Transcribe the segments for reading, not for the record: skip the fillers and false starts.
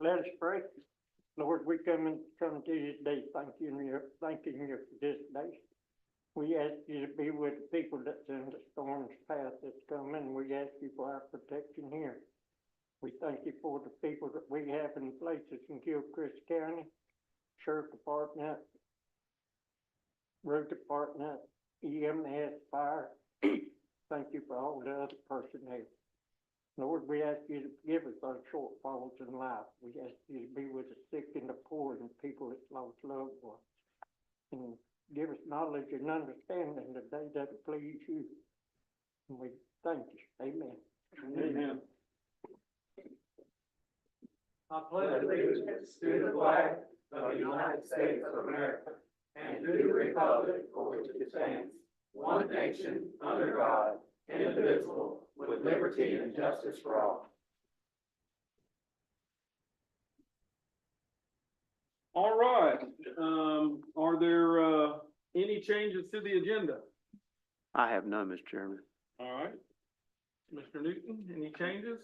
Let us pray. Lord, we come to you today thanking you for this day. We ask you to be with the people that's in the storm's path that's coming. We ask you for our protection here. We thank you for the people that we have in places in Gilchrist County, Sheriff Department, Road Department, EMS, Fire. Thank you for all the other personnel. Lord, we ask you to forgive us our shortfalls in life. We ask you to be with the sick and the poor and people that lost loved ones. And give us knowledge and understanding today that will please you. And we thank you. Amen. Amen. I pledge allegiance to the flag of the United States of America and to the republic for which it stands, one nation, under God, indivisible, with liberty and justice for all. All right, are there, any changes to the agenda? I have none, Mr. Chairman. All right. Mr. Newton, any changes?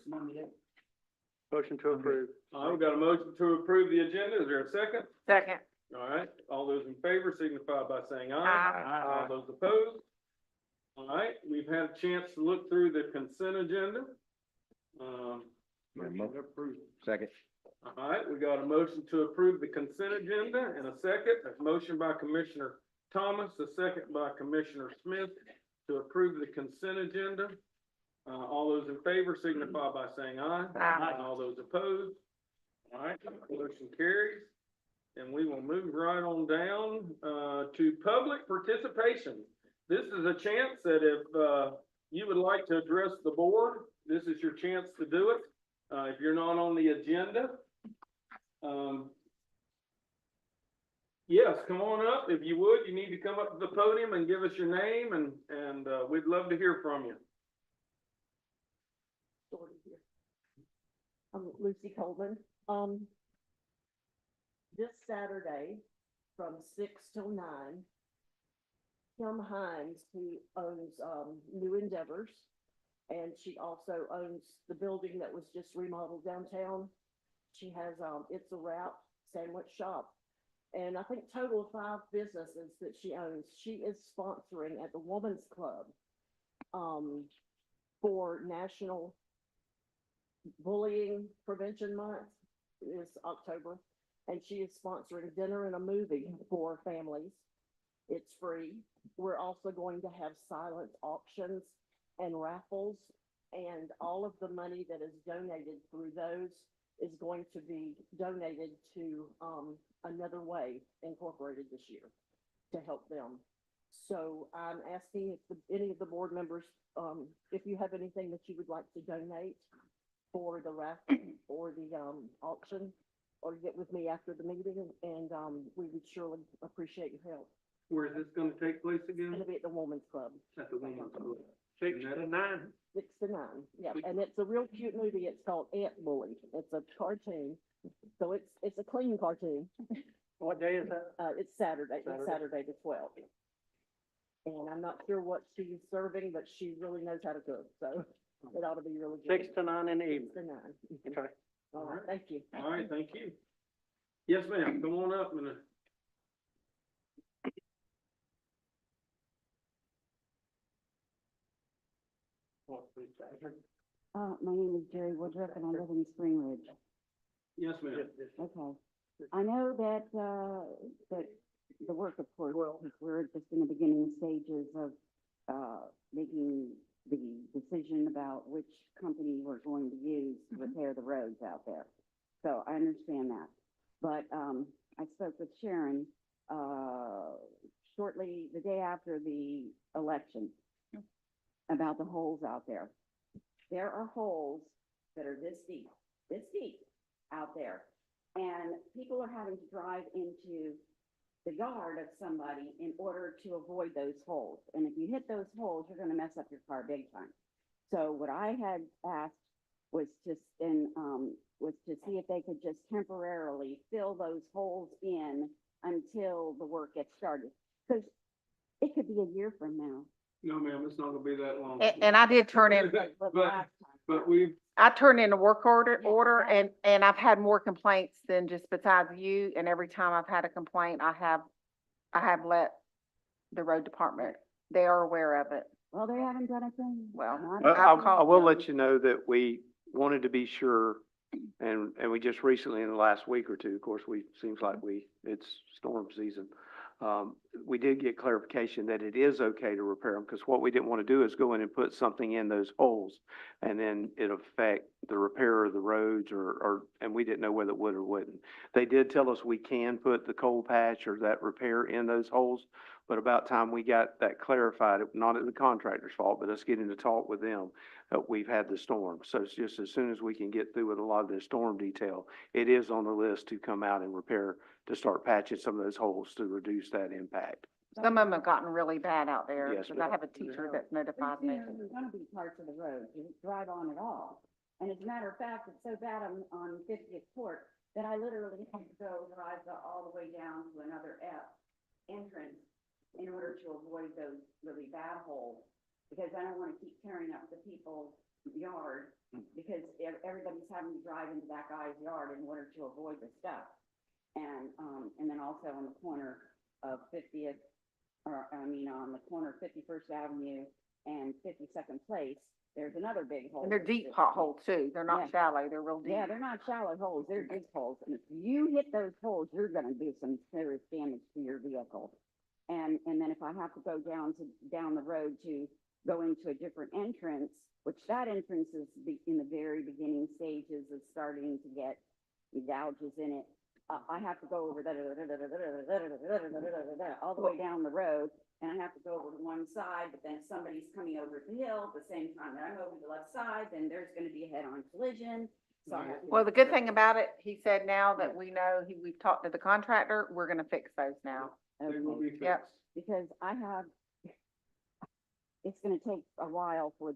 Motion to approve. All right, we got a motion to approve the agenda. Is there a second? Second. All right, all those in favor signify by saying aye. Aye. All those opposed? All right, we've had a chance to look through the consent agenda. Motion to approve. Second. All right, we got a motion to approve the consent agenda and a second. A motion by Commissioner Thomas, a second by Commissioner Smith to approve the consent agenda. All those in favor signify by saying aye. Aye. All those opposed? All right, motion carries. And we will move right on down, to public participation. This is a chance that if, you would like to address the board, this is your chance to do it. If you're not on the agenda. Yes, come on up. If you would, you need to come up to the podium and give us your name and we'd love to hear from you. I'm Lucy Coleman. This Saturday from 6 till 9, Kim Hines, who owns, New Endeavors, and she also owns the building that was just remodeled downtown. She has, It's a Wrap sandwich shop. And I think total of 5 businesses that she owns. She is sponsoring at the Woman's Club, for National Bullying Prevention Month is October, and she is sponsoring dinner and a movie for families. It's free. We're also going to have silent auctions and raffles, and all of the money that is donated through those is going to be donated to Another Way Incorporated this year to help them. So I'm asking if any of the board members, if you have anything that you would like to donate for the raffle or the auction, or get with me after the meeting, and we would surely appreciate your help. Where is this gonna take place It's again? gonna be at the Woman's Club, At the Women's Club. 6 to 9. 6 to 9. Yeah, and it's a real cute movie. It's called Ant Bully. It's a cartoon, so it's a clean cartoon. What day is that? It's Saturday. Saturday. It's Saturday the 12th. And I'm not sure what she's serving, but she really knows how to cook, so it ought to be really good. 6 to 9 in the 6 evening. to 9. Okay. All right, thank you. All right, thank you. Yes, ma'am, come on up and. My name is Jerry Woodruff and I live in Spring Ridge. Yes, ma'am. Okay. I know that, that the work, of course, we're just in the beginning stages of, making the decision about which company we're going to use to repair the roads out there. So I understand that. But, I spoke with Sharon, shortly, the day after the election about the holes out there. There are holes that are this deep out there. And people are having to drive into the yard of somebody in order to avoid those holes. And if you hit those holes, you're gonna mess up your car big time. So what I had asked was just was to see if they could just temporarily fill those holes in until the work gets started. Because it could be a year from now. No, ma'am, it's not gonna be that long. And I did turn in, But But- last time, But we, I turned in a work order, Yeah, and I've had more complaints than just besides you, and every time I've had a complaint, I have let the road department, they are aware of it. Well, they haven't done a thing. Well, Not- Well, I've I will let you know that we wanted to be sure, and we just recently, in the last week or two, of course, seems like it's storm season. We did get clarification that it is okay to repair them, because what we didn't want to do is go in and put something in those holes, and then it affect the repair of the roads, and we didn't know whether it would or wouldn't. They did tell us we can put the cold patch or that repair in those holes, but about time we got that clarified, not at the contractor's fault, but us getting to talk with them, we've had the storm. So it's just as soon as we can get through with a lot of the storm detail, it is on the list to come out and repair, to start patching some of those holes to reduce that impact. some of them have gotten really bad out there, Yes, because I have a teacher that's notified me. There's gonna be parts of the road you drive on at all. And as a matter of fact, it's so bad on 50th Court that I literally have to go drive all the way down to another entrance in order to avoid those really bad holes. Because I don't wanna keep tearing up the people's yard, because everybody's having to drive into that guy's yard in order to avoid the stuff. And then also on the corner of 50th, on the corner of 51st Avenue and 52nd Place, there's another big hole. And they're deep potholes too, they're Yeah. not shallow, they're real deep. Yeah, they're not shallow holes, they're big holes, and if you hit those holes, you're gonna do some serious damage to your vehicle. And then if I have to go down the road to go into a different entrance, which that entrance is in the very beginning stages of starting to get gouges in it, I have to go over all the way down the road, and I have to go over to one side, but then if somebody's coming over the hill at the same time that I'm over the left side, then there's gonna be a head-on collision. So I have to- Well, the good thing about it, he said now that we know, we've talked to the contractor, we're gonna fix those now. they will be fixed. Yep. Because it's gonna take a while for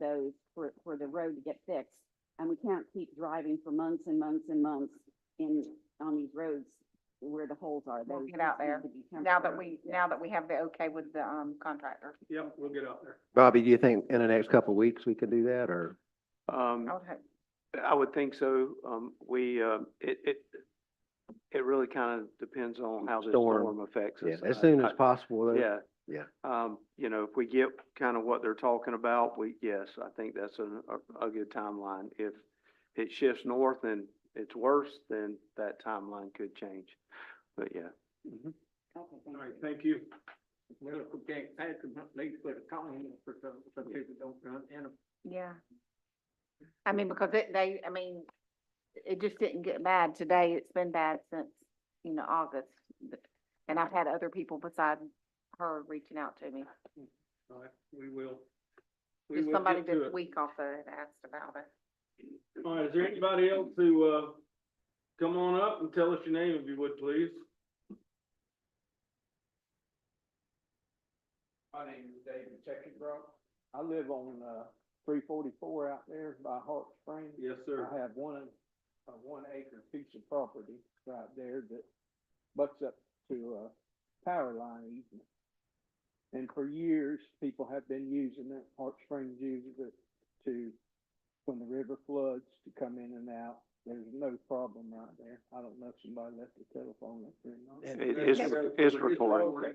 for the road to get fixed. And we can't keep driving for months and months and months on these roads where the holes are. We'll Those get out need there. to be Now that temporary. we have the okay with the, contractor. Yep, we'll get out there. Bobby, do you think in the next couple of weeks we could do that, or? I would hope. I would think so. It really kind of depends on how the storm affects us. Yeah, as soon as possible. though. Yeah. Yeah. If we get kind of what they're talking about, yes, I think that's a good timeline. If it shifts north and it's worse, then that timeline could change. But yeah. Okay, All thank right, you. thank you. Well, if we can't pass them, at least put a cone in for some people don't run in them. Yeah. I mean, because it just didn't get bad today. It's been bad since, August. And I've had other people besides her reaching out to me. All right, we will. We Just will somebody get to this it. week also had asked about it. All right, is there anybody else who, come on up and tell us your name if you would, please? My name is David Checkenbrook. I live on, 344 out there by Hart Springs. Yes, sir. I have a 1 acre piece of property right there that butts up to a power line easement. And for years, people have been using it, Hart Springs uses it to, when the river floods, to come in and out. There's no problem right there. I don't know if somebody left the telephone up there or not. It's recording.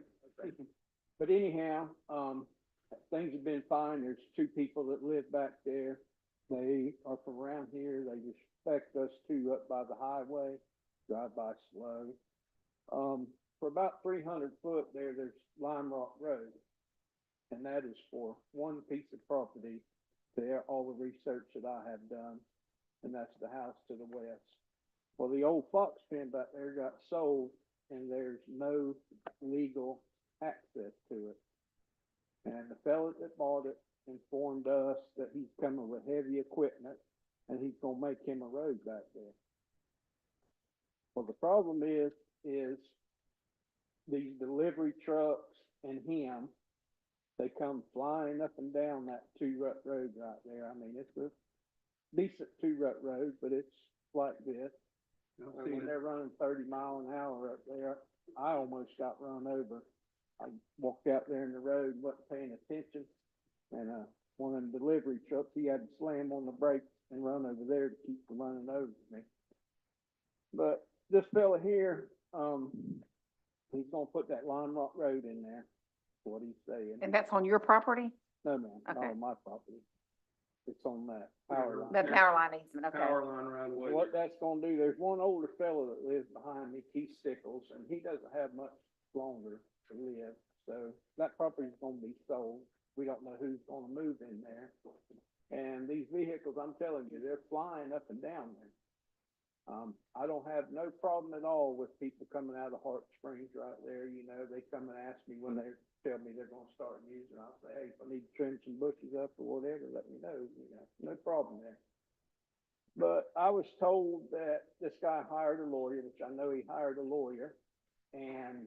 But anyhow, things have been fine. There's 2 people that live back there. They are from around here. They respect us 2 up by the highway, drive by slow. For about 300 foot there's Lime Rock Road. And that is for 1 piece of property there, all the research that I have done. And that's the house to the west. Well, the old fox pen back there got sold and there's no legal access to it. And the fellow that bought it informed us that he's coming with heavy equipment and he's gonna make him a road back there. Well, the problem is these delivery trucks and him, they come flying up and down that 2-rut road right there. I mean, it's a decent 2-rut road, but it's like this. When they're running 30 mile an hour up there, I almost got run over. I walked out there in the road, wasn't paying attention, and one of them delivery trucks, he had to slam on the brakes and run over there to keep from running over me. But this fella here, he's gonna put that Lime Rock Road in there, what he's saying. And that's on your property? No, ma'am, not Okay. on my property. It's on that power line. The power line easement, okay. Power line right away. What that's gonna do, there's one older fella that lives behind me, Keith Stickles, and he doesn't have much longer to live. So that property's gonna be sold. We don't know who's gonna move in there. And these vehicles, I'm telling you, they're flying up and down there. I don't have no problem at all with people coming out of Hart Springs right there, you know, they come and ask me when they tell me they're gonna start using, I'll say, hey, if I need to trim some bushes up or whatever, let me know, you know, no problem there. But I was told that this guy hired a lawyer, which I know he hired a lawyer, and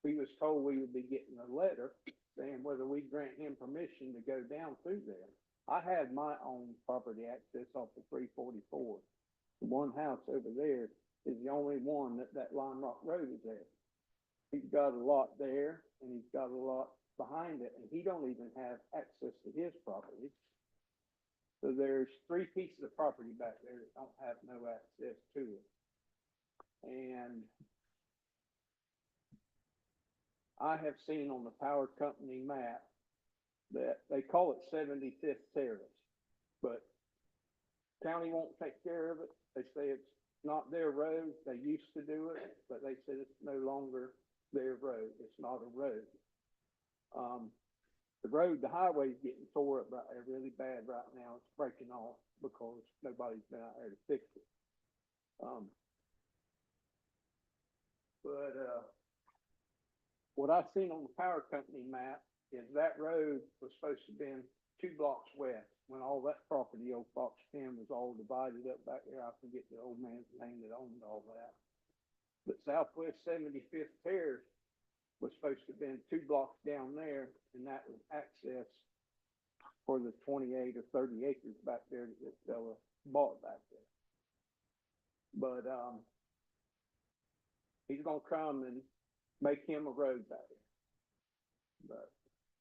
we was told we would be getting a letter saying whether we grant him permission to go down through there. I had my own property access off the 344. The one house over there is the only one that Lime Rock Road is there. He's got a lot there, and he's got a lot behind it, and he don't even have access to his property. So there's 3 pieces of property back there that don't have no access to it. And I have seen on the power company map that they call it 75th Terrace, but county won't take care of it. They say it's not their road. They used to do it, but they said it's no longer their road. It's not a road. The road, the highway's getting tore up right there really bad right now. It's breaking off because nobody's been out there to fix it. What I seen on the power company map is that road was supposed to be 2 blocks west when all that property, old Fox 10, was all divided up back there. I forget the old man's name that owned all that. But Southwest 75th Terrace was supposed to have been 2 blocks down there, and that was access for the 28 or 30 acres back there that this fella bought back there. But, he's gonna come and make him a road back there. But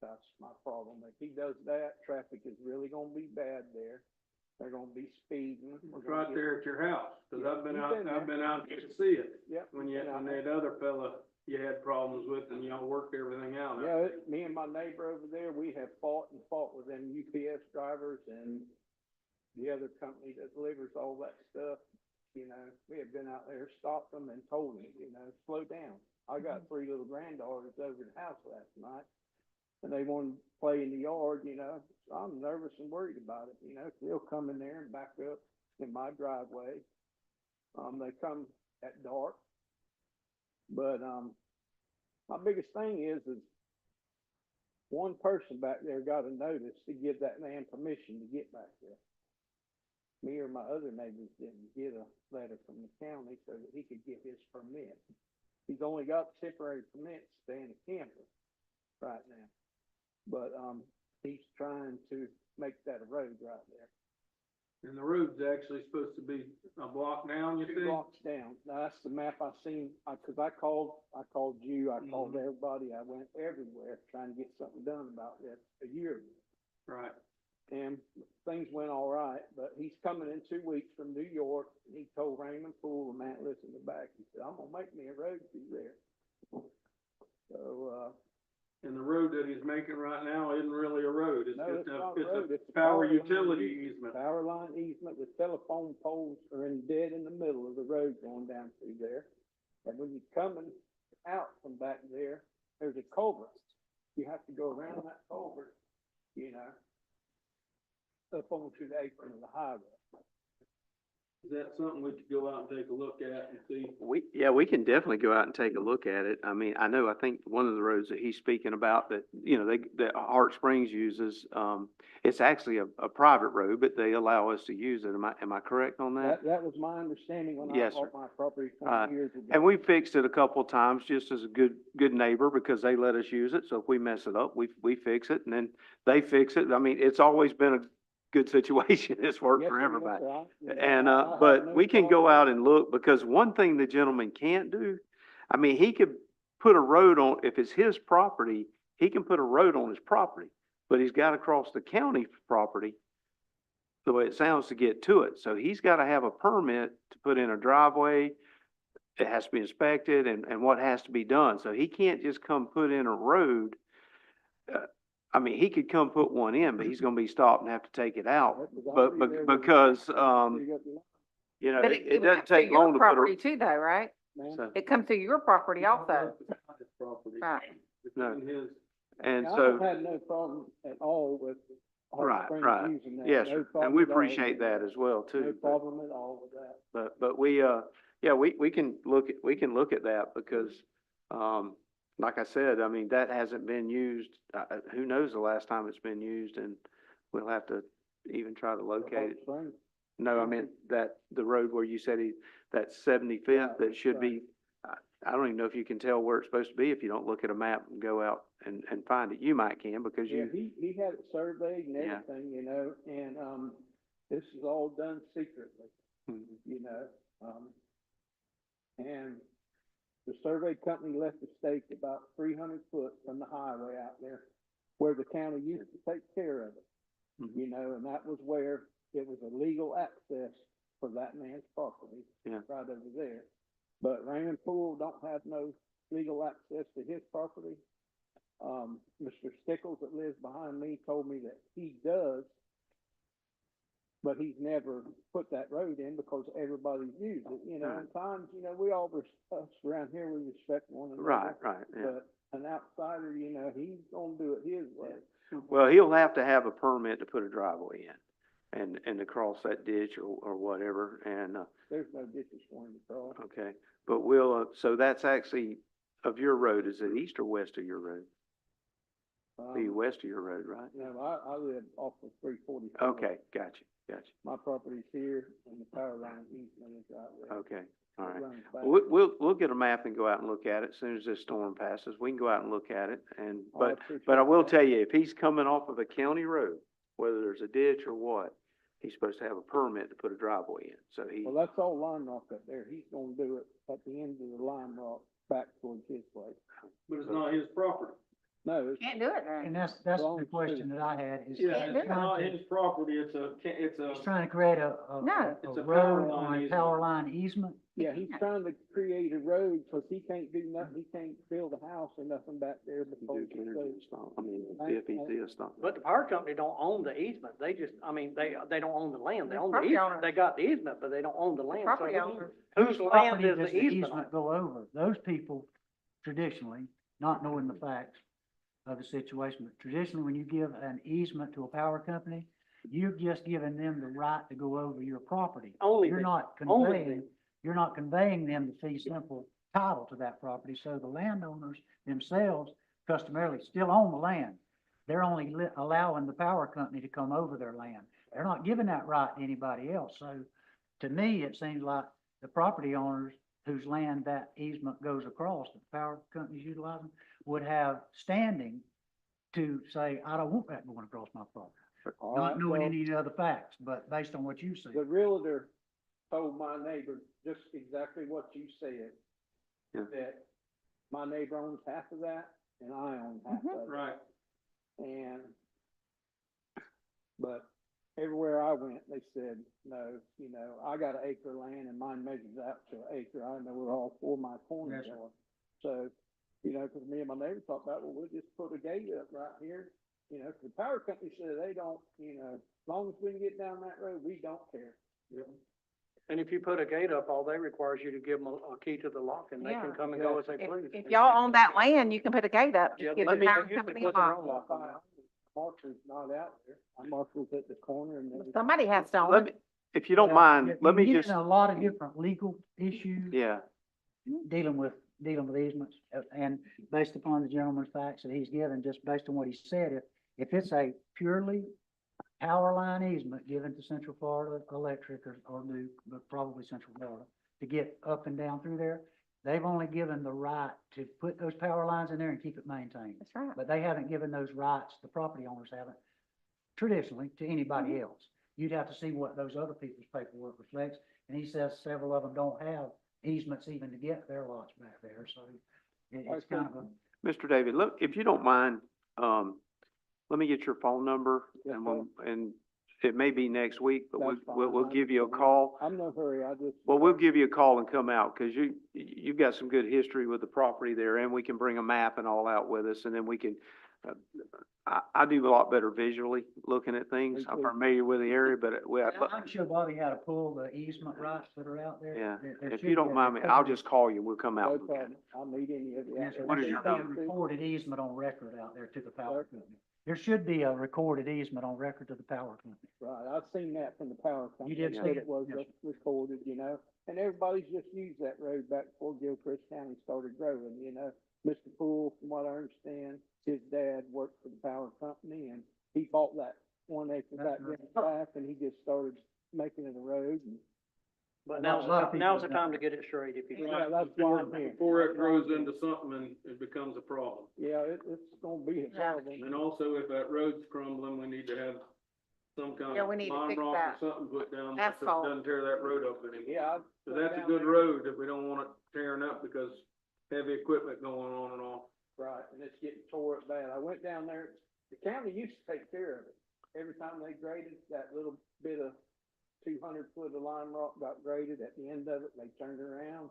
that's my problem. If he does that, traffic is really gonna be bad there. They're gonna be speeding. It's right there at your house, cause Yeah, I've been you've out, been I've there. been out to see it. Yep. When you've been out that other fella you had problems with and y'all worked everything out. Yeah, me and my neighbor over there, we have fought with them UPS drivers and the other company that delivers all that stuff. You know, we have been out there, stopped them and told them, you know, slow down. I got 3 little granddaughters over at the house last night and they wanted to play in the yard, you know. So I'm nervous and worried about it, you know, 'cause they'll come in there and back up in my driveway. They come at dark. But, my biggest thing is one person back there got a notice to give that man permission to get back there. Me or my other neighbors didn't get a letter from the county so that he could get his permit. He's only got temporary permit to stay in a camper right now. But, he's trying to make that a road right there. And the road's actually supposed to be a block down, you 2 think? blocks down. Now, that's the map I seen, 'cause I called you, I called everybody, I went everywhere trying to get something done about this a year ago. Right. And things went all right, but he's coming in 2 weeks from New York, and he told Raymond Poole, the man that lives in the back, he said, I'm gonna make me a road through there. So, And the road that he's making right now isn't really a road, it's no, just it's not a road, it's a power line utility easement. Power line easement, the telephone poles are dead in the middle of the road going down through there. And when you're coming out from back there, there's a culvert. You have to go around that culvert, you know, up onto the apron of the highway. Is that something we could go out and take a look at and see? We can definitely go out and take a look at it. I mean, I think one of the roads that he's speaking about that, you know, that Hart Springs uses, it's actually a private road, but they allow us to use it. Am I correct on that? That was my understanding when I Yes, bought sir. my property Uh, 20 years ago. And we fixed it a couple of times just as a good neighbor because they let us use it. So if we mess it up, we fix it and then they fix it. I mean, it's always been a good situation. It's worked Yes, for sir, yes, everybody. sir. And, I have but no we can go problem. out and look, because one thing the gentleman can't do, I mean, he could put a road on, if it's his property, he can put a road on his property, but he's got to cross the county property the way it sounds, to get to it. So he's gotta have a permit to put in a driveway. It has to be inspected and what has to be done. So he can't just come put in a road. I mean, he could come put one in, but he's gonna be stopped and have to take it out. But, because, you know, But it would come doesn't through take your long to put property a. too, though, right? So, It comes through your property also. Property. Right. No. Between his, and I so, don't have no problem at all with Hot right, Springs right. using that. Yes, No sir. And problem we at all. appreciate that as well No too. problem at all with that. But we, yeah, we can look at that because, like I said, I mean, that hasn't been used. Who knows the last time it's been used, and we'll have to even try to locate Hot it. Springs. No, I meant the road where you said that 75th, that should be, I don't even know if you can tell where it's supposed to be if you don't look at a map and go out and find it. You might can because Yeah, you, he had it surveyed and Yeah. everything, you know, and, this is all done secretly, Mhm. you know, and the survey company left the stake about 300 foot from the highway out there where the county used to take care of it, Mhm. you know, and that was where it was a legal access for that man's property. Yeah. Right over there. But Raymond Poole don't have no legal access to his property. Mr. Stickles that lives behind me told me that he does, but he's never put that road in because everybody's used it, you know, Right. and times, you know, we all, us around here, we respect one another. right, yeah. But an outsider, you know, he's gonna do it his way. Well, he'll have to have a permit to put a driveway in and to cross that ditch or whatever. And, There's no ditches for him to cross. okay, but we'll, so that's actually of your road. Is it east or west of your road? Be west of your road, right? No, I live off of 340. Okay, gotcha. My property's here and the power line easement is right there. Okay, all right. It runs back. We'll get a map and go out and look at it as soon as this storm passes. We can go out and look at it and, Oh, I but appreciate I will that. tell you, if he's coming off of a county road, whether there's a ditch or what, he's supposed to have a permit to put a driveway in. So he, Well, that's all line rock up there. He's gonna do it at the end of the line rock back towards his place. but it's not his property. No, it's, Can't do it then. And that's Wrong the question that I had, is Yeah, Can't it's do it. not his property, it's a, he's trying to create a No. It's a power road line on a easement. power line easement. yeah, he's trying to create a road, cause he can't do nothing, he can't build a house or nothing back there because it's so. DFEC is not. But the power company don't own the easement, they just, I mean, they don't own the land, they The own the property easement, owner. they got the easement, but they don't own the land. So Property owner. Whose land Property is does the easement on? go over? Those people traditionally, not knowing the facts of the situation, but traditionally, when you give an easement to a power company, you're just giving them the right to go over your property. Only You're them. not Only conveying, them. you're not conveying them the fee simple title to that property, so the landowners themselves customarily still own the land. They're only allowing the power company to come over their land. They're not giving that right to anybody else, so to me, it seems like the property owners whose land that easement goes across, the power companies utilizing, would have standing to say, I don't want that going across my property. All Not right, knowing well, any other facts, but based on what you said. the realtor told my neighbor just exactly what you said. Yeah. That my neighbor owns half of that and I own half of it. right. And, but everywhere I went, they said, no, you know, I got an acre of land and mine measures out to an acre. I know where all four of my corners Yes, sir. are. So, you know, cause me and my neighbor talked about, well, we'll just put a gate up right here. You know, 'cause the power company said they don't, you know, as long as we can get down that road, we don't care. And if you put a gate up, all they require is you to give them a key to the lock and they can Yeah. come and go as they please. If y'all own that land, you can put a gate up, Yeah, just give let the me- power they usually company a put their lock. own lock on there. Marshall's not out there. Marshall's at the corner and then. Somebody has to own Let me, it. if you don't Well, mind, you- let me you get just, in a lot of different legal issues. yeah, dealing with easements, and based upon the gentleman's facts that he's given, just based on what he said, if it's a purely power line easement given to Central Florida Electric or Duke, but probably Central Florida, to get up and down through there, they've only given the right to put those power lines in there and keep it maintained. That's right. But they haven't given those rights, the property owners haven't, traditionally, to anybody else. You'd have to see what those other people's paperwork reflects, and he says several of them don't have easements even to get their lots back there, so it's kind of a. Mr. David, look, if you don't mind, let me get your phone number Yes, and we'll, and it may be next week, but That's we'll fine. give you a call. I'm no hurry, I just. Well, we'll give you a call and come out, cause you've got some good history with the property there, and we can bring a map and all out with us, and then we can, I do a lot better visually looking at things. Me I'm too. familiar with the area, but I'm sure Bobby had to pull the easement rights that are out there. yeah, There if should you be don't a mind me, I'll recorded- just call you, we'll come out No and look at problem, it. I'll meet any of you. Yes, sir. What is There your should be a number? recorded easement on record out there to the power Sir? company. There should be a recorded easement on record to the power company. Right, I've seen that from the power company. did They see said it? it was Yes. recorded, you know, and everybody's just used that road back before Gilchrist County started growing, you know. Mr. Poole, from what I understand, his dad worked for the power company and he bought that 1 acre back That's there right. back and he just started making it a road and. But A lot of people now's the don't. time to get it straight if you. Yeah, that's why I'm here. Before it grows into something and it becomes a problem. Yeah, it's gonna be a problem. And also, if that road's crumbling, we need to have some kind Yeah, of we need to line fix rock or that. something put down, so it Asphalt. doesn't tear that road up anymore. Yeah. So that's a good road that we don't want it tearing up because heavy equipment going on and off. Right, and it's getting tore up bad. I went down there, the county used to take care of it. Every time they graded, that little bit of 200 foot of lime rock got graded. At the end of it, they turned around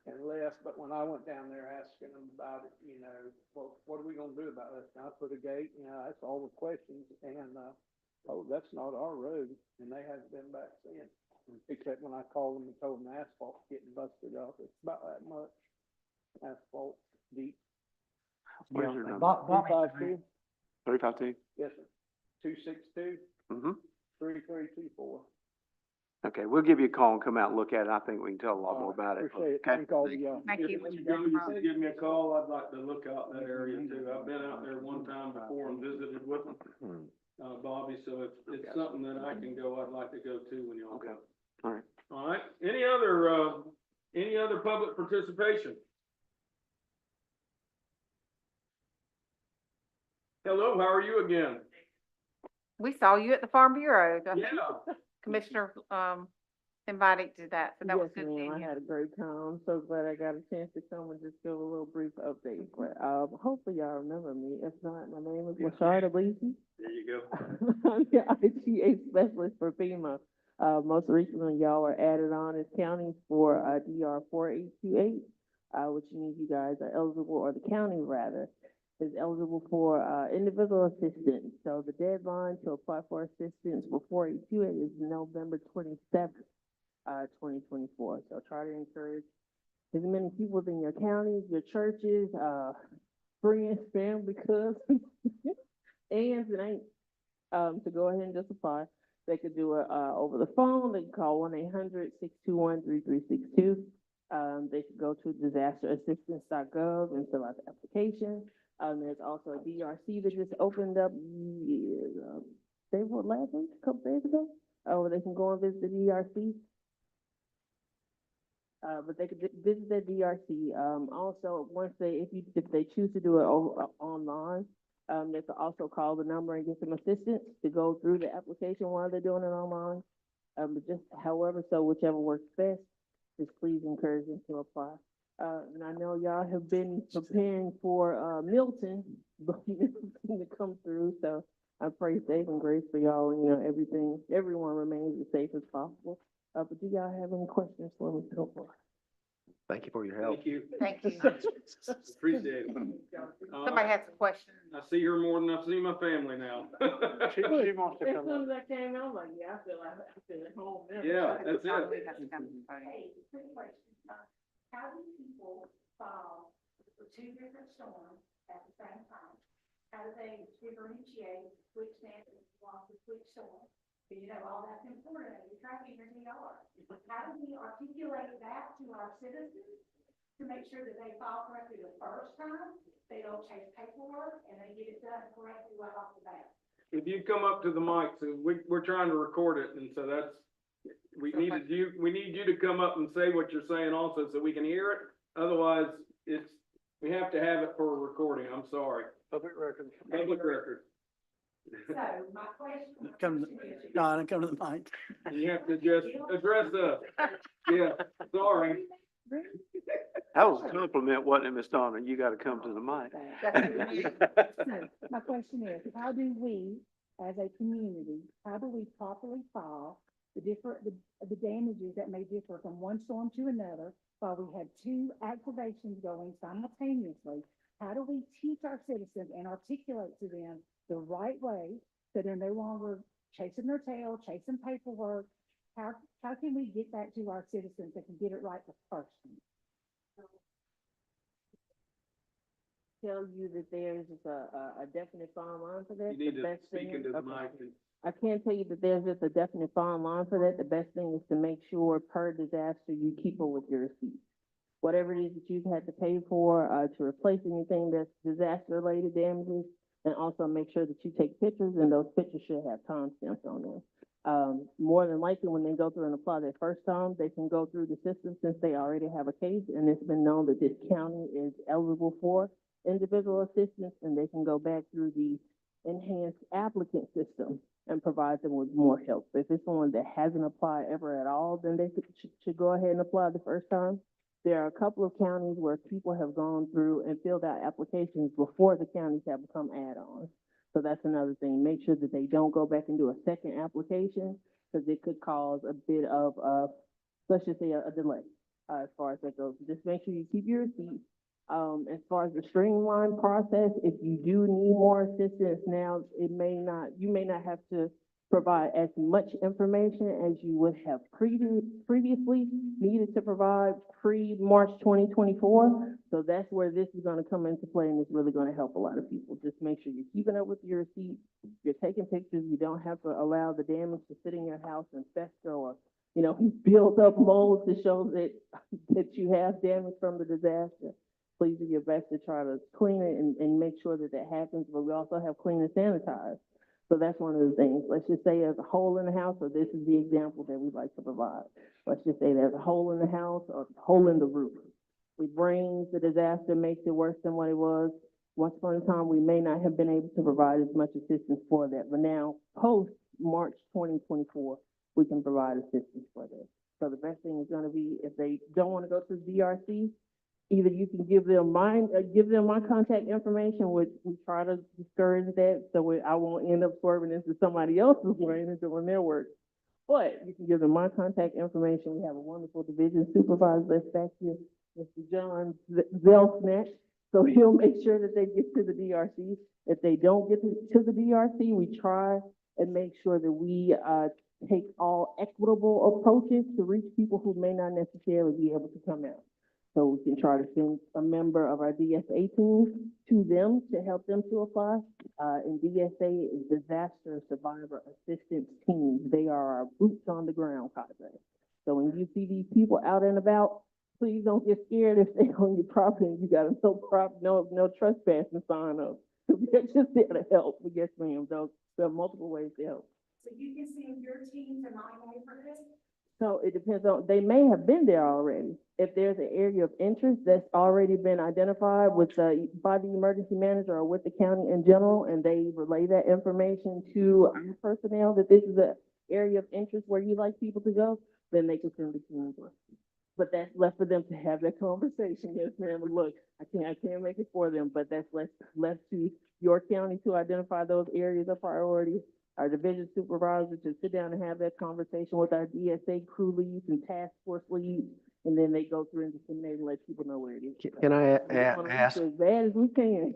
and left. But when I went down there asking them about it, you know, well, what are we gonna do about this? Can I put a gate? You know, that's all the questions. And, oh, that's not our road. And they haven't been back since. Except when I called them and told them the asphalt's getting busted off. It's about that much asphalt deep. Where's your Yeah, number? Bobby- 252? 352? Yes, sir. 262? Mm-hmm. 3324. Okay, we'll give you a call and come out and look at it. I think we can tell a lot more about it. Appreciate it. Okay? Thank all of y'all. Thank you. If you go, give me a call, I'd like to look out that area too. I've been out there one time before and visited with them, Bobby, so if it's something that I can go, I'd like to go too when y'all go. All right. All right, any other public participation? Hello, how are you again? We saw you at the Farm Bureau. The Yeah. Commissioner, invited to that, so that was Yes, good ma'am, seeing I you. had a great time. I'm so glad I got a chance to come and just give a little brief update. But, hopefully y'all remember me. If not, my name is Lashard Leasy. There you go. I'm the IGA specialist for FEMA. Most recently, y'all were added on as counties for, DR 4828, which means you guys are eligible, or the county rather, is eligible for, individual assistance. So the deadline to apply for assistance for 4828 is November 27th, 2024. So try to encourage as many people in your counties, your churches, friends, family, cousins, aunts and ain't, to go ahead and just apply. They could do it, over the phone. They can call 1-800-621-3362. They could go to disasterassistance.gov and fill out the application. There's also a DRC that just opened up, they were last week, a couple days ago. Where they can go and visit the DRC. But they could visit the DRC. Also, if they choose to do it online, they could also call the number and get some assistance to go through the application while they're doing it online. But just however, so whichever works best, just please encourage them to apply. And I know y'all have been preparing for, Milton, but to come through, so I pray safe and grace for y'all, and, everyone remains as safe as possible. But do y'all have any questions for me so far? Thank you for your help. Thank you. Thank you. Appreciate it. Somebody has a question. I see her more than I see my family now. She wants to As come soon up. as I came out, I'm like, yeah, I feel at home now. Yeah, that's it. Somebody has to come to the podium. Hey, quick question. How do people file for two different storms at the same time? How do they differentiate which damage belongs to which storm? Because you know, all that's important, you're tracking your DR. How do we articulate that to our citizens to make sure that they file correctly the first time? They don't chase paperwork and they get it done correctly right off the bat. If you come up to the mic, so we're trying to record it, and so that's, we need you to come up and say what you're saying also, so we can hear it. Otherwise, we have to have it for a recording, I'm sorry. Public record. Public record. So my question. Come, Donna, come to the mic. You have to just address us. Yeah, sorry. That was a compliment, wasn't it, Miss Donna? You gotta come to the mic. That's what we need. So, my question is, how do we, as a community, how do we properly file the damages that may differ from one storm to another while we have two activations going simultaneously? How do we teach our citizens and articulate to them the right way so they're no longer chasing their tail, chasing paperwork? How can we get that to our citizens that can get it right the first time? Tell you that there's just a definite fine line for that. You need The to best speak thing- into the okay. mic. I can't tell you that there's just a definite fine line for that. The best thing is to make sure per disaster, you keep up with your receipts. Whatever it is that you've had to pay for, to replace anything that's disaster related damages, and also make sure that you take pictures, and those pictures should have timestamps on them. More than likely, when they go through and apply their first time, they can go through the system since they already have a case, and it's been known that this county is eligible for individual assistance, and they can go back through the enhanced applicant system and provide them with more help. If it's someone that hasn't applied ever at all, then they should go ahead and apply the first time. There are a couple of counties where people have gone through and filled out applications before the counties have become add-ons. So that's another thing. Make sure that they don't go back and do a second application, because it could cause a bit of, let's just say a delay, as far as that goes. Just make sure you keep your receipts. As far as the streamlined process, if you do need more assistance now, you may not have to provide as much information as you would have previously needed to provide pre-March 2024. So that's where this is gonna come into play, and it's really gonna help a lot of people. Just make sure you're keeping up with your receipts, you're taking pictures, you don't have to allow the damage to sit in your house and fester or, build up mold to show that you have damage from the disaster. Please do your best to try to clean it and make sure that happens, but we also have clean and sanitize. So that's one of the things. Let's just say there's a hole in the house, so this is the example that we like to provide. Let's just say there's a hole in the house or a hole in the roof. It brings the disaster, makes it worse than what it was. Once upon a time, we may not have been able to provide as much assistance for that, but now, post-March 2024, we can provide assistance for that. So the best thing is gonna be, if they don't wanna go to the DRC, either you can give them my contact information, which we try to discourage that, so I won't end up swerving into somebody else's lane and doing their work. But you can give them my contact information. We have a wonderful division supervisor that's back here, Mr. John Zelsnack. So he'll make sure that they get to the DRC. If they don't get to the DRC, we try and make sure that we, take all equitable approaches to reach people who may not necessarily be able to come out. So we can try to send a member of our DSA team to them to help them to apply. And DSA is Disaster Survivor Assistance Team. They are our boots on the ground cadre. So when you see these people out and about, please don't get scared if they're on your property and you got a no trespassing sign up. We're just there to help. But yes, ma'am, there are multiple ways to help. So you can send your team to my neighborhood? So it depends on, they may have been there already. If there's an area of interest that's already been identified by the emergency manager or with the county in general, and they relay that information to our personnel that this is an area of interest where you like people to go, then they can send the team to us. But that's left for them to have that conversation. Yes, ma'am. Look, I can't make it for them, but that's left to your county to identify those areas of priority. Our division supervisor to sit down and have that conversation with our DSA crew leads and task force leads, and then they go through and disseminate and let people know where it is. Can I We wanna ask, reach as bad as we can.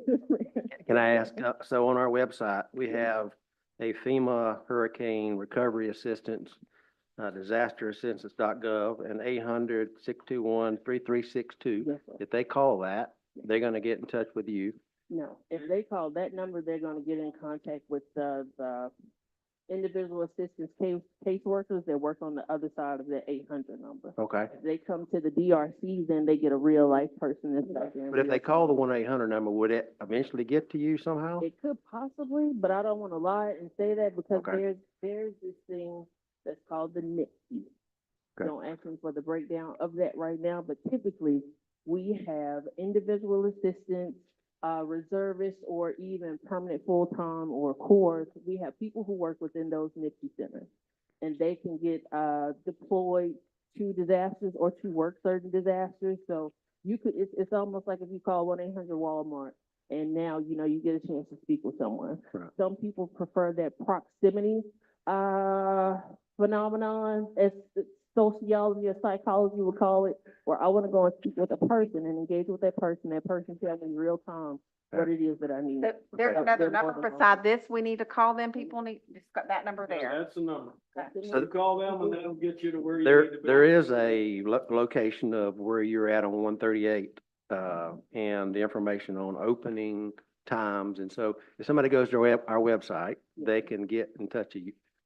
can I ask, so on our website, we have a FEMA hurricane recovery assistance, disasterassistance.gov and 800-621-3362. Yes, sir. If they call that, they're gonna get in touch with you. No, if they call that number, they're gonna get in contact with the individual assistance caseworkers that work on the other side of the 800 number. Okay. If they come to the DRC, then they get a real life person that's back there. in But if they real call the time. 1-800 number, would it eventually get to you somehow? It could possibly, but I don't wanna lie and say that because Okay. there's this thing that's called the NIPSI. Okay. Don't ask me for the breakdown of that right now, but typically we have individual assistants, reservists, or even permanent full-time or corps. We have people who work within those NIPSI centers, and they can get, deployed to disasters or to work certain disasters. So it's almost like if you call 1-800 Walmart, and now, you know, you get a chance to speak with someone. Right. Some people prefer that proximity, phenomenon, as sociology or psychology would call it, where I want to go and speak with a person and engage with that person tell me in real time what it is that I need. There's Okay. another They're more number than beside this, we need to call them, people need, just got that number Yeah, there. that's the number. welcome. So call them and that'll get you to where you There, need to be. there is a location of where you're at on 138, and the information on opening times. And so if somebody goes to our website, they can get in touch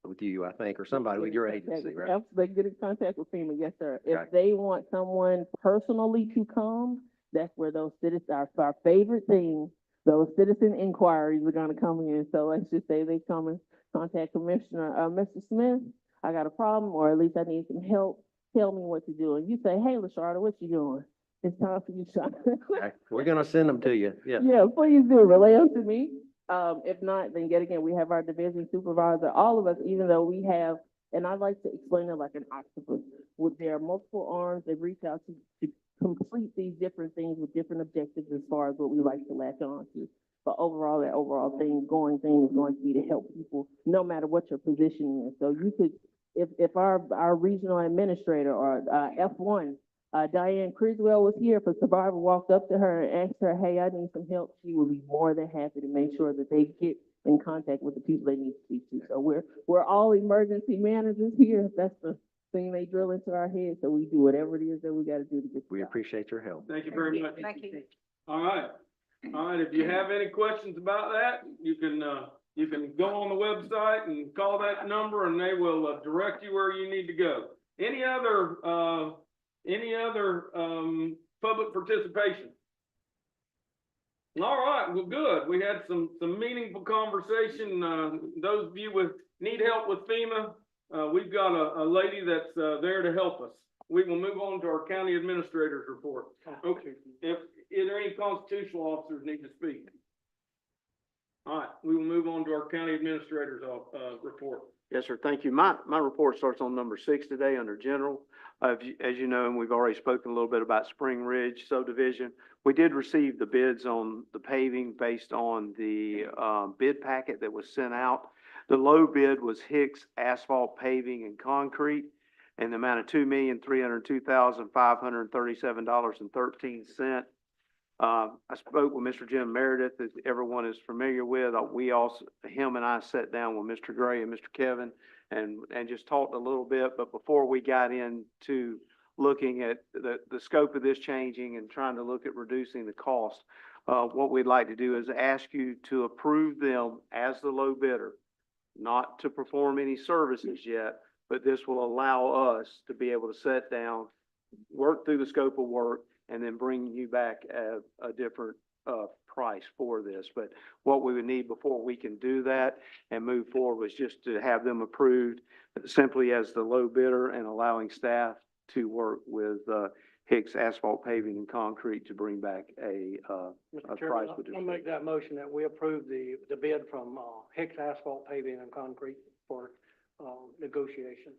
with you, I think, or somebody with your agency, right? They get in contact with FEMA, yes, sir. Okay. If they want someone personally to come, that's where those citizens, our favorite thing, those citizen inquiries are gonna come in. So let's just say they come and contact Commissioner, Mr. Smith, I got a problem, or at least I need some help, tell me what to do. And you say, hey, LaSharda, what you doing? It's time for you to. Okay. We're gonna send them to you, yeah. Yeah, please do, relay them to me. If not, then yet again, we have our division supervisor, all of us, even though we have, and I like to explain it like an octopus. With their multiple arms, they reach out to complete these different things with different objectives as far as what we like to latch on to. But overall, that overall thing is going to be to help people, no matter what your position is. So you could, if our regional administrator or, F1, Diane Criswell was here, if a survivor walked up to her and asked her, hey, I need some help, she would be more than happy to make sure that they get in contact with the people they need to speak to. So we're all emergency managers here. That's the thing they drill into our heads. So we do whatever it is that we gotta do to get. We appreciate your help. Thank you very much. Thank you. All right. All right, if you have any questions about that, you can go on the website and call that number and they will direct you where you need to go. Any other public participation? All right, well, good. We had some meaningful conversation. Those of you need help with FEMA, we've got a lady that's there to help us. We will move on to our county administrator's report. Okay, is there any constitutional officers need to speak? All right, we will move on to our county administrator's report. Yes, sir. Thank you. My report starts on number 6 today under general. As you know, and we've already spoken a little bit about Spring Ridge subdivision. We did receive the bids on the paving based on the, bid packet that was sent out. The low bid was Hicks Asphalt Paving and Concrete in the amount of $2,302,537.13. I spoke with Mr. Jim Meredith, as everyone is familiar with. We also, him and I sat down with Mr. Gray and Mr. Kevin and just talked a little bit. But before we got into looking at the scope of this changing and trying to look at reducing the cost, what we'd like to do is ask you to approve them as the low bidder, not to perform any services yet, but this will allow us to be able to sit down, work through the scope of work, and then bring you back a different price for this. But what we would need before we can do that and move forward was just to have them approved simply as the low bidder and allowing staff to work with Hicks Asphalt Paving and Concrete to bring back a Mr. price. Chairman, I'll make that motion that we approve the bid from, Hicks Asphalt Paving and Concrete for, negotiation.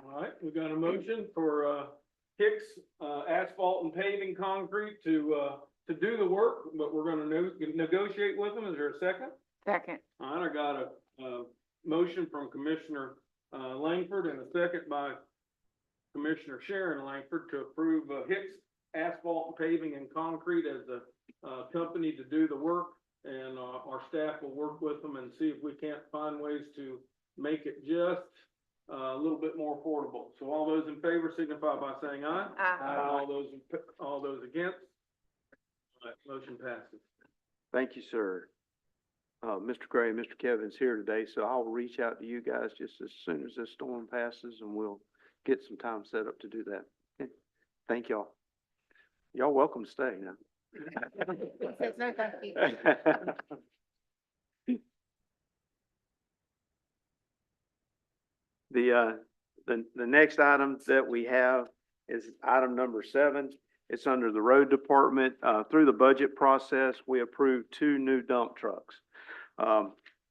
All right, we got a motion for Hicks Asphalt and Paving Concrete to do the work, but we're gonna negotiate with them. Is there a second? Second. All right, I got a motion from Commissioner Langford and a second by Commissioner Sharon Langford to approve Hicks Asphalt and Paving and Concrete as a company to do the work. And our staff will work with them and see if we can't find ways to make it just a little bit more affordable. So all those in favor signify by saying aye. Aye. All those against? All right, motion passes. Thank you, sir. Mr. Gray and Mr. Kevin's here today, so I'll reach out to you guys just as soon as this storm passes and we'll get some time set up to do that. Okay. Thank y'all. Y'all welcome to stay now. Says no, thank you. The next item that we have is item number 7. It's under the road department. Through the budget process, we approved 2 new dump trucks.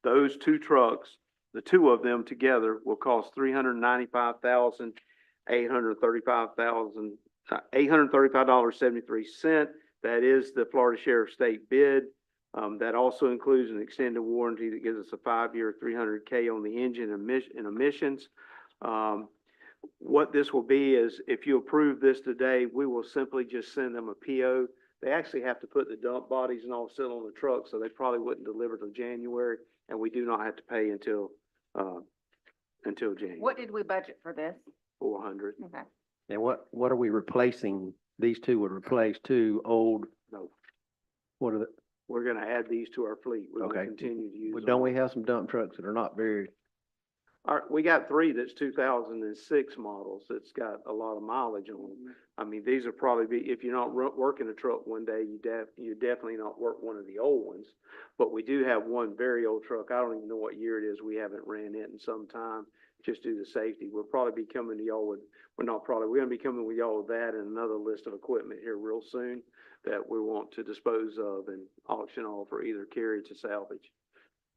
Those 2 trucks, the 2 of them together will cost $835.73. That is the Florida Sheriff State bid. That also includes an extended warranty that gives us a 5-year, 300K on the engine and emissions. What this will be is, if you approve this today, we will simply just send them a PO. They actually have to put the dump bodies and all still on the truck, so they probably wouldn't deliver till January, and we do not have to pay until January. What did we budget for this? 400. Okay. And what are we replacing? These two would replace two old, No, what are the, we're gonna add these to our fleet. We're gonna Okay. continue to use but them. don't we have some dump trucks that are not very, We got 3 that's 2006 models that's got a lot of mileage on them. I mean, these are probably be, if you're not working a truck one day, you definitely not work one of the old ones. But we do have one very old truck. I don't even know what year it is. We haven't ran it in some time, just due to safety. We'll probably be coming to y'all with, we're gonna be coming with y'all with that and another list of equipment here real soon that we want to dispose of and auction off or either carry to salvage.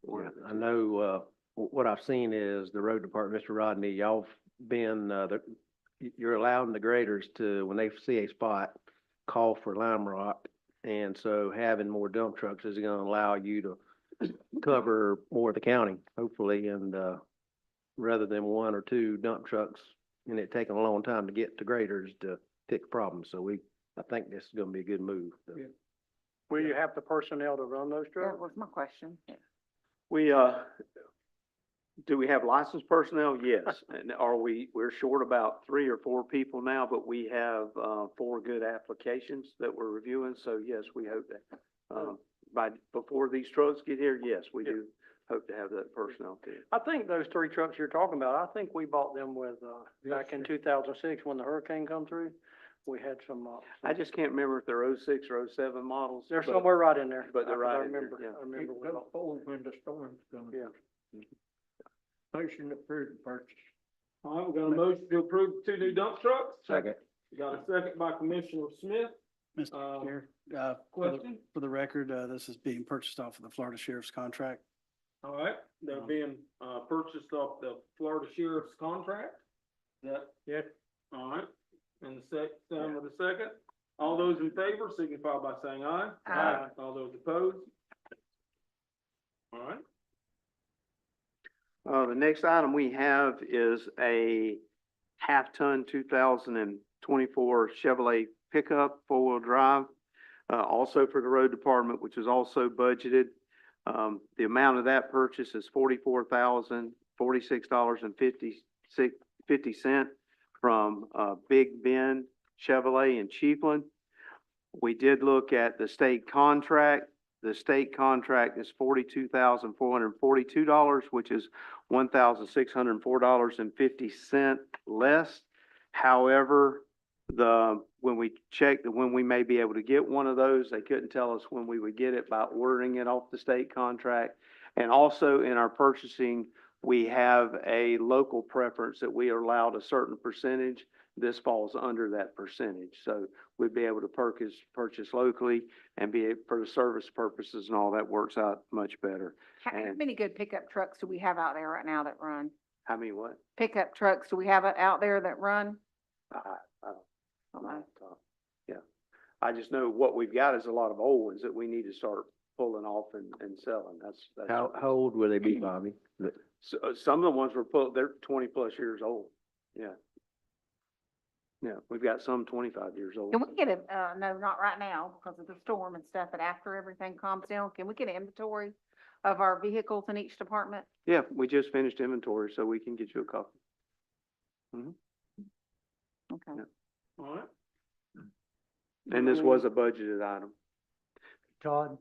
One of the I two. know, what I've seen is the road department, Mr. Rodney, y'all been, you're allowing the graders to, when they see a spot, call for lime rock. And so having more dump trucks is gonna allow you to cover more of the county, hopefully, and, rather than 1 or 2 dump trucks, and it taking a long time to get to graders to fix problems. So I think this is gonna be a good move. Yeah. Will you have the personnel to run those That trucks? was my question. We, do we have licensed personnel? Yes. And we're short about 3 or 4 people now, but we have, 4 good applications that we're reviewing. So yes, we hope that, before these trucks get here, yes, we do hope to have that personnel too. I think those 3 trucks you're talking about, I think we bought them with, back in 2006 when the hurricane come through. We had some, I just can't remember if they're 06 or 07 models. they're but- somewhere right in there. but they're I right in there, remember, yeah. I remember. we bought- when the storm's coming. Yeah. Motion to approve the purchase. All right, we got a motion to approve 2 new dump trucks. Second. We got a second by Commissioner Smith. Mr. Chair, Question? for the record, this is being purchased off of the Florida Sheriff's contract. All right, they're being, purchased off the Florida Sheriff's contract. Is that? Yes. All right, and the with a second. All those in favor signify by saying aye. Aye. All those opposed? All right. The next item we have is a half-ton 2024 Chevrolet pickup, 4-wheel drive, also for the road department, which is also budgeted. The amount of that purchase is $44,046.50 from Big Bend Chevrolet in Chiefland. We did look at the state contract. The state contract is $42,442, which is $1,604.50 less. However, when we checked when we may be able to get one of those, they couldn't tell us when we would get it by ordering it off the state contract. And also in our purchasing, we have a local preference that we are allowed a certain percentage. This falls under that percentage. So we'd be able to purchase locally and for the service purposes and all that works out much better. How And- many good pickup trucks do we have out there right now that run? How many what? Pickup trucks, do we have it out there that run? I don't Okay. know. Yeah. I just know what we've got is a lot of old ones that we need to start pulling off and selling. That's. How old will they be, Bobby? So, some of the ones they're 20+ years old. Yeah. Yeah, we've got some 25 years old. Can we get no, not right now because of the storm and stuff, but after everything calms down, can we get an inventory of our vehicles in each department? Yeah, we just finished inventory, so we can get you a copy. Okay. Yeah. All right. And this was a budgeted item. Todd,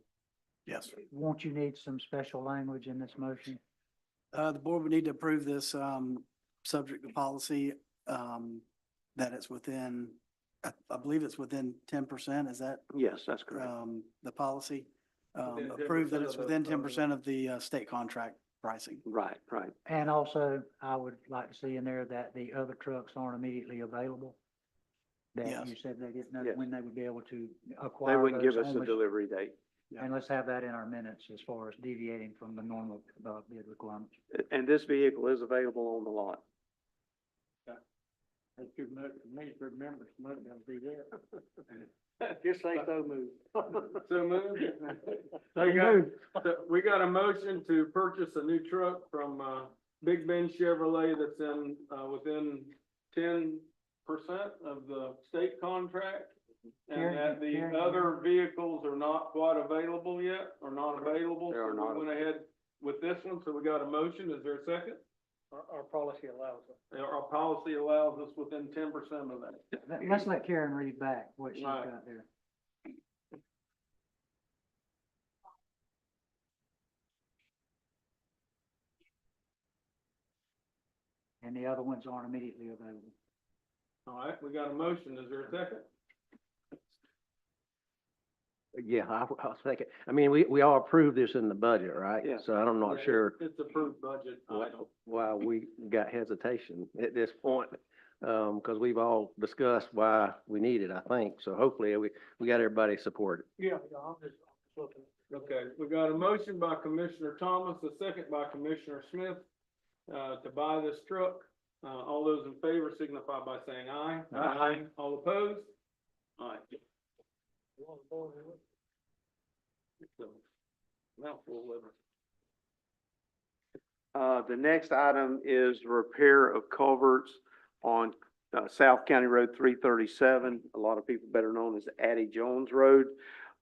Yes. won't you need some special language in this motion? The board would need to approve this, subject to policy, that it's within, I believe it's within 10%, is that, Yes, that's correct. the policy? Within Approve that 10% it's of the- within 10% of the, state contract pricing. Right. And also, I would like to see in there that the other trucks aren't immediately available. That Yes. you said they didn't know Yes. when they would be able to They acquire wouldn't give those us a only- delivery date. And let's have that in our minutes as far as deviating from the normal, bid requirements. And this vehicle is available on the lot. That's too much for me to remember, somebody gonna be there. Just say so move. So moved. We got a motion to purchase a new truck from, Big Ben Chevrolet that's in, within 10% of the state contract. And that the Karen, other vehicles are not quite available yet, or not available. They are So not. we went ahead with this one, so we got a motion. Is there a second? Our policy allows it. Our policy allows us within 10% of that. Let's let Karen read back what she's Right. got there. And the other ones aren't immediately available. All right, we got a motion. Is there a second? Yeah, I was thinking, I mean, we all approved this in the budget, right? Yeah. So I'm not Yeah, sure It's approved budget item. why we got hesitation at this point. Cause we've all discussed why we need it, I think. So hopefully we got everybody supported. Yeah, I'm just looking. Okay, we got a motion by Commissioner Thomas, a second by Commissioner Smith, to buy this truck. All those in favor signify by saying aye. Aye. All opposed? Aye. It's a mouthful of it. The next item is repair of culverts on, South County Road 337. A lot of people better known as Addie Jones Road.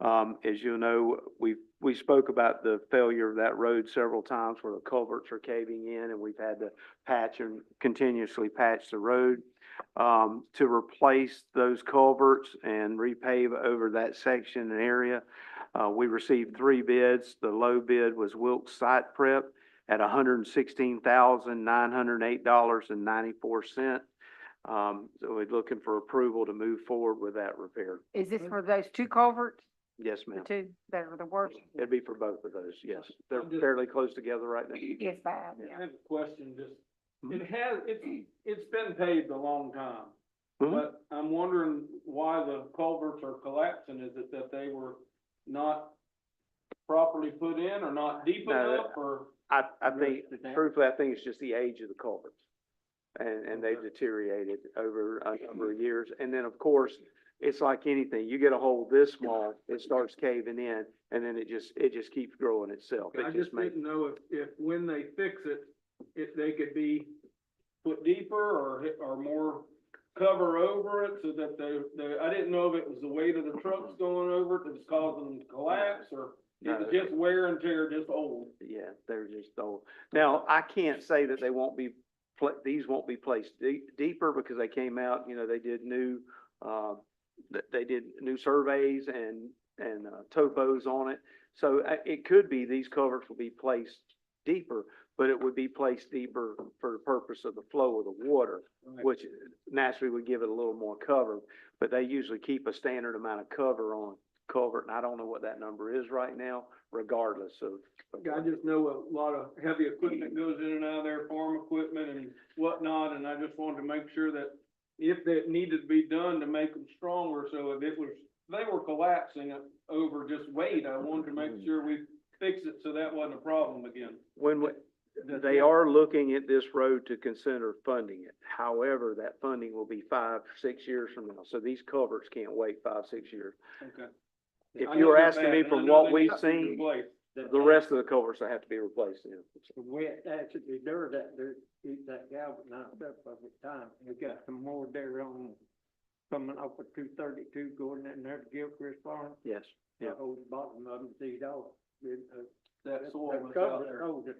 As you know, we spoke about the failure of that road several times where the culverts are caving in and we've had to patch and continuously patch the road. To replace those culverts and repave over that section and area, we received 3 bids. The low bid was Wilkes Site Prep at $116,908.94. So we're looking for approval to move forward with that repair. Is this for those two culverts, Yes, the ma'am. two that are the worst? It'd be for both of those, yes. They're I'm just- fairly close together right now. It's bad, I yeah. have a question, just, Mhm. it's been paved a long time. Mhm. But I'm wondering why the culverts are collapsing. Is it that they were not properly put in or not deep No, enough or? I think, truthfully, I think it's just the age of the culverts. And they've deteriorated over a number of years. And then, of course, it's like anything, you get a hole this small, it starts caving in, and then it just keeps growing itself. I It just makes, didn't know if when they fix it, if they could be put deeper or more cover over it so that I didn't know if it was the weight of the trucks going over it that was causing them to collapse or it was just wear and tear, just old. yeah, they're just old. Now, I can't say that they won't be, these won't be placed deeper because they came out, you know, they did new, they did new surveys and topos on it. So it could be these culverts will be placed deeper, but it would be placed deeper for the purpose of the flow of the water, Right. which naturally would give it a little more cover. But they usually keep a standard amount of cover on culvert, and I don't know what that number is right now, regardless of. I just know a lot of heavy equipment goes in and out of there, farm equipment and whatnot, and I just wanted to make sure that if that needed to be done to make them stronger, so if it was, they were collapsing over just weight, I wanted to make sure we fix it so that wasn't a problem again. They are looking at this road to consider funding it. However, that funding will be 5, 6 years from now. So these culverts can't wait 5, 6 years. Okay. If I you know were they're asking bad, me and I from know what they we've have to be seen, replaced. the rest of the culverts will have to be replaced in. We actually do that galvanized up of the time. We got some more there on, coming off of 232 going in there to Gilchrist farm. Yes, yeah. The whole bottom of them seed off. That soil The was cover, out there. oh, the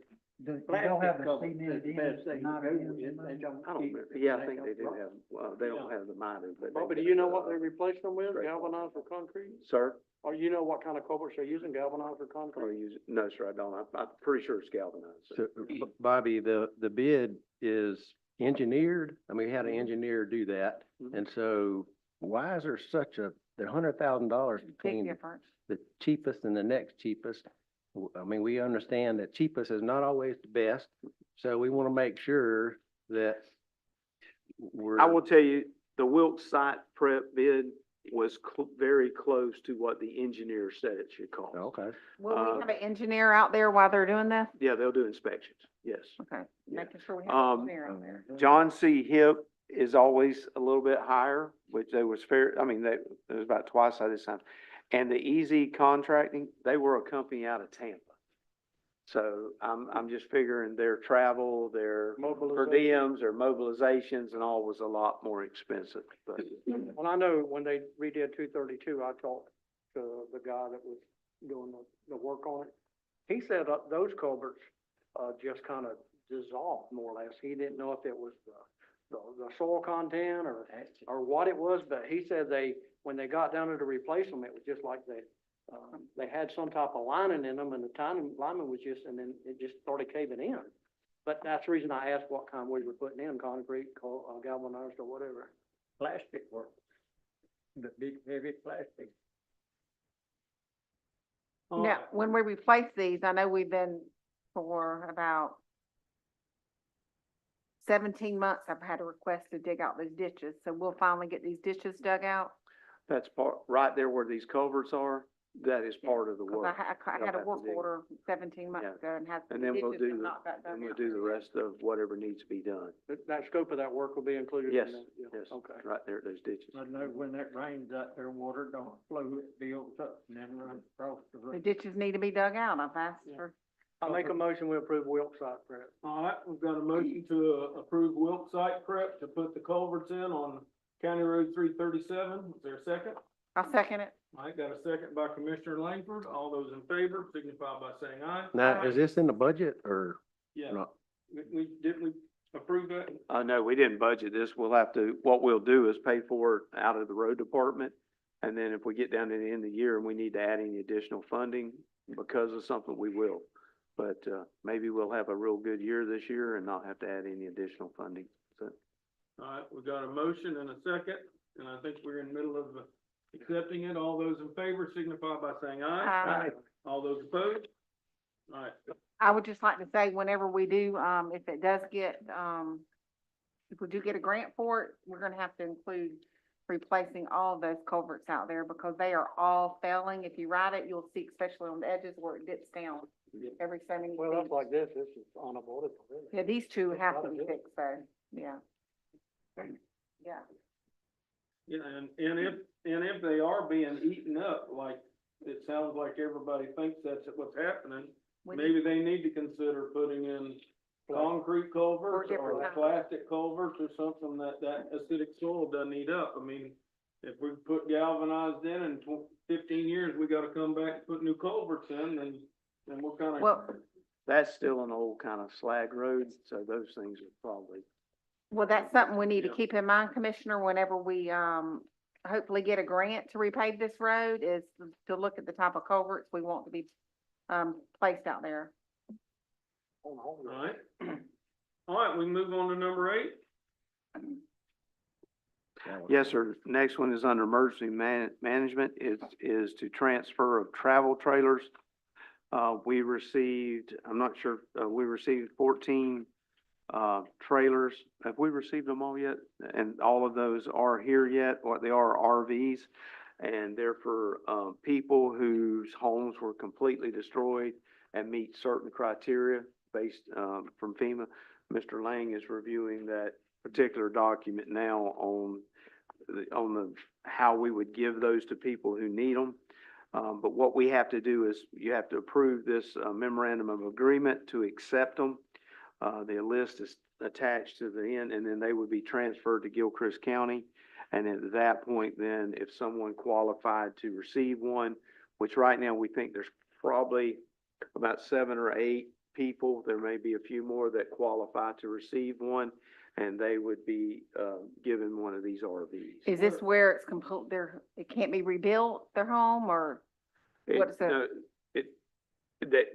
Do y'all plastic have the cover cemented is the best ends, thing to not go ends? with. They don't I don't, keep- yeah, I think they do have, well, they don't have the miter, but. Bobby, do they- you know what they're replacing them with, Great. galvanized or concrete? Sir? Or you know what kind of culverts they're using, galvanized or Or concrete? use, no, sir, I don't. I'm pretty sure it's galvanized. So, Bobby, the bid is engineered. I mean, we had an engineer do that. Mhm. And so why is there such they're $100,000 Big between difference. the cheapest and the next cheapest? I mean, we understand that cheapest is not always the best, so we want to make sure that we're. I will tell you, the Wilkes Site Prep bid was very close to what the engineer said it should cost. Okay. Will we have an engineer out there while they're doing this? Yeah, they'll do inspections, yes. Okay, Yeah. making sure we have an Um, engineer out there. John C. Hip is always a little bit higher, which they was fair, I mean, it was about twice that this time. And the Easy Contracting, they were a company out of Tampa. So I'm just figuring their travel, their per Mobilization. diems, their mobilizations and all was a lot more expensive, but. Well, I know when they redid 232, I talked to the guy that was doing the work on it. He said those culverts, just kind of dissolved more or less. He didn't know if it was the soil content or what it was, but he said when they got down there to replace them, it was just like they had some type of lining in them and the lining was just, and then it just started caving in. But that's the reason I asked what kind we were putting in, concrete, galvanized or whatever. Plastic work, the big heavy plastic. Now, when we replace these, I know we've been for about 17 months, I've had a request to dig out those ditches, so we'll finally get these ditches dug out. That's right there where these culverts are, that is part of the 'Cause work. I had They'll a work have to dig. order 17 months Yeah. ago and had And the then we'll ditches do, and not got done and we'll yet. do the rest of whatever needs to be done. That scope of that work will be included in Yes, that? Yeah, yes, Okay. right there at those ditches. I know when that rains out there, water don't flow, it builds up and then runs across the The road. ditches need to be dug out, I've asked Yeah. for, I'll make a motion, we approve Wilk site prep. All right, we've got a motion to approve Wilk site prep to put the culverts in on County Road 337. Is there a second? I'll second it. All right, got a second by Commissioner Langford. All those in favor signify by saying aye. Now, is this in the budget or Yeah, not? didn't we approve that? No, we didn't budget this. We'll have to, what we'll do is pay for it out of the road department. And then if we get down to the end of the year and we need to add any additional funding because of something, we will. But, maybe we'll have a real good year this year and not have to add any additional funding, so. All right, we got a motion and a second, and I think we're in the middle of accepting it. All those in favor signify by saying aye. Aye. All those opposed? All right, I would just like to say, whenever we do, if it does get, if we do get a grant for it, we're gonna have to include replacing all of those culverts out there because they are all failing. If you ride it, you'll see, especially on the edges where it dips down every so many Well, feet. that's like this is unavoidable, really. Yeah, these two have to Gotta be do it. fixed, so, yeah. Yeah. yeah, and if they are being eaten up, like it sounds like everybody thinks that's what's happening, We need- maybe they need to consider putting in concrete culverts different or kinds. plastic culverts or something that acidic soil doesn't eat up. I mean, if we put galvanized in 15 years, we gotta come back and put new culverts in, then we're kinda. Well, That's still an old kind of slag road, so those things are probably, well, that's something we need to Yeah. keep in mind, Commissioner, whenever we, hopefully get a grant to repave this road, is to look at the type of culverts we want to be, placed out there. All right. All right, we move on to number 8. yes, sir. Next one is under emergency management is to transfer of travel trailers. We received, I'm not sure, we received 14, trailers. Have we received them all yet? And all of those are here yet, or they are RVs. And they're for, people whose homes were completely destroyed and meet certain criteria based, from FEMA. Mr. Lang is reviewing that particular document now on how we would give those to people who need them. But what we have to do is you have to approve this memorandum of agreement to accept them. The list is attached to the end, and then they would be transferred to Gilchrist County. And at that point, then if someone qualified to receive one, which right now we think there's probably about 7 or 8 people, there may be a few more that qualify to receive one, and they would be given one of these RVs. Is this where it's complete, it can't be rebuilt, their home, or what is that? No,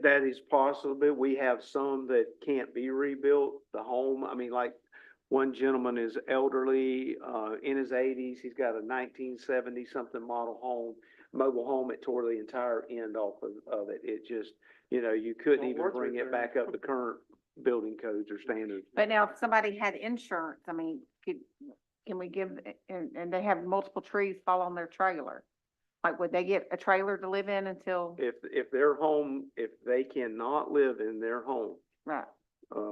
that is possible. We have some that can't be rebuilt, the home. I mean, like, one gentleman is elderly, in his 80s. He's got a 1970-something model home, mobile home. It tore the entire end off of it. It just, you couldn't Not even worth bring it repairing. back up to current building codes or standards. But now, if somebody had insurance, I mean, can we give, and they have multiple trees fall on their trailer? Like, would they get a trailer to live in until, If their home, if they cannot live in their home, right,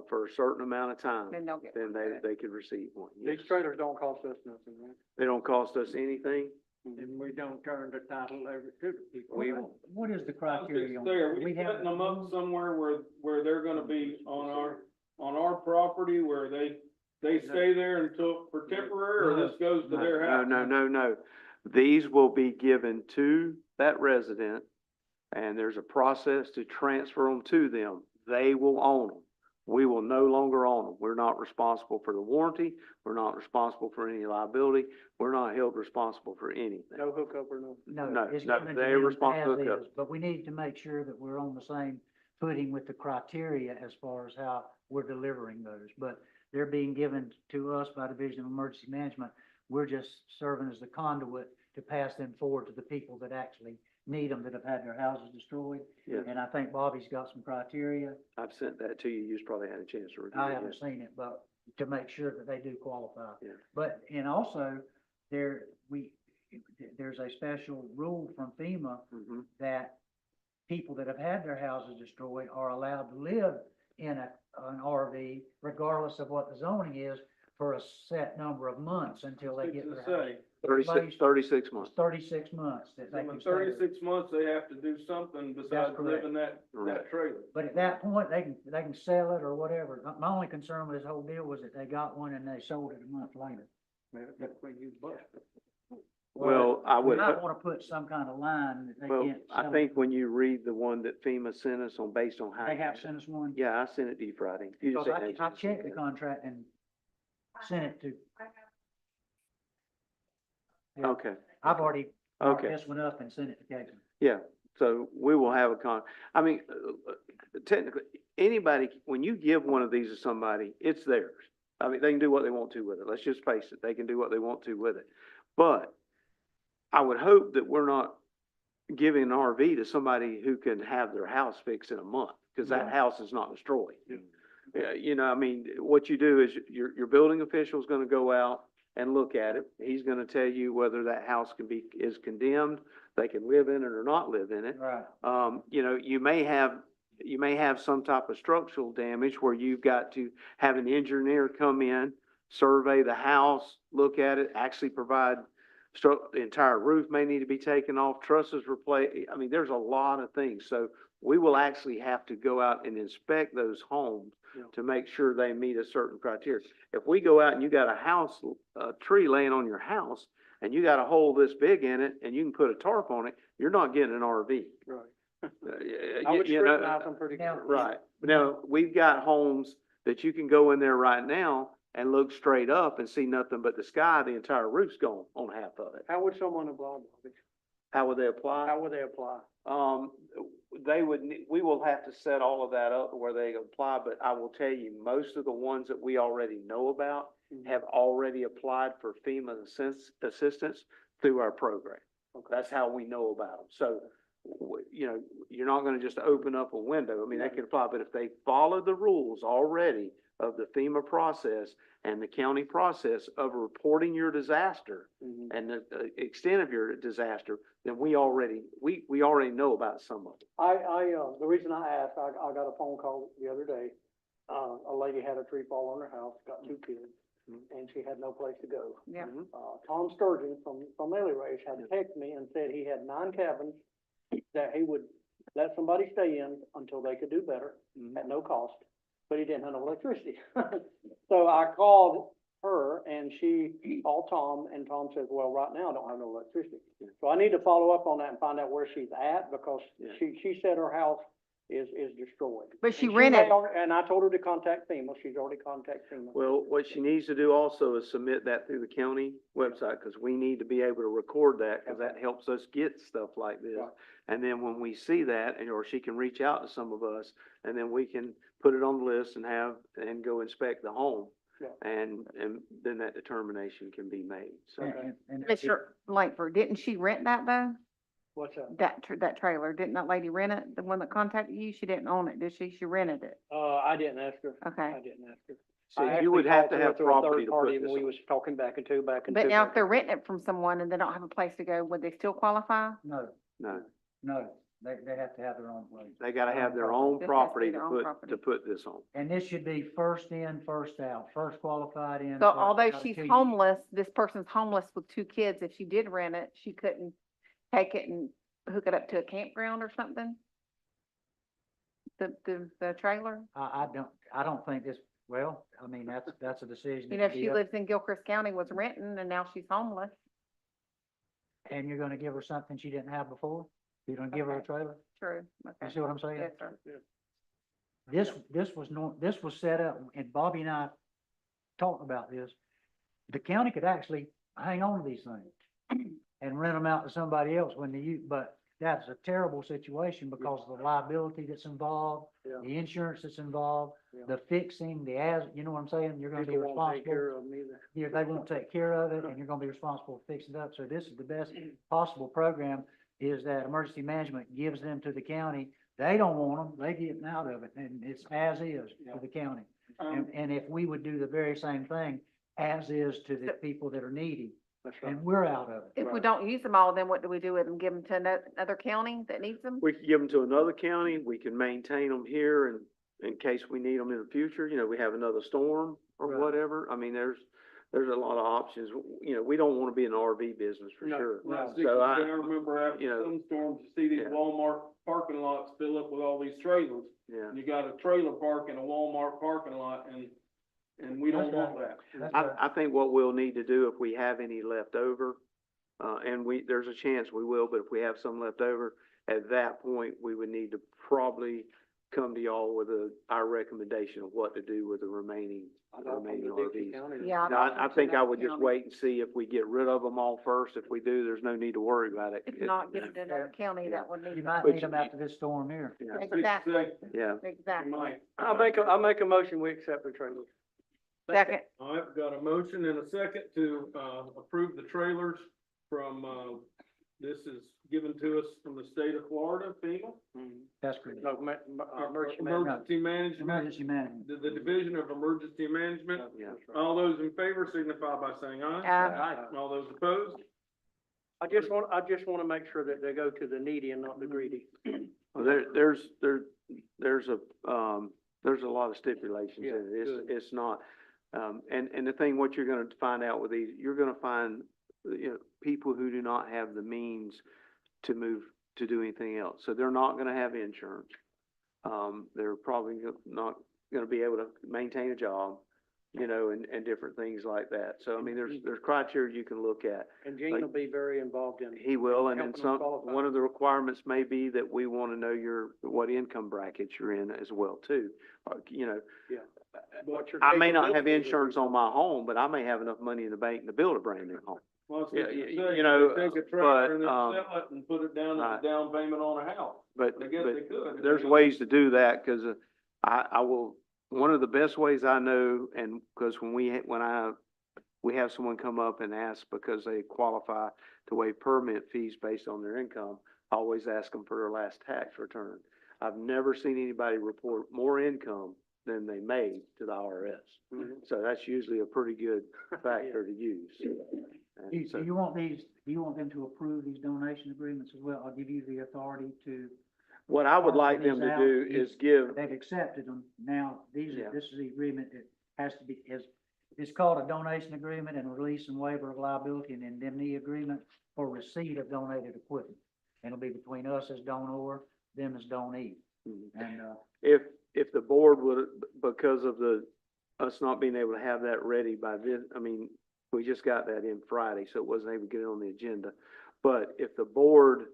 for a certain amount of time, then they'll get then one. they could receive one. Yes. These trailers don't cost us nothing, right? They don't cost us anything. and we don't turn the title over to the people. What is the I was criteria just on? there, do we have setting them up rules? somewhere where they're gonna be on our property, where they stay there until, for temporary, or this goes to their house? No. These will be given to that resident, and there's a process to transfer them to them. They will own them. We will no longer own them. We're not responsible for the warranty. We're not responsible for any liability. We're not held responsible for anything. No hookup or no? No, It's no, given to they're them responsible as to hook is, but we need to make sure that we're on the same footing with the criteria as far as how we're delivering those. But they're being given to us by Division of Emergency Management. We're just serving as the conduit to pass them forward to the people that actually need them, that have had their houses destroyed. Yeah. And I think Bobby's got some criteria. I've sent that to you. You've probably had a chance to review it. I haven't seen it, but to make sure that they do qualify. Yeah. But, and also, there's a special rule from FEMA Mhm. that people that have had their houses destroyed are allowed to live in an RV regardless of what the zoning is for a set number of months until they get their house. 36 months. 36 months that they In can the stay there. 36 months, they have to do something besides correct. live in that Right. trailer. But at that point, they can sell it or whatever. My only concern with this whole deal was that they got one and they sold it a month later. That's when you bust. Well, I We would, might wanna put some kind of line that they well, can't I sell it. think when you read the one that FEMA sent us on, based on how. They have sent us one. Yeah, I sent it to you Friday. You just Because didn't I actually checked see the it. contract and sent it to, yeah. Okay, I've already marked okay. this one up and sent it to Caitlin. Yeah, so we will have I mean, technically, anybody, when you give one of these to somebody, it's theirs. I mean, they can do what they want to with it. Let's just face it, they can do what they want to with it. But I would hope that we're not giving an RV to somebody who can have their house fixed in a month, because that house is not destroyed. Yeah, you know, I mean, what you do is your building official's gonna go out and look at it. He's gonna tell you whether that house is condemned, they can live in it or not live in it. Right. You know, you may have some type of structural damage where you've got to have an engineer come in, survey the house, look at it, actually provide the entire roof may need to be taken off, trusses replaced. I mean, there's a lot of things. So we will actually have to go out and inspect those homes to make sure they meet a certain criteria. If we go out and you got a tree laying on your house and you got a hole this big in it and you can put a tarp on it, you're not getting an RV. Right. Uh, I would you know, scrutinize them pretty Now- good. Right. Now, we've got homes that you can go in there right now and look straight up and see nothing but the sky. The entire roof's gone on half of it. How would someone apply, Bobby? How would they apply? How would they apply? We will have to set all of that up where they apply, but I will tell you, most of the ones that we already know about have already applied for FEMA assistance through our program. That's how we know about them. So, you know, you're not gonna just open up a window. I mean, they can apply, but if they follow the rules already of the FEMA process and the county process of reporting your disaster and the extent of your disaster, then we already know about some of it. The reason I asked, I got a phone call the other day. A lady had a tree fall on her house, got 2 kids, and she had no place to go. Yeah. Tom Sturgeon from Lily Ray's had texted me and said he had 9 cabins that he would let somebody stay in until they could do better at no cost, but he didn't have no electricity. So I called her and she called Tom, and Tom says, well, right now I don't have no electricity. So I need to follow up on that and find out where she's at, because she said her house is destroyed. But she And rented. And I told her to contact FEMA. She's already contacted FEMA. Well, what she needs to do also is submit that through the county website, because we need to be able to record that, because that helps us get stuff like this. Right. And then when we see that, or she can reach out to some of us, and then we can put it on the list and go inspect the home. Yeah. And then that determination can be made, so. And Mr. Langford, didn't she rent that though? What's that? That trailer, didn't that lady rent it? The one that contacted you? She didn't own it, did she? She rented it. I didn't ask her. Okay. I didn't ask her. So I you would actually have to talked her have through a property third to party, put and this we was talking back and two. But now if they're renting it from someone and they don't have a place to go, would they still qualify? no, No, no. They have to have their own place. They gotta have their own It has to be property their to own put, property. to put this on. And this should be first in, first out, first qualified in. So first although out she's until you- homeless, this person's homeless with 2 kids, if she did rent it, she couldn't take it and hook it up to a campground or something? The trailer? I don't think this, well, I mean, that's a decision. You that know, if could be she up- lives in Gilchrist County, was renting, and now she's homeless. And you're gonna give her something she didn't have before? You're gonna give her a Okay. trailer? True, You okay. see what I'm saying? Yes, sir. This was set up, and Bobby and I talked about this. The county could actually hang on to these things and rent them out to somebody else when but that's a terrible situation because of the liability that's involved, Yeah. the insurance that's involved, Yeah. the fixing, you know what I'm saying? You're gonna be People won't take responsible. care of them either. Yeah, they won't take care of it, and you're gonna be responsible for fixing it up. So this is the best possible program, is that emergency management gives them to the county. They don't want them, they get out of it, and it's as is to the county. And if we would do the very same thing, as is to the people that are needy, That's right. and we're out of it. If we don't use them all, then what do we do with them? Give them to another county that needs them? We can give them to another county, we can maintain them here and in case we need them in the future, you know, we have another storm or Right. whatever. I mean, there's a lot of options. You know, we don't wanna be in the RV business for No, sure. no. So I remember after you know, some storms, you see these yeah. Walmart parking lots fill up with all these trailers. Yeah. And you got a trailer park in a Walmart parking lot and we don't That's want that. That's right. I think what we'll need to do, if we have any left over, and there's a chance we will, but if we have some left over, at that point, we would need to probably come to y'all with our recommendation of what to do with the remaining RVs. Yeah. Now, I think I would just County. wait and see if we get rid of them all first. If we do, there's no need to worry about it. If not, give them to another county that would need You them. might But need them you- after this storm here. Yeah, Exactly, yeah. exactly. Mike. I'll make a motion, we accept the trailer. Second, All right, got a motion and a second to, approve the trailers from, this is given to us from the state of Florida, FEMA. That's good. No, emergency management. Emergency management, Emergency management. the Division of Emergency Management. Yeah. All those in favor signify by saying aye. All those opposed? I just wanna make sure that they go to the needy and not the greedy. Well, there's a lot of stipulations in Yeah, it. good. It's not, and the thing, what you're gonna find out with these, you're gonna find, you know, people who do not have the means to move to do anything else. So they're not gonna have insurance. They're probably not gonna be able to maintain a job, you know, and different things like that. So, I mean, there's criteria you can look at. And Gene will be very involved in it. He will, and then Helping them some, qualify. one of the requirements may be that we wanna know what income bracket you're in as well, too. You know, What your I may not have capabilities are. insurance on my home, but I may have enough money in the bank to build a brand new home. Well, Yeah, that's what you- say. you know, They take a but, tractor and then sell it and put it down as right. a down payment on a house. But, I guess but they could. if there's they- ways to do that, cause I will, one of the best ways I know, and, cause when we have someone come up and ask because they qualify to waive permit fees based on their income, I always ask them for their last tax return. I've never seen anybody report more income than they made to the IRS. So that's usually a pretty good factor to use. And so- Do you want them to approve these donation agreements as well? I'll give you the authority to, What I would parcel like them these to out. do is give, they've accepted them. Now, Yeah. this is the agreement that has to be, it's called a donation agreement and release and waiver of liability and indemnity agreement for receipt of donated equipment. And it'll be between us as donor, them as donee. And, if the board would, because of us not being able to have that ready by this, I mean, we just got that in Friday, so it wasn't able to get it on the agenda. But if the board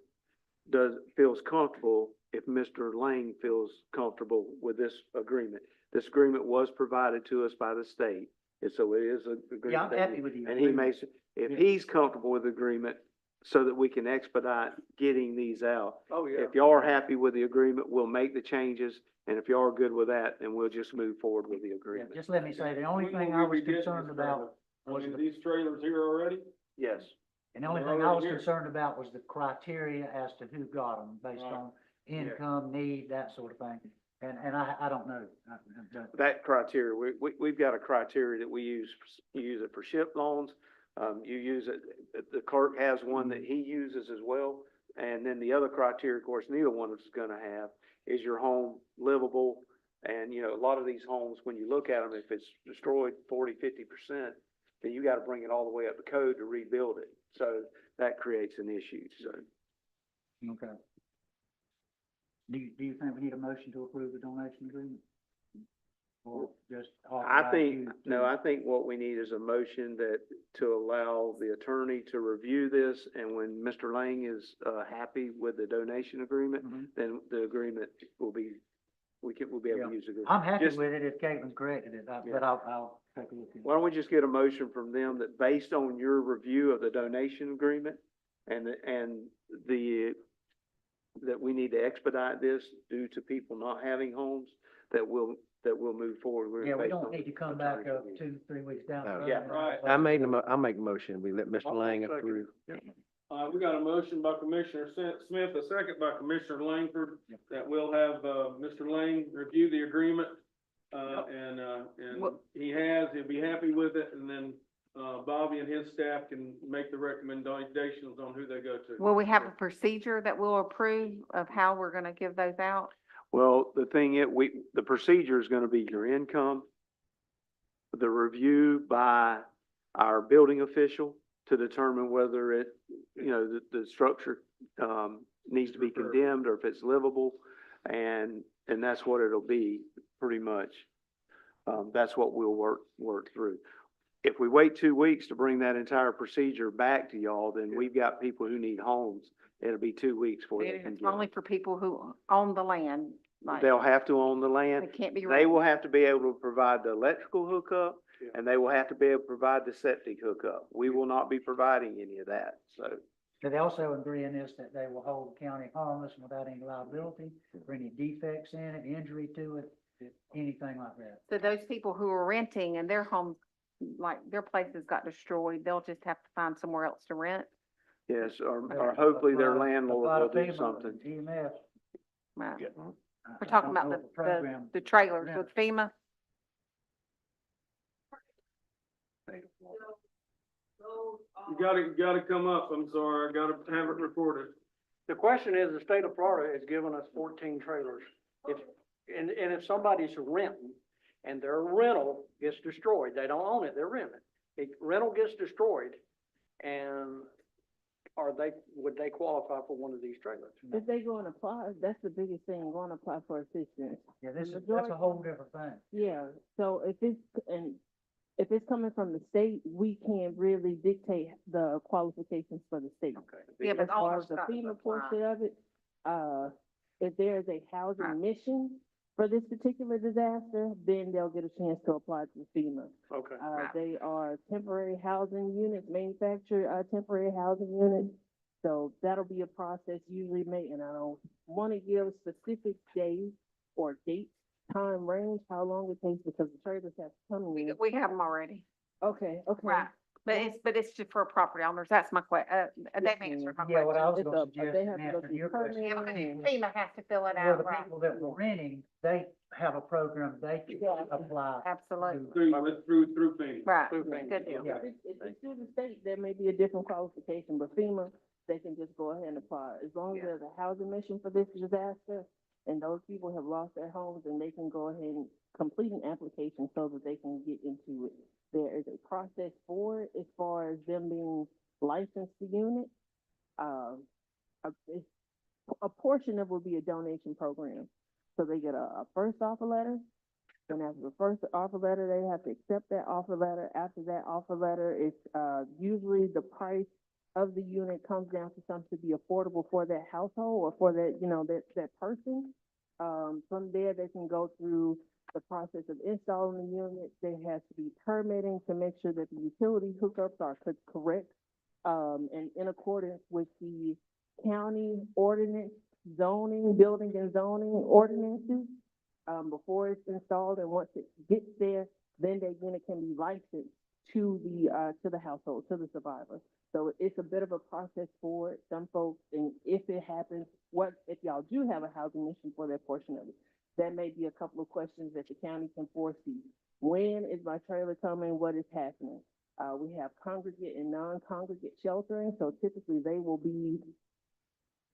feels comfortable, if Mr. Lang feels comfortable with this agreement was provided to us by the state, and so it is an agreement. yeah, I'm that happy with you. And he makes, if he's comfortable with the agreement, so that we can expedite getting these out. Oh, yeah. If y'all are happy with the agreement, we'll make the changes, and if y'all are good with that, then we'll just move forward with the Yeah, agreement. just let me say, the only When thing will I we was be getting concerned this about trailer? was I mean, the these trailers here already? Yes. And the only They're thing I already was here. concerned about was the criteria as to who got them, based Right. on income, need, that sort of thing. And I don't know. That criteria, we've got a criteria that we use. You use it for ship loans. You use it, the clerk has one that he uses as well. and then the other criteria, of course, neither one of us is gonna have, is your home livable? And, you know, a lot of these homes, when you look at them, if it's destroyed 40-50%, then you gotta bring it all the way up to code to rebuild it. So that creates an issue, so. Okay. Do you think we need a motion to approve the donation agreement? Or just I authorize think, you no, to- I think what we need is a motion that, to allow the attorney to review this, and when Mr. Lang is, happy with the donation agreement, Mhm. then the agreement will be, we'll be able to Yeah. use the agreement. I'm happy Just- with it if Caitlin corrected it, Yeah. but I'll take a look at it. Why don't we just get a motion from them that based on your review of the donation agreement and that we need to expedite this due to people not having homes, that we'll move forward. Yeah, we based don't on need to come back attorney's up review. 2-3 weeks down the No. road. Yeah, and right. have I a- made I make a motion, we let Mr. I'll Lang second. approve. We got a motion by Commissioner Smith, a second by Commissioner Langford, that we'll have, Mr. Lang review the agreement. And Well- he'll be happy with it, and then, Bobby and his staff can make the recommendations on who they go to. Will we have a procedure that we'll approve of how we're gonna give those out? Well, the thing is, the procedure is gonna be your income, the review by our building official to determine whether it, you know, the structure, needs to be condemned or if it's livable. And that's what it'll be, pretty much. That's what we'll work through. If we wait 2 weeks to bring that entire procedure back to y'all, then we've got people who need homes. It'll be 2 weeks before they can It's get only them. for people who own the land, like, They'll have to own the they land. can't be. They will have to be able to provide the electrical hookup, Yeah. and they will have to be able to provide the septic hookup. We will not be providing any of that, so. Do they also agree in this that they will hold the county harmless and without any liability for any defects in it, injury to it, anything like that? So those people who are renting and their homes, like, their places got destroyed, they'll just have to find somewhere else to rent? Yes, or hopefully their Apply- landlord apply will to do FEMA something. and EMS. Right. I We're talking don't about know if the program- trailers rent- with FEMA? You gotta come up, I'm sorry, I gotta have it recorded. The question is, the state of Florida has given us 14 trailers. And if somebody's renting and their rental gets destroyed, they don't own it, they're renting it. Rental gets destroyed, and would they qualify for one of these trailers? If they go and apply, that's the biggest thing, go and apply for assistance. Yeah, The that's a majority- whole different thing. Yeah, so if it's coming from the state, we can't really dictate the qualifications for the state. Yeah, but As far owners as the got to FEMA apply. portion of it, if there's a Right. housing mission for this particular disaster, then they'll get a chance to apply to FEMA. Okay. Right. They are temporary housing units, manufactured, temporary housing units. So that'll be a process usually made, and I don't wanna give specific days or dates, time range, how long it takes, because the trailers have to come in. We have them already. Okay, okay. Right. But it's just for property owners. That's my that answered my Yeah, what I question. was It's gonna a- suggest they in have to go answering through your question. Yeah, permitting. FEMA has to fill it For out, the right? people that were renting, they have a program they Yeah. can apply. Absolutely. Through FEMA. Right. Through FEMA. Good deal. Yeah. If it's through the state, there may be a different qualification, but FEMA, they can just go ahead and apply. As long as Yeah. there's a housing mission for this disaster, and those people have lost their homes, then they can go ahead and complete an application so that they can get into it. There is a process for it as far as them being licensed to unit. A portion of it will be a donation program. So they get a first offer letter. Then after the first offer letter, they have to accept that offer letter. After that offer letter, it's, usually the price of the unit comes down to something to be affordable for that household or for that, that person. From there, they can go through the process of installing the unit. There has to be permitting to make sure that the utility hookups are correct, and in accordance with the county ordinance, zoning, building and zoning ordinances, before it's installed, and once it gets there, then the unit can be licensed to the household, to the survivor. So it's a bit of a process for it. Some folks, and if it happens, if y'all do have a housing mission for that portion of it, that may be a couple of questions that the county can foresee. When is my trailer coming? What is happening? We have congregate and non-congregate sheltering, so typically they will be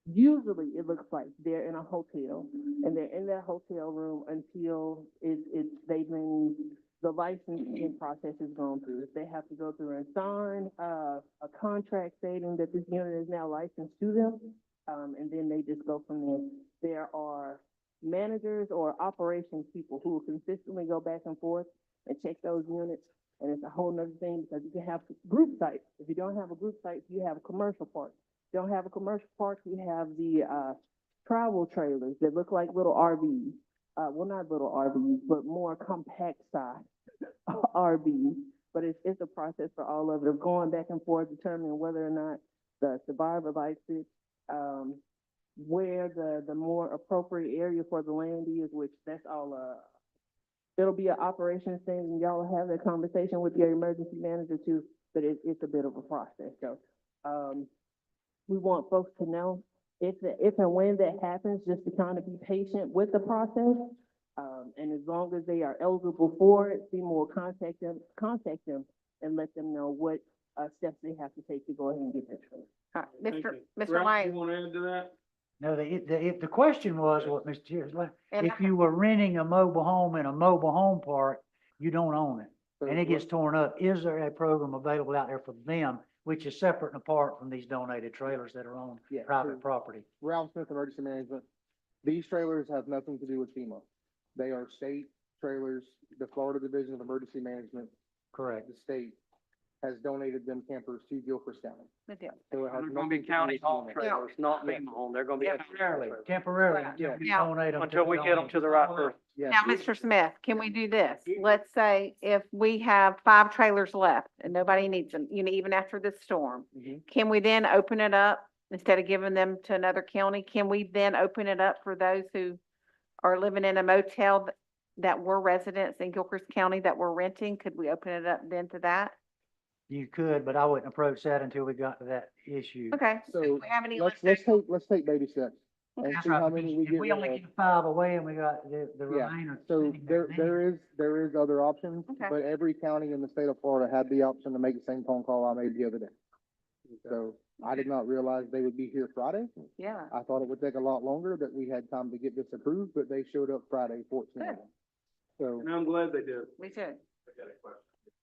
usually it looks like they're in a hotel and they're in that hotel room until the licensing process is gone through. If they have to go through and sign, a contract stating that this unit is now licensed to them, and then they just go from there. There are managers or operations people who will consistently go back and forth and check those units. And it's a whole nother thing because you can have group sites. If you don't have a group site, you have a commercial park. If you don't have a commercial park, you have the, travel trailers that look like little RVs. Well, not little RVs, but more compact size RVs. But it's a process for all of it, of going back and forth, determining whether or not the survivor likes it, where the more appropriate area for the land is, which that's all, it'll be an operations thing, and y'all will have that conversation with your emergency manager too, but it's a bit of a process, so. We want folks to know if and when that happens, just to kind of be patient with the process. And as long as they are eligible for it, FEMA will contact them and let them know what, steps they have to take to go ahead and get their trailer. Thank Mr. you. Mr. Ralph, you Lang, wanna add to that? No, the question was what Mr. Chair, And if you were renting a mobile home in a mobile home park, you don't own it. And it gets torn up. Is there a program available out there for them, which is separate and apart from these donated trailers that are on Yeah, private so property? Ralph Smith Emergency Management, these trailers have nothing to do with FEMA. They are state trailers. The Florida Division of Emergency Management, Correct. the state, has donated them campers to Gilchrist County. Good deal. So it has They're gonna be nothing to do county with home FEMA. trailers, not FEMA home. They're gonna be. Temporarily, until Yeah. we Now- donate them. Until we get them to the right person. Yes. Now, Mr. Smith, can we do this? Let's say if we have 5 trailers left and nobody needs them, even after this storm, Mhm. can we then open it up instead of giving them to another county? Can we then open it up for those who are living in a motel that were residents in Gilchrist County that were renting? Could we open it up then to that? You could, but I wouldn't approach that until we got to that issue. Okay. So Do we have any? let's take baby steps and Okay. see how many we If get we rid only of. get 5 away and we got the Yeah, remainder. So sitting there is other options, Okay. but every county in the state of Florida had the option to make the same phone call I made the other day. So I did not realize they would be here Friday. Yeah. I thought it would take a lot longer, that we had time to get this approved, but they showed up Friday, 14 of them. So And I'm glad they did. We should. I got a question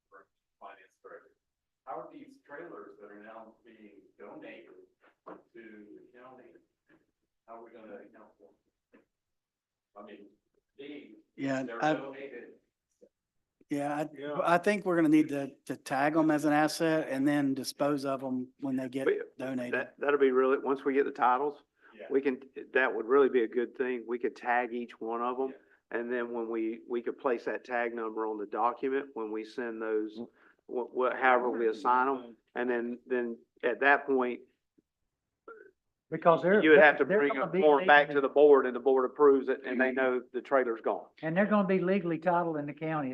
for Finance Director. How are these trailers that are now being donated to the county, how are we gonna account for them? I mean, Yeah, they're I, donated. yeah, Yeah. I think we're gonna need to tag them as an asset and then dispose of them when they get We- donated. That'll be really, once we get the titles, Yeah. we can, that would really be a good thing. We could tag each one of them. And then when we could place that tag number on the document, when we send those, however we assign them. And then at that point, Because you would have to they're bring gonna a be form back to legally- the board, and the board approves it, and they know the trailer's gone. And they're gonna be legally titled in the county.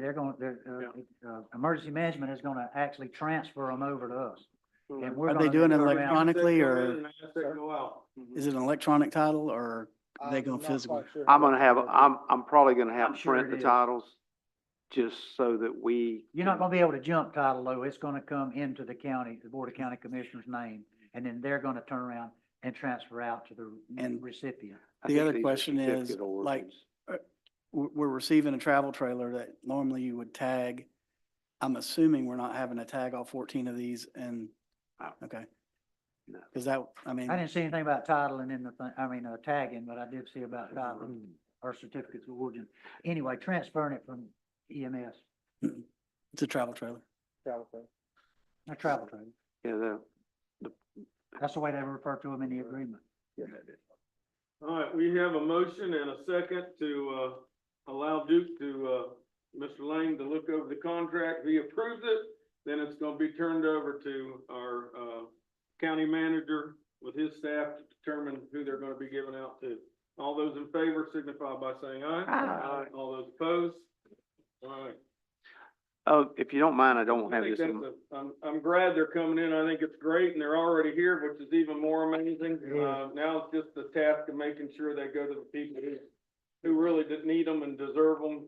Emergency management is gonna actually transfer them over to us. And we're Are they gonna doing it go around- electronically Asset go in or and asset go out. is it an electronic title or are they I'm going not physical? quite sure. I'm gonna have, I'm probably gonna have I'm to sure print it the is. titles, just so that we. You're not gonna be able to jump title though. It's gonna come into the county, the Board of County Commissioners' name, and then they're gonna turn around and transfer out to the And recipient. I The think other these are question is, certificate of like, origins. We're receiving a travel trailer that normally you would tag. I'm assuming we're not having to tag all 14 of these and, No. okay. No. Cause that, I mean, I didn't see anything about titling in the, tagging, but I did see about titling or certificates of origin. Anyway, transferring it from EMS, it's a travel trailer. a travel trailer. Yeah, That's the way they refer to them in the agreement. All right, we have a motion and a second to, allow Duke to, Mr. Lang to look over the contract. If he approves it, then it's gonna be turned over to our, county manager with his staff to determine who they're gonna be giving out to. All those in favor signify by saying aye. Aye. All those opposed? All right. if you don't mind, I don't I have think this. that's I'm glad they're coming in. I think it's great, and they're already here, which is even more amazing. Yeah. Now it's just the task of making sure they go to the people who really need them and deserve them,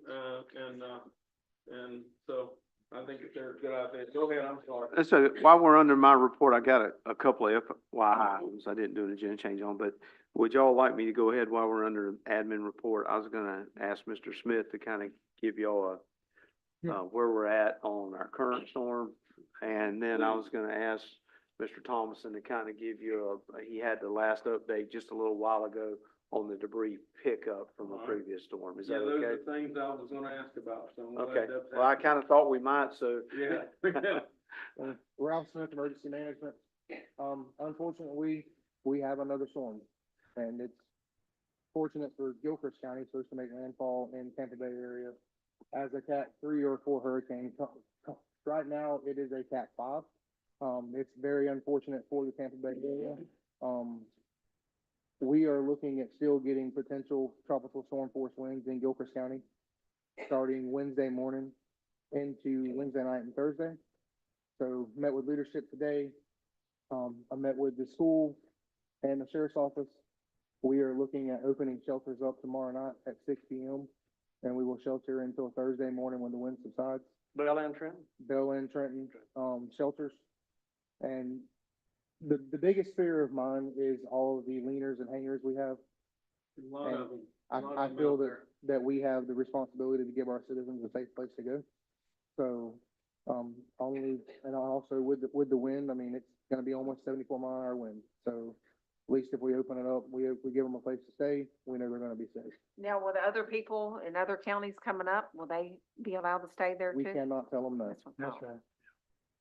and so I think it's a good idea. Go ahead, I'm sorry. So while we're under my report, I got a couple of FYI items I didn't do an agenda change on, but would y'all like me to go ahead while we're under admin report? I was gonna ask Mr. Smith to kind of give y'all where we're at on our current storm. And then I was gonna ask Mr. Thomason to kind of give you he had the last update just a little while ago on the debris pickup from the All right. previous storm. Is Yeah, that those okay? are the things I was gonna ask about, so I'm glad Okay, that's well, I happening. kind of thought we might, so. Yeah. Ralph Smith, Emergency Management. Unfortunately, we have another storm, and it's fortunate for Gilchrist County, it's supposed to make landfall in Tampa Bay area as a Cat 3 or 4 hurricane. Right now, it is a Cat 5. It's very unfortunate for the Tampa Bay area. We are looking at still getting potential tropical storm force winds in Gilchrist County, starting Wednesday morning into Wednesday night and Thursday. So met with leadership today. I met with the school and the sheriff's office. We are looking at opening shelters up tomorrow night at 6 p.m. and we will shelter until Thursday morning when the wind subsides. Bell and Trenton? Bell and Trenton, shelters. And the biggest fear of mine is all of the leaners and hangers we have. A lot of them. I feel that we have the responsibility to give our citizens a safe place to go. So, and also with the wind, I mean, it's gonna be almost 74-mile-an-hour wind. So at least if we open it up, we give them a place to stay, we know they're gonna be safe. Now, will the other people in other counties coming up, will they be allowed to stay there too? We cannot tell them no. That's what I That's thought. right.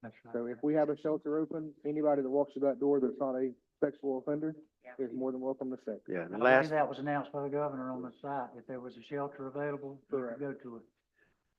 That's right. So if we have a shelter open, anybody that walks through that door that's not a sexual offender is more than welcome to stay. Yeah, I the believe last, that was announced by the governor on the site. If there was a shelter available, you could go to it.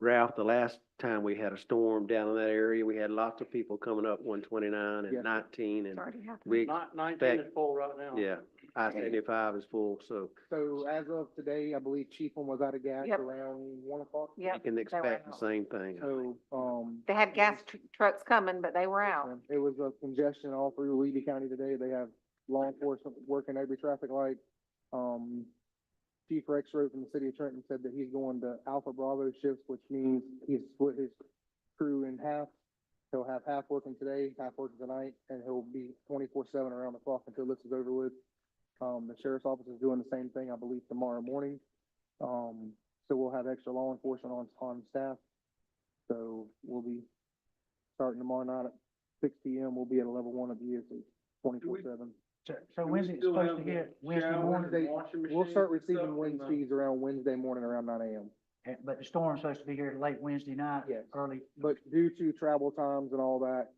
Ralph, the last time we had a storm down in that area, we had lots of people coming up 129 and Yes. 19 and It's already happened. we, Not, 19 Back- is full right now. yeah, I-75 is full, so So as of today, I believe Chiefland was out of gas Yep. around 1 o'clock. you Yep, can expect the out. same thing. So, they had gas trucks coming, but they were out. it was a congestion all through Levy County today. They have law enforcement working every traffic light. Chief Rex Road from the city of Trenton said that he's going to Alpha Bravo shifts, which means he's split his crew in half. He'll have half working today, half working tonight, and he'll be 24/7 around the clock until this is over with. The sheriff's office is doing the same thing, I believe, tomorrow morning. So we'll have extra law enforcement on staff. So we'll be starting tomorrow night at 6 p.m. We'll be at a level 1 of the EOC, 24/7. So Do we when's it still supposed have to the hit? Wednesday showers morning? and washing We'll start machines and receiving stuff wind and, speeds around Wednesday morning around 9 a.m. But the storm's supposed to be here late Wednesday night, Yes. early. But due to travel times and all that,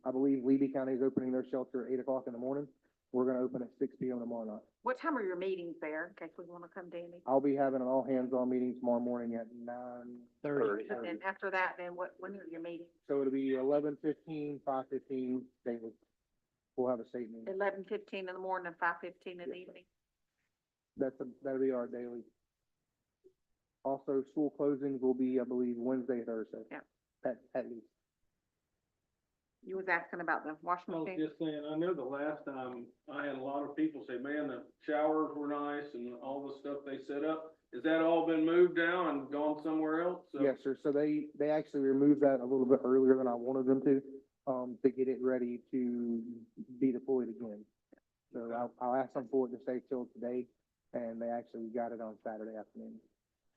I believe Levy County is opening their shelter at 8 o'clock in the morning. We're gonna open at 6 p.m. tomorrow night. What time are your meetings there, in case we wanna come, Danny? I'll be having an all-hands-on meeting tomorrow morning at 9:30. And then after that, then when are your meetings? So it'll be 11:15, 5:15 daily. We'll have a state meeting. 11:15 in the morning and 5:15 in the evening? That'll be our daily. Also, school closings will be, I believe, Wednesday, Thursday. Yeah. At least. You was asking about the washing I was machine? just saying, I know the last time I had a lot of people say, man, the showers were nice and all the stuff they set up. Has that all been moved down and gone somewhere else? So- Yes, sir. So they actually removed that a little bit earlier than I wanted them to get it ready to be deployed again. So I'll ask them for it to stay till today, and they actually got it on Saturday afternoon.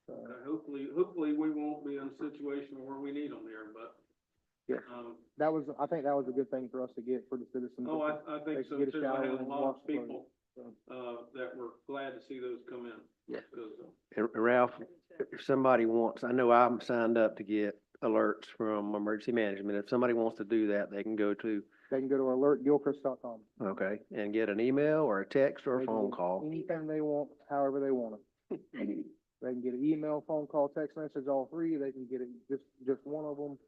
So, Hopefully we won't be in a situation where we need them there, but, yeah, I think that was a good thing for us to get for the citizens. oh, I They think can so get a too. I shower had a and lot wash of the people, that were glad to see those come in. Yeah. 'Cause, And Ralph, if somebody wants, I know I'm signed up to get alerts from emergency management. If somebody wants to do that, they can go to, They can go to alertgilchrist.com. okay, and get an email or a text or a They can phone get call. Anything they want, however they want it. They can get an email, phone call, text message, all three. They can get it, just one of them.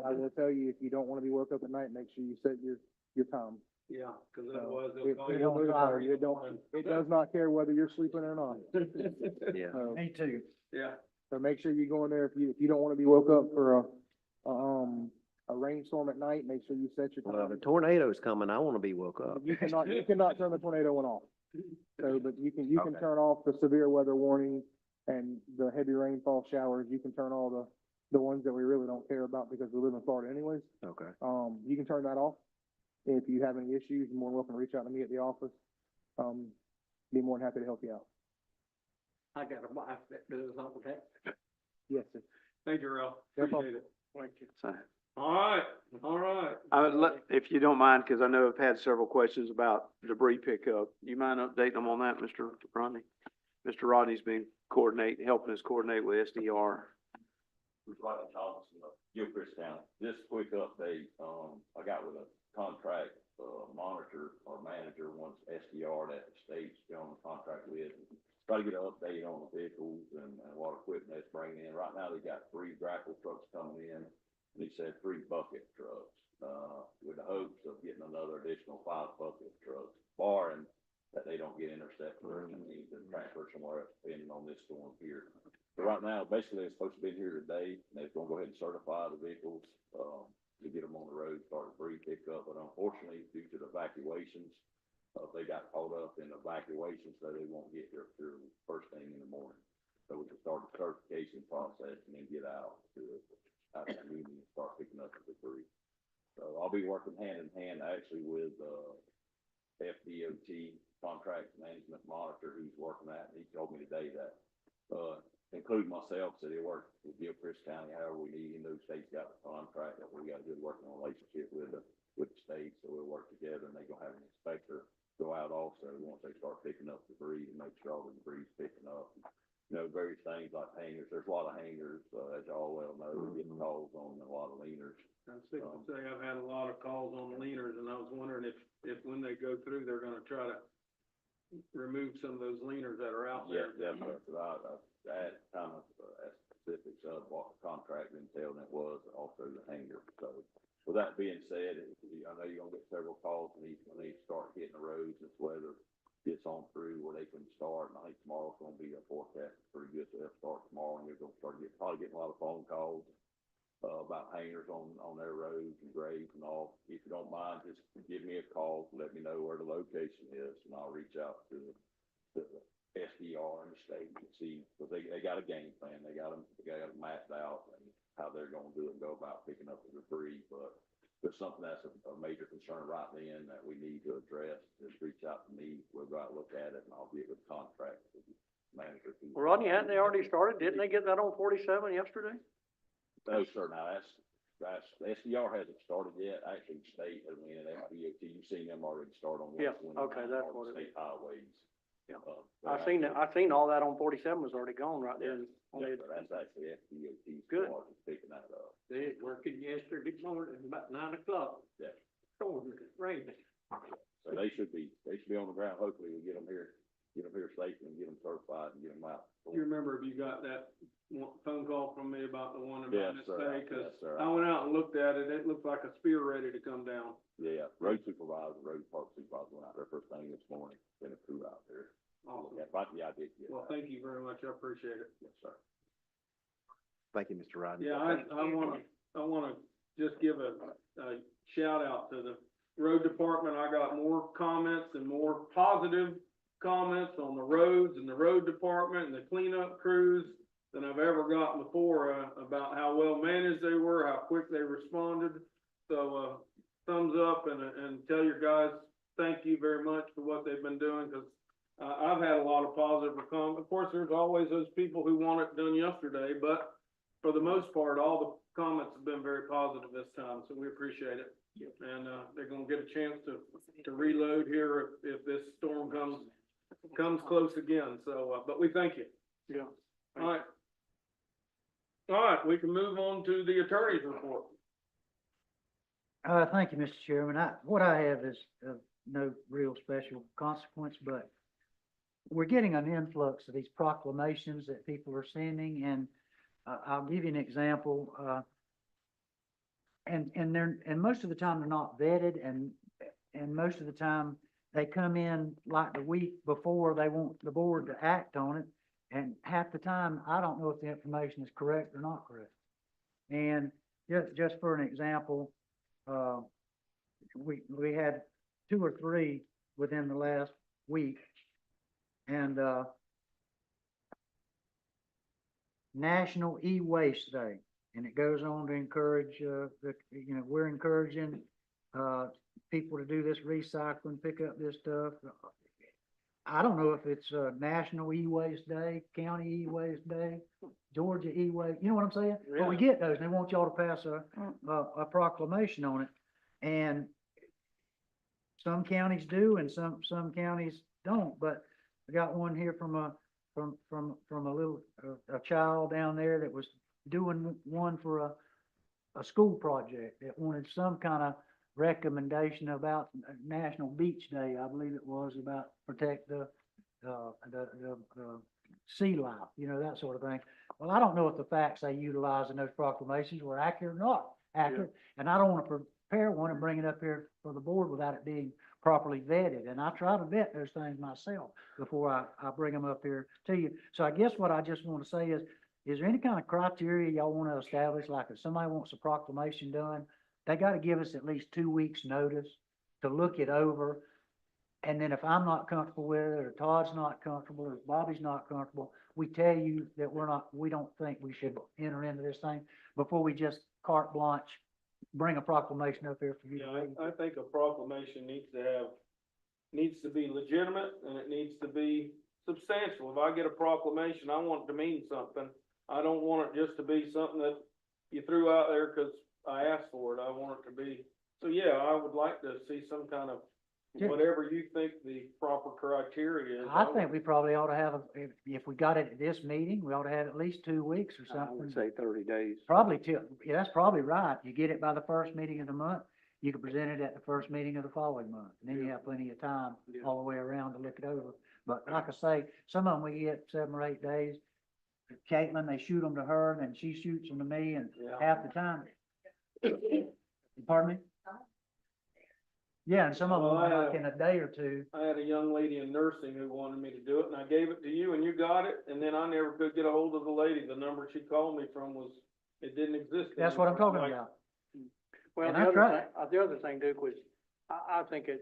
I will tell you, if you don't want to be woke up at night, make sure you set your time. yeah, 'cause So, otherwise they'll it- call it'll you. don't notify bother you. It does not care whether you're sleeping or not. Yeah. So, Me too. Yeah, so make sure you go in there, if you don't want to be woke up for a rainstorm at night, make sure you set your Well, if a time. tornado's coming, I want to be woke up. You cannot turn the tornado one off. So, but you can Okay. turn off the severe weather warning and the heavy rainfall showers. You can turn all the the ones that we really don't care about because we live in Florida anyways. Okay. You can turn that off. If you have any issues, you're more than welcome to reach out to me at the office. Be more than happy to help you out. I got a wife that does all that. Yes, sir. Thank you, Ralph. No problem. Appreciate it. Thank you. So, All right. if you don't mind, because I know I've had several questions about debris pickup. You mind updating them on that, Mr. Rodney? Mr. Rodney's been helping us coordinate with SDR. Rodney Thompson of Gilchrist County. Just a quick update, I got with a contract, monitor or manager once SDR that the state's on the contract with. Try to get an update on the vehicles and what equipment that's bringing in. Right now, they got 3 grapple trucks coming in, and he said 3 bucket trucks, with the hopes of getting another additional 5 bucket trucks, barring that they don't get intercepted and need to transfer somewhere else, depending on this storm here. So right now, basically, it's supposed to be here today, and they're gonna go ahead and certify the vehicles, to get them on the road, start a debris pickup, but unfortunately, due to the evacuations, they got caught up in evacuation, so they won't get there till first thing in the morning. So we can start the certification process and then get out to the community and start picking up the debris. So I'll be working hand in hand actually with, FDOT contract management monitor who's working that, and he told me today that, including myself, said he worked with Gilchrist County, however we need, and those states got the contract, that we got a good working relationship with the state, so we'll work together, and they gonna have an inspector go out also once they start picking up debris and make sure all the debris is picking up. You know, various things like hangers, there's a lot of hangers, as y'all well know, we get calls on a lot of leaners. I was thinking to say, I've had a lot of calls on leaners, and I was wondering if when they go through, they're gonna try to remove some of those leaners that are out there. Yeah, definitely, I had kind of, specifics of what the contract entailed, and it was also the hanger, so. With that being said, I know you're gonna get several calls when they start hitting the roads, this weather gets on through where they can start, and I think tomorrow's gonna be a forecast pretty good, so they'll start tomorrow, and you're gonna probably getting a lot of phone calls about hangers on their roads and grades and all. If you don't mind, just give me a call, let me know where the location is, and I'll reach out to the SDR in the state and see, because they got a game plan, they got them mapped out, and how they're gonna do it and go about picking up the debris, but there's something that's a major concern right then that we need to address, just reach out to me, we'll go out and look at it, and I'll get with the contract manager. Well, Rodney, hadn't they already started? Didn't they get that on 47 yesterday? No, sir, now that's, the SDR hasn't started yet, actually, the state, I mean, at FDOT, you've seen them already start on Yeah, 129, okay, that's all what the it is. state highways. Yeah. But I seen all that on 47 was already gone right there. Yeah, but that's actually FDOT. Good. Picking that up. They was working yesterday morning about 9 o'clock. Yeah. Storm, it's raining. So they should be on the ground, hopefully we get them here safely and get them certified and get them out. You remember if you got that phone call from me about the one in Yes, Venice sir. Bay? 'Cause Yes, sir. I went out and looked at it, it looked like a spear ready to come down. Yeah, road supervisor, road park supervisor went out there first thing this morning, been a crew out there. Awesome. Yeah, but yeah, I did get Well, that. thank you very much, I appreciate it. Yes, sir. Thank you, Mr. Rodney. Yeah, I wanna just give a shout out to the road department. I got more comments and more positive comments on the roads and the road department and the cleanup crews than I've ever gotten before, about how well managed they were, how quick they responded. So, thumbs up and tell your guys, thank you very much for what they've been doing, cause I've had a lot of positive comments. Of course, there's always those people who want it done yesterday, but for the most part, all the comments have been very positive this time, so we appreciate it. And, they're gonna get a chance to reload here if this storm comes close again, so, but we thank you. Yeah. All right, we can move on to the attorney's report. Thank you, Mr. Chairman. What I have is of no real special consequence, but we're getting an influx of these proclamations that people are sending, and I'll give you an example. And most of the time they're not vetted, and most of the time they come in like the week before they want the board to act on it, and half the time I don't know if the information is correct or not correct. And just for an example, we had 2 or 3 within the last week, and National E-Waste Day. And it goes on to encourage, we're encouraging, people to do this recycling, pick up this stuff. I don't know if it's National E-Waste Day, County E-Waste Day, Georgia E-Waste, you know what I'm saying? But we get those, and they want y'all to pass a proclamation on it. And some counties do and some counties don't, but I got one here from a little, a child down there that was doing one for a school project that wanted some kind of recommendation about National Beach Day, I believe it was, about protect the sea life, that sort of thing. Well, I don't know if the facts they utilize in those proclamations were accurate or not accurate, and I don't want to prepare one and bring it up here for the board without it being properly vetted, and I try to vet those things myself before I bring them up here to you. So I guess what I just want to say is there any kind of criteria y'all want to establish, like if somebody wants a proclamation done, they got to give us at least 2 weeks' notice to look it over. And then if I'm not comfortable with it, or Todd's not comfortable, or Bobby's not comfortable, we tell you that we don't think we should enter into this thing before we just carte blanche, bring a proclamation up here for you to read. I think a proclamation needs to be legitimate, and it needs to be substantial. If I get a proclamation, I want it to mean something. I don't want it just to be something that you threw out there because I asked for it. I want it to be, so yeah, I would like to see some kind of, whatever you think the proper criteria is. I think we probably ought to have, if we got it at this meeting, we ought to have at least 2 weeks or I something. would say 30 days. Probably yeah, that's probably right. You get it by the first meeting of the month, you can present it at the first meeting of the following month. And then you have plenty of time all the way around to look it over. But like I say, some of them we get 7 or 8 days. Caitlin, they shoot them to her, and then she shoots them to me, and half the time. Pardon me? Yeah, and some of them like in a day or two. I had a young lady in nursing who wanted me to do it, and I gave it to you, and you got it, and then I never could get a hold of the lady. The number she called me from it didn't exist. That's what I'm talking Like, about. Well, And the I other tried. thing, the other thing, Duke, was, I think if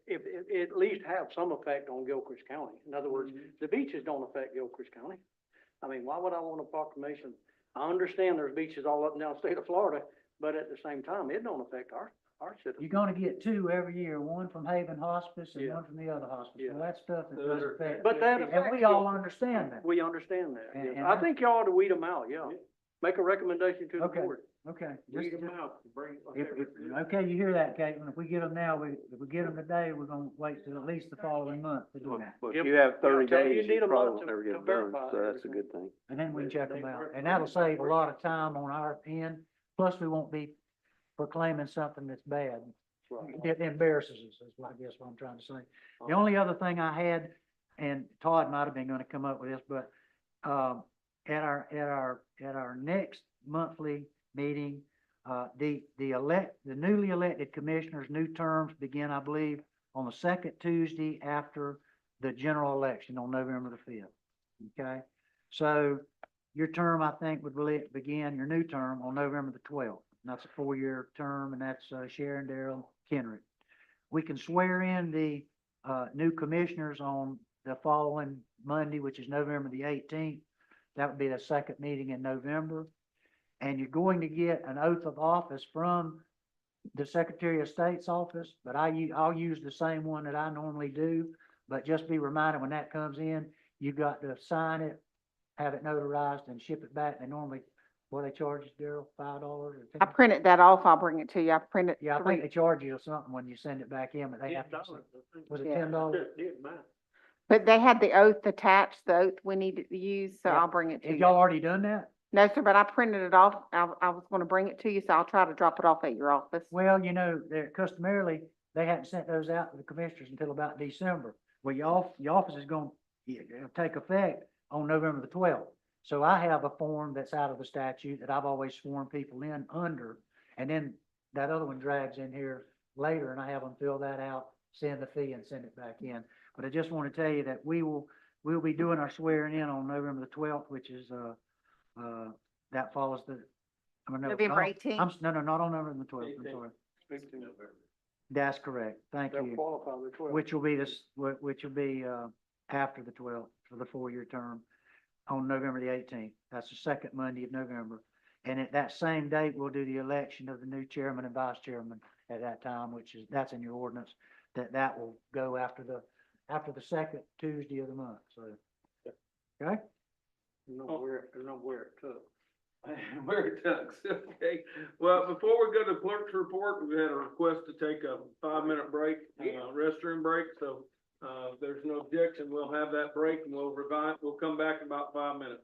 it at least have some effect on Gilchrist County. In other words, the beaches don't affect Gilchrist County. I mean, why would I want a proclamation? I understand there's beaches all up and down the state of Florida, but at the same time, it don't affect our citizens. You're gonna get 2 every year, one from Haven Hospice and Yeah. one from the other hospice. Yeah. Well, that stuff that Those doesn't are- affect. But that And affects we all you. understand that. We understand that. And- yes. and I think you ought to weed them out, yeah. Make a recommendation to the Okay. board. Okay. Weed Just- 'em out, bring. Okay, you hear that, Caitlin? If we get them now, if we get them today, we're gonna wait till at least the following month to do that. But Yep. if you have 30 tell you days, need you a probably month won't to- never get to them done, verify so that's a everything. good thing. And then we can check them out. And that'll save a lot of time on our end. Plus, we won't be proclaiming something that's bad. It embarrasses us, is what I guess what I'm trying to say. The only other thing I had, and Todd might have been gonna come up with this, but, at our next monthly meeting, the newly elected commissioners' new terms begin, I believe, on the second Tuesday after the general election on November the 5th. Okay? So your term, I think, would begin, your new term, on November the 12th. And that's a 4-year term, and that's Sharon Darrell Kenrick. We can swear in the new commissioners on the following Monday, which is November the 18th. That would be the second meeting in November. And you're going to get an oath of office from the Secretary of State's office, but I'll use the same one that I normally do. But just be reminded, when that comes in, you've got to sign it, have it notarized, and ship it back. They normally, what they charge you, Daryl, $5 or I $10? printed that off, I'll bring it to you. I printed Yeah, I 3. think they charge you something when you send it back in, but they have to, was it Yeah. $10? But they had the oath attached, the oath we needed to use, so Yeah. I'll bring it to Have you. y'all already done that? No, sir, but I printed it off. I was gonna bring it to you, so I'll try to drop it off at your office. Well, they're customarily, they hadn't sent those out to the commissioners until about December. Well, your office is gonna take effect on November the 12th. So I have a form that's out of the statute that I've always sworn people in under, and then that other one drags in here later, and I have them fill that out, send the fee, and send it back in. But I just want to tell you that we'll be doing our swearing in on November the 12th, which is, that follows the, I mean, no, November not on- 18th? No, not on November the 12th, I'm sorry. That's correct. Thank They'll you. qualify the 12. Which will be which will be, after the 12th for the 4-year term on November the 18th. That's the second Monday of November. And at that same date, we'll do the election of the new chairman and vice chairman at that time, that's in your ordinance, that will go after the second Tuesday of the month, so. Okay? Where it took. Where it tucks, okay. Well, before we go to clerk's report, we had a request to take a 5-minute break, restroom break, so, if there's no objection, we'll have that break and we'll come back in about 5 minutes.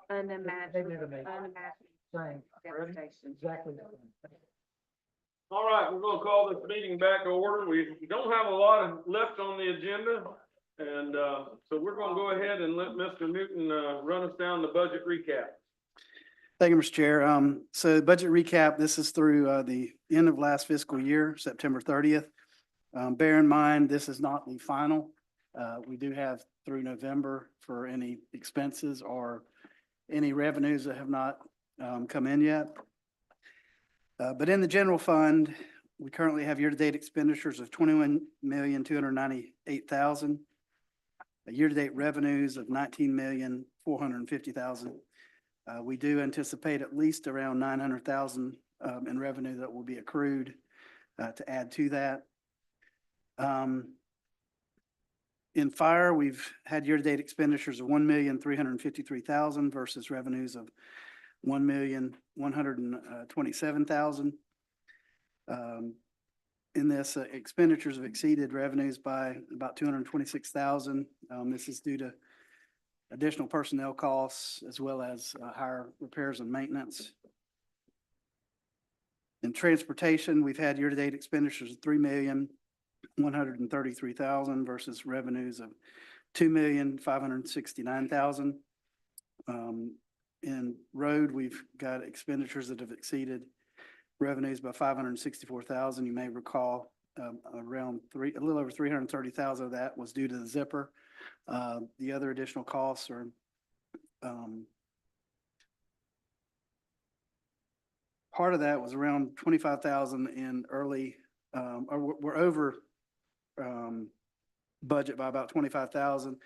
They do Unimaginable, to me. unimaginable Same. Ready? devastation. Exactly the same. All right, we're gonna call this meeting back to order. We don't have a lot left on the agenda. And, so we're gonna go ahead and let Mr. Newton, run us down the budget recap. Thank you, Mr. Chair. So budget recap, this is through, the end of last fiscal year, September 30th. Bear in mind, this is not the final. We do have through November for any expenses or any revenues that have not, come in yet. But in the general fund, we currently have year-to-date expenditures of 21,298,000. Year-to-date revenues of 19,450,000. We do anticipate at least around 900,000 in revenue that will be accrued to add to that. In fire, we've had year-to-date expenditures of 1,353,000 versus revenues of 1,127,000. In this, expenditures have exceeded revenues by about 226,000. This is due to additional personnel costs as well as higher repairs and maintenance. In transportation, we've had year-to-date expenditures of 3,133,000 versus revenues of 2,569,000. In road, we've got expenditures that have exceeded revenues by 564,000. You may recall a little over 330,000 of that was due to the zipper. The other additional costs are part of that was around 25,000 in early, or we're over budget by about 25,000.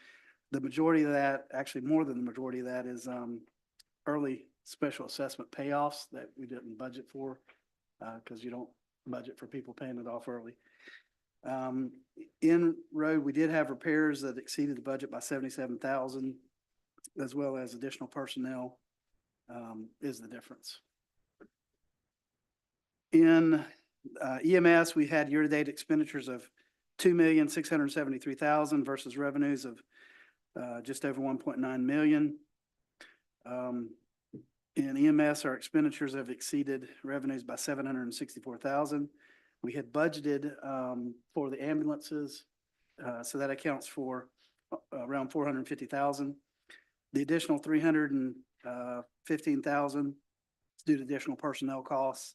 The majority of that, actually more than the majority of that, is early special assessment payoffs that we didn't budget for, because you don't budget for people paying it off early. In road, we did have repairs that exceeded the budget by 77,000, as well as additional personnel, is the difference. In EMS, we had year-to-date expenditures of 2,673,000 versus revenues of just over 1.9 million. In EMS, our expenditures have exceeded revenues by 764,000. We had budgeted for the ambulances, so that accounts for around 450,000. The additional 315,000 is due to additional personnel costs.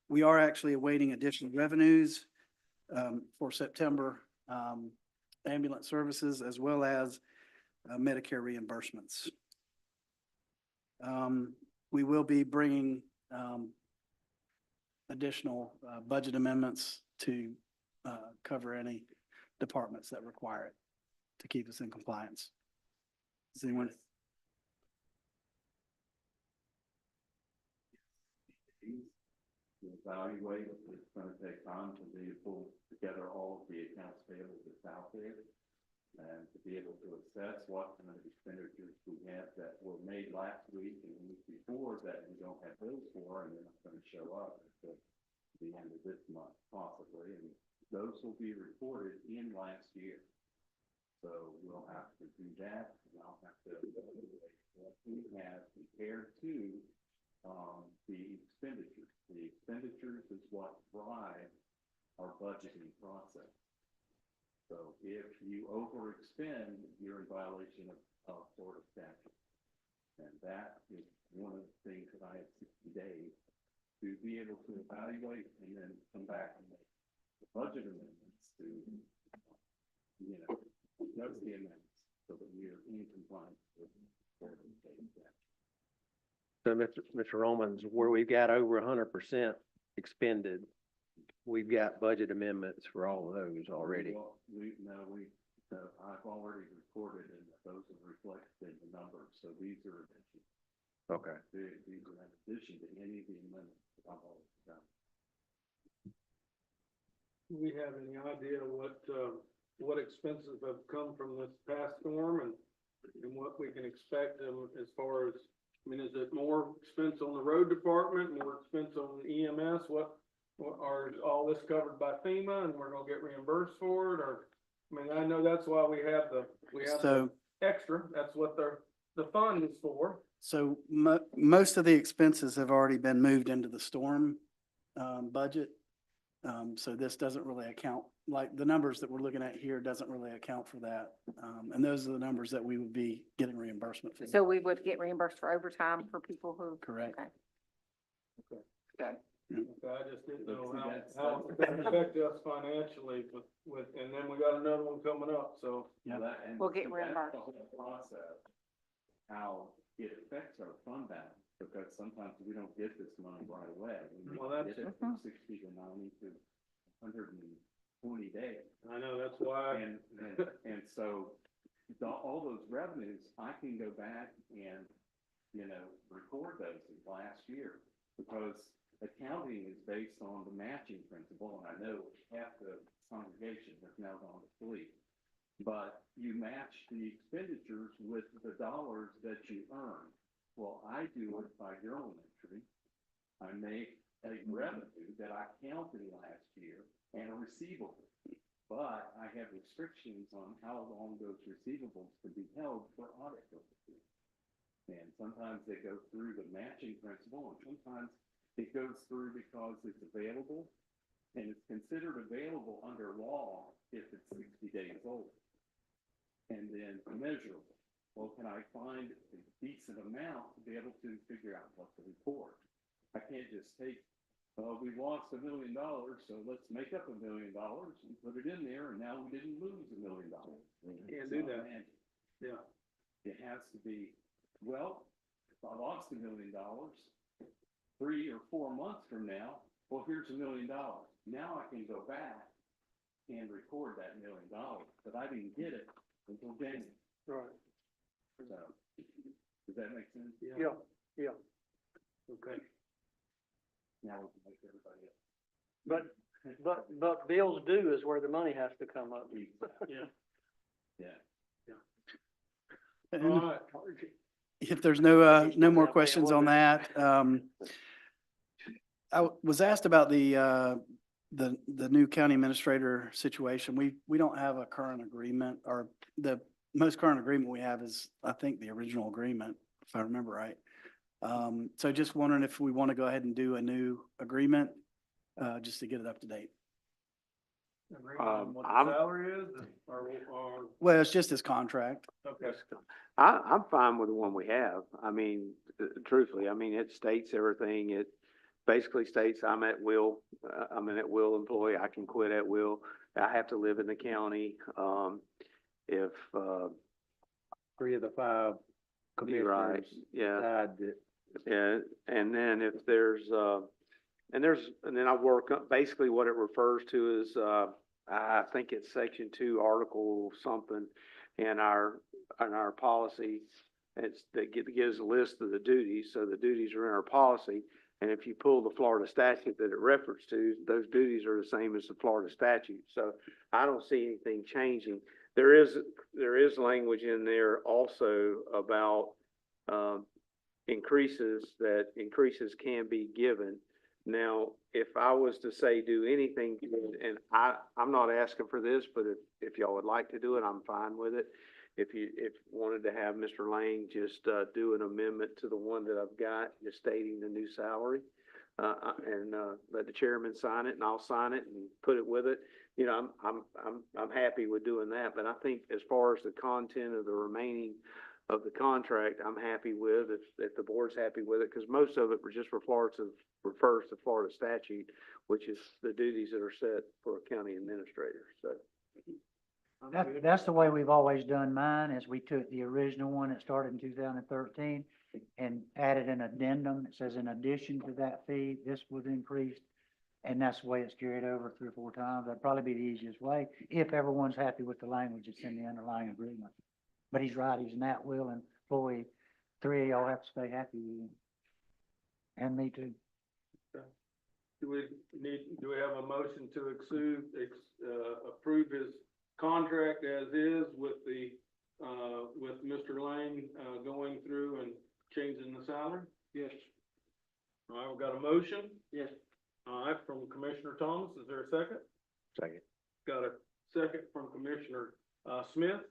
We are actually awaiting additional revenues for September ambulance services as well as Medicare reimbursements. We will be bringing additional budget amendments to cover any departments that require it to keep us in compliance. Does anyone? To evaluate, it's gonna take time to be pull together all of the accounts payable that's out there. And to be able to assess what kind of expenditures we have that were made last week and the week before that we don't have bills for, and they're not gonna show up at the end of this month possibly, and those will be reported in last year. So we'll have to do that, and I'll have to evaluate what we have compared to the expenditures. The expenditures is what drive our budgeting process. So if you overexpend, you're in violation of Florida statute. And that is one of the things that I have 60 days to be able to evaluate and then come back and make the budget amendments to, note the amendments so that we are in compliance with Florida statute. So, Mr. Romans, where we've got over 100% expended, we've got budget amendments for all of those already. Well, I've already recorded and those are reflected in the numbers, so these are addition. Okay. These are in addition to any of the amendments that I've already done. Do we have any idea what expenses have come from this past storm and what we can expect as far as, is it more expense on the road department, more expense on EMS? What are all this covered by FEMA and we're gonna get reimbursed for it? Or, I know that's why we have the extra. That's what the funds for? So most of the expenses have already been moved into the storm, budget. So this doesn't really account, like the numbers that we're looking at here doesn't really account for that. And those are the numbers that we would be getting reimbursement for. So we would get reimbursed for overtime for people who. Correct. Okay. Okay, I just didn't know how it's gonna affect us financially with, and then we got another one coming up, so. Yeah. We'll get reimbursed. Process, how it affects our fund balance, because sometimes we don't get this money right away. We Well, that's- get it from 60 to 90 to 120 days. I know, that's why. And so all those revenues, I can go back and, record those as last year, because accounting is based on the matching principle, and I know half the congregation has now gone to sleep. But you match the expenditures with the dollars that you earn. Well, I do it by journal entry. I make a revenue that I counted last year and a receivable. But I have restrictions on how long those receivables can be held for audit purposes. And sometimes they go through the matching principle, and sometimes it goes through because it's available, and it's considered available under law if it's 60 days old. And then measurable. Well, can I find a decent amount to be able to figure out what to report? I can't just take, we lost $1 million, so let's make up $1 million and put it in there, and now we didn't lose $1 million. Can't do that. Yeah. It has to be, well, if I lost $1 million, 3 or 4 months from now, well, here's $1 million. Now I can go back and record that $1 million, but I didn't get it until January. Right. So, does that make sense? Yeah, yeah. Okay. Now we can make everybody else. But bills due is where the money has to come up. Yeah. Yeah. And All right. if there's no more questions on that, I was asked about the new county administrator situation. We don't have a current agreement, or the most current agreement we have is, I think, the original agreement, if I remember right. So just wondering if we want to go ahead and do a new agreement, just to get it up to date. Agree on what I'm- the salary is, or, Well, it's just his contract. okay. I'm fine with the one we have. I mean, truthfully, I mean, it states everything. It basically states I'm at will, I'm an at will employee. I can quit at will. I have to live in the county. If, 3 of the 5 you're right, commissioners yeah. decide that Yeah, and then if there's, and then I work, basically what it refers to is, I think it's section 2, article something in our policy. That gives a list of the duties, so the duties are in our policy. And if you pull the Florida statute that it refers to, those duties are the same as the Florida statute. So I don't see anything changing. There is language in there also about, increases can be given. Now, if I was to say do anything, and I'm not asking for this, but if y'all would like to do it, I'm fine with it. If you wanted to have Mr. Lang just, do an amendment to the one that I've got, just stating the new salary, and let the chairman sign it, and I'll sign it and put it with it. You know, I'm happy with doing that, but I think as far as the content of the remaining of the contract, I'm happy with, if the board's happy with it, because most of it just refers to Florida statute, which is the duties that are set for a county administrator, so. That's the way we've always done mine, is we took the original one that started in 2013 and added an addendum that says in addition to that fee, this was increased. And that's the way it's carried over 3 or 4 times. That'd probably be the easiest way, if everyone's happy with the language that's in the underlying agreement. But he's right, he's an at-will employee. 3 of y'all have to stay happy with him. And me too. Do we have a motion to approve his contract as is with with Mr. Lang, going through and changing the salary? Yes. All right, we've got a motion. Yes. All right, from Commissioner Thomas, is there a second? second. Got a second from Commissioner, Smith.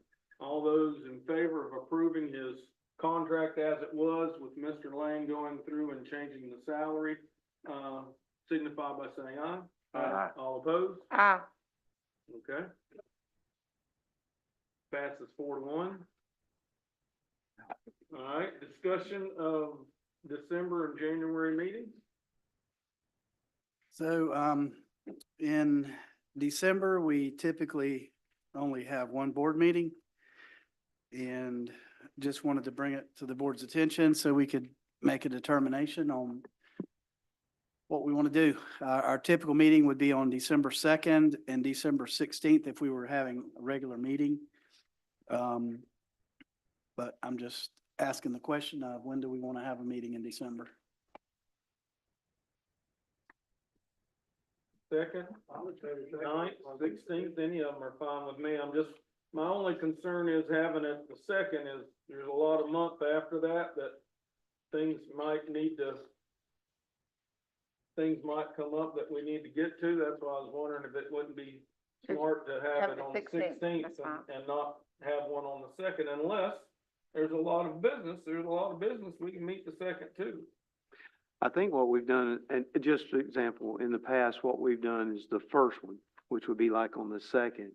All those in favor of approving his contract as it was with Mr. Lane going through and changing the salary, signify by saying aye. Aye. All opposed? Ah, Okay. Passes 4-1. All right, discussion of December and January meetings? So, in December, we typically only have one board meeting. And just wanted to bring it to the board's attention so we could make a determination on what we want to do. Our typical meeting would be on December 2nd and December 16th if we were having a regular meeting. But I'm just asking the question of when do we want to have a meeting in December? Second, 9th, 16th, any of them are fine with me. My only concern is having it the second is there's a lot of month after that things might come up that we need to get to. That's why I was wondering if it wouldn't be smart to have have it the on the 16th, 16th that's fine. and not have one on the second unless there's a lot of business. There's a lot of business. We can meet the second too. I think what we've done, and just for example, in the past, what we've done is the first one, which would be like on the second.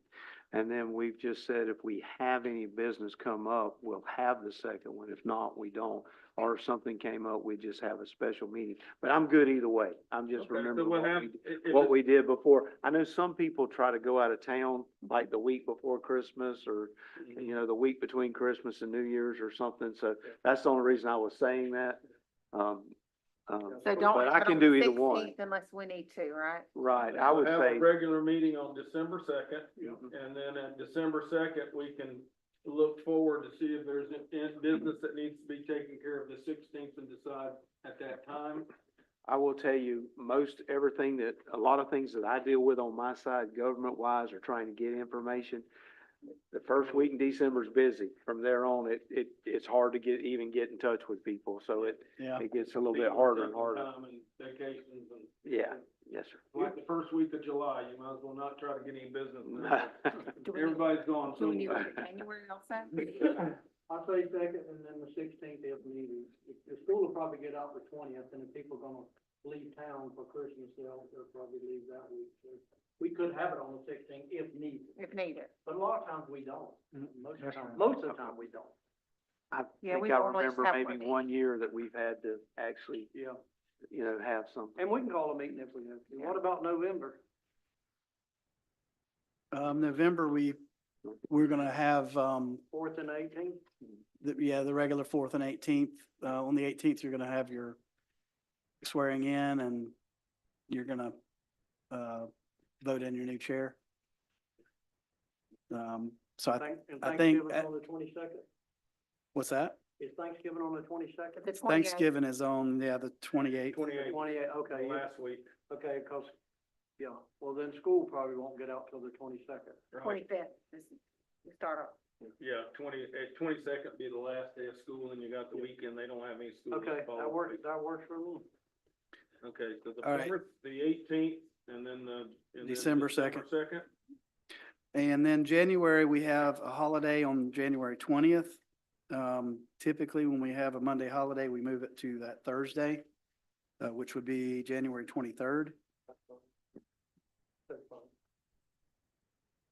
And then we've just said if we have any business come up, we'll have the second one. If not, we don't. Or if something came up, we just have a special meeting. But I'm good either way. I'm just Okay, so remembering we'll what have- we, if what it's- we did before. I know some people try to go out of town like the week before Christmas or, you know, the week between Christmas and New Year's or something. So that's the only reason I was saying that. so don't But have I it can on do the either one. 16th unless we need to, right? Right, I would We'll say. have a regular meeting on December 2nd. And then at December 2nd, we can look forward to see if there's business that needs to be taken care of the 16th and decide at that time. I will tell you, a lot of things that I deal with on my side, government-wise, are trying to get information. The first week in December is busy. From there on, it's hard to even get in touch with people, so it gets a little bit harder and harder. Time and vacations and. Yeah, yes, sir. Like the first week of July, you might as well not try to get any business. Do we need- Everybody's gone. Do we need to January also? I'll say second and then the 16th if needed. The school will probably get out the 20th and if people are gonna leave town for Christmas, they'll probably leave that week. So we could have it on the 16th if needed, If needed. but a lot of times we don't. Most of the That's time, right. most of the time we don't. I Yeah, think we I normally just remember have one maybe one year that we've had to actually, Yeah. have something. And we can call a meeting if we have to. What about November? November, we're gonna have, 4th and 18th? the regular 4th and 18th. On the 18th, you're gonna have your swearing in and you're gonna, vote in your new chair. So I think, Thanksgiving on the 22nd? what's that? Is Thanksgiving on the 22nd? The 28th. Thanksgiving is on, the 28th. 28th, 28th, okay, yeah, last week. okay, cause, yeah, well then school probably won't get out till the 22nd. Right. 25th is the start up. Yeah, 22nd be the last day of school and you got the weekend. They don't have any school. Okay, this fall. that works for me. Okay, so the All right. 4th, the 18th, and then December 2nd. December 2nd. And then January, we have a holiday on January 20th. Typically, when we have a Monday holiday, we move it to that Thursday, which would be January 23rd. Is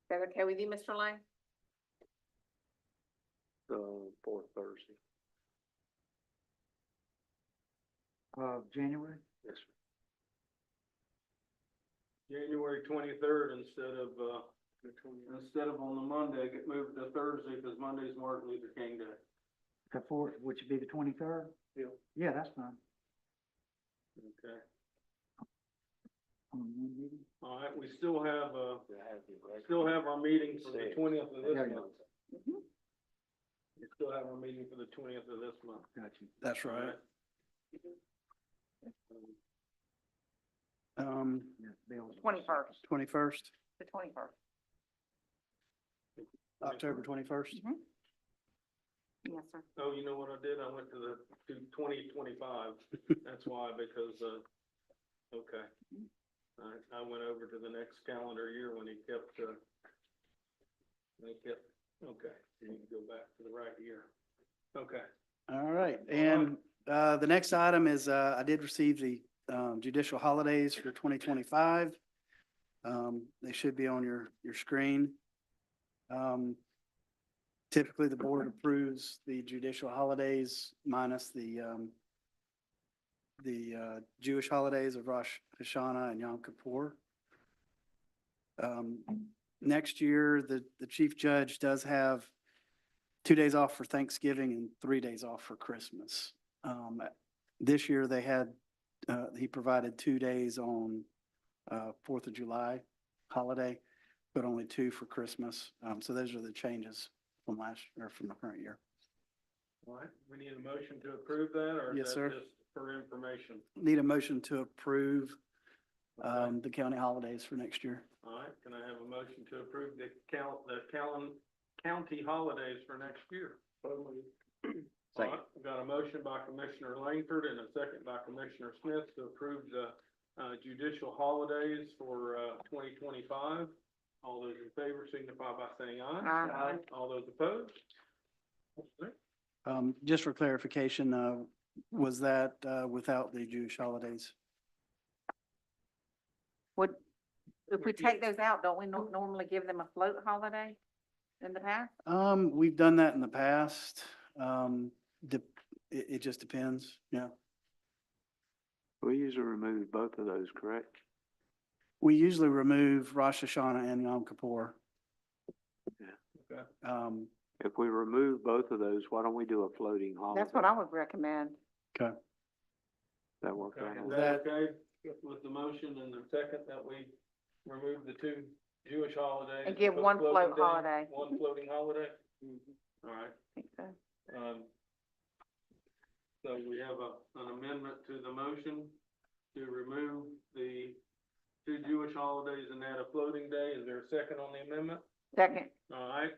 that okay with you, Mr. Lane? The fourth Thursday. January? Yes, sir. January 23rd instead of on the Monday, get moved to Thursday because Monday's Martin Luther King Day. The fourth, which would be the 23rd? Yeah. Yeah, that's fine. Okay. One meeting? All right, we still have our meeting for the 20th of this Yeah, yeah. month. We still have our meeting for the 20th of this month. Got you. That's right. Yeah, Bill's. 21st, 21st, the 21st. October 21st. Yes, sir. Oh, you know what I did? I went to 2025. That's why, because, okay. I went over to the next calendar year when he kept, okay, you need to go back to the right year. Okay, All right, and, the next item is, I did receive the, judicial holidays for 2025. They should be on your screen. Typically, the board approves the judicial holidays minus the Jewish holidays of Rosh Hashanah and Yom Kippur. Next year, the chief judge does have 2 days off for Thanksgiving and 3 days off for Christmas. This year they had, he provided 2 days on, 4th of July holiday, but only 2 for Christmas. So those are the changes from from the current year. All right, we need a motion to approve that, or Yes, is sir. that just for information? Need a motion to approve, Okay. the county holidays for next year. All right, can I have a motion to approve the county holidays for next year? All right, we've got a motion by Commissioner Langford and a second by Commissioner Smith to approve the judicial holidays for 2025. All those in favor signify by saying aye. Aye. All those opposed? Okay. Just for clarification, was that, without the Jewish holidays? If we take those out, don't we normally give them a float holiday in the past? We've done that in the past. It just depends, yeah. We usually remove both of those, correct? We usually remove Rosh Hashanah and Yom Kippur. Okay. If we remove both of those, why don't we do a floating holiday? That's what I would recommend. Okay. That work Okay, out? is that okay with the motion and the second that we remove the 2 Jewish holidays? And give put one floating float day, holiday. One floating holiday? All right. I think so. So we have an amendment to the motion to remove the 2 Jewish holidays and add a floating day. Is there a second on the amendment? Second, All right.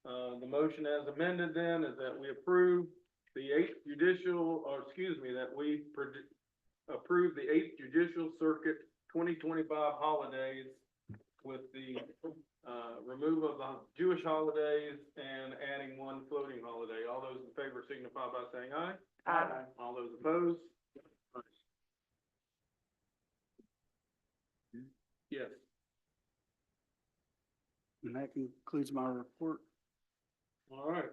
The motion as amended then is that we approve the 8th judicial, or excuse me, that we approve the 8th Judicial Circuit 2025 holidays with the removal of the Jewish holidays and adding 1 floating holiday. All those in favor signify by saying aye. Aye. All those opposed? Yes. And that concludes my report. All right.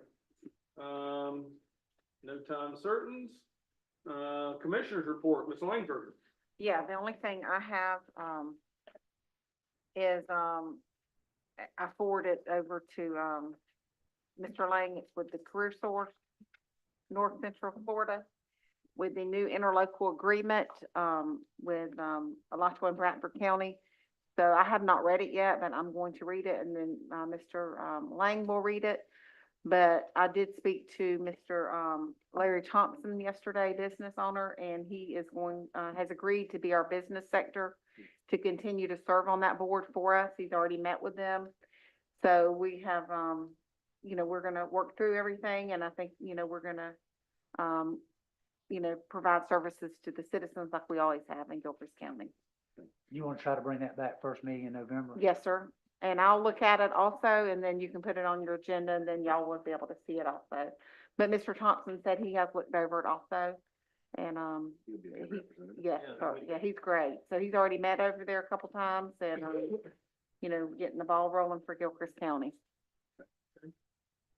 No time certains. Commissioners report, Ms. Langford. yeah, the only thing I have, is, I forwarded over to, Mr. Lang, it's with the Career Source, North Central Florida, with the new interlocal agreement, with, Alachua and Bradford County. So I have not read it yet, but I'm going to read it, and then, Mr. Lang will read it. But I did speak to Mr. Larry Thompson yesterday, business owner, and he is has agreed to be our business sector to continue to serve on that board for us. He's already met with them. So we have, we're gonna work through everything, and I think, we're gonna, provide services to the citizens like we always have in Gilchrist County. You want to try to bring that back first meeting in November? Yes, sir. And I'll look at it also, and then you can put it on your agenda, and then y'all will be able to see it also. But Mr. Thompson said he has looked over it also, and, yes, sir. Yeah, he's great. So he's already met over there a couple times, and, getting the ball rolling for Gilchrist County.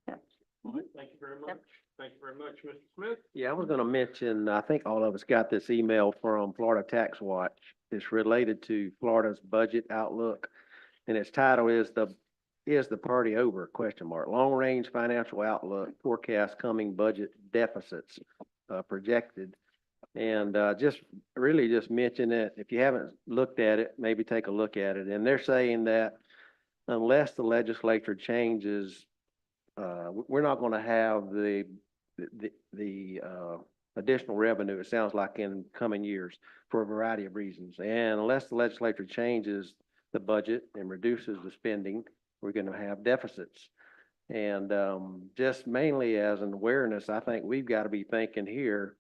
All right, thank you very much. Thank you very much, Mr. Smith. Yeah, I was gonna mention, I think all of us got this email from Florida Tax Watch. It's related to Florida's budget outlook. And its title is the party over, question mark, long range financial outlook, forecast coming budget deficits, projected. And, just mention it. If you haven't looked at it, maybe take a look at it. And they're saying that unless the legislature changes, we're not gonna have the additional revenue, it sounds like, in coming years for a variety of reasons. And unless the legislature changes the budget and reduces the spending, we're gonna have deficits. And, just mainly as an awareness, I think we've got to be thinking here,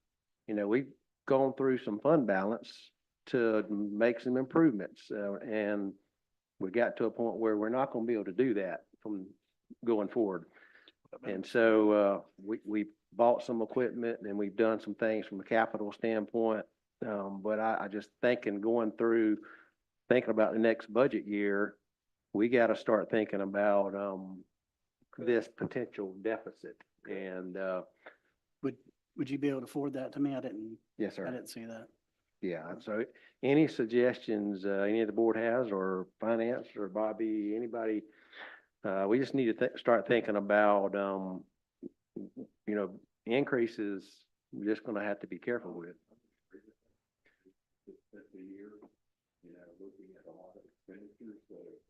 we've gone through some fund balance to make some improvements. And we got to a point where we're not gonna be able to do that from going forward. And so, we bought some equipment and we've done some things from a capital standpoint. But I just thinking, thinking about the next budget year, we gotta start thinking about, this potential deficit. And, Would you be able to forward that to me? yes, sir. I didn't see that. Yeah, so any suggestions, any of the board has, or finance, or Bobby, anybody, we just need to start thinking about, increases, we're just gonna have to be careful with. Fiscal year, looking at a lot of expenditures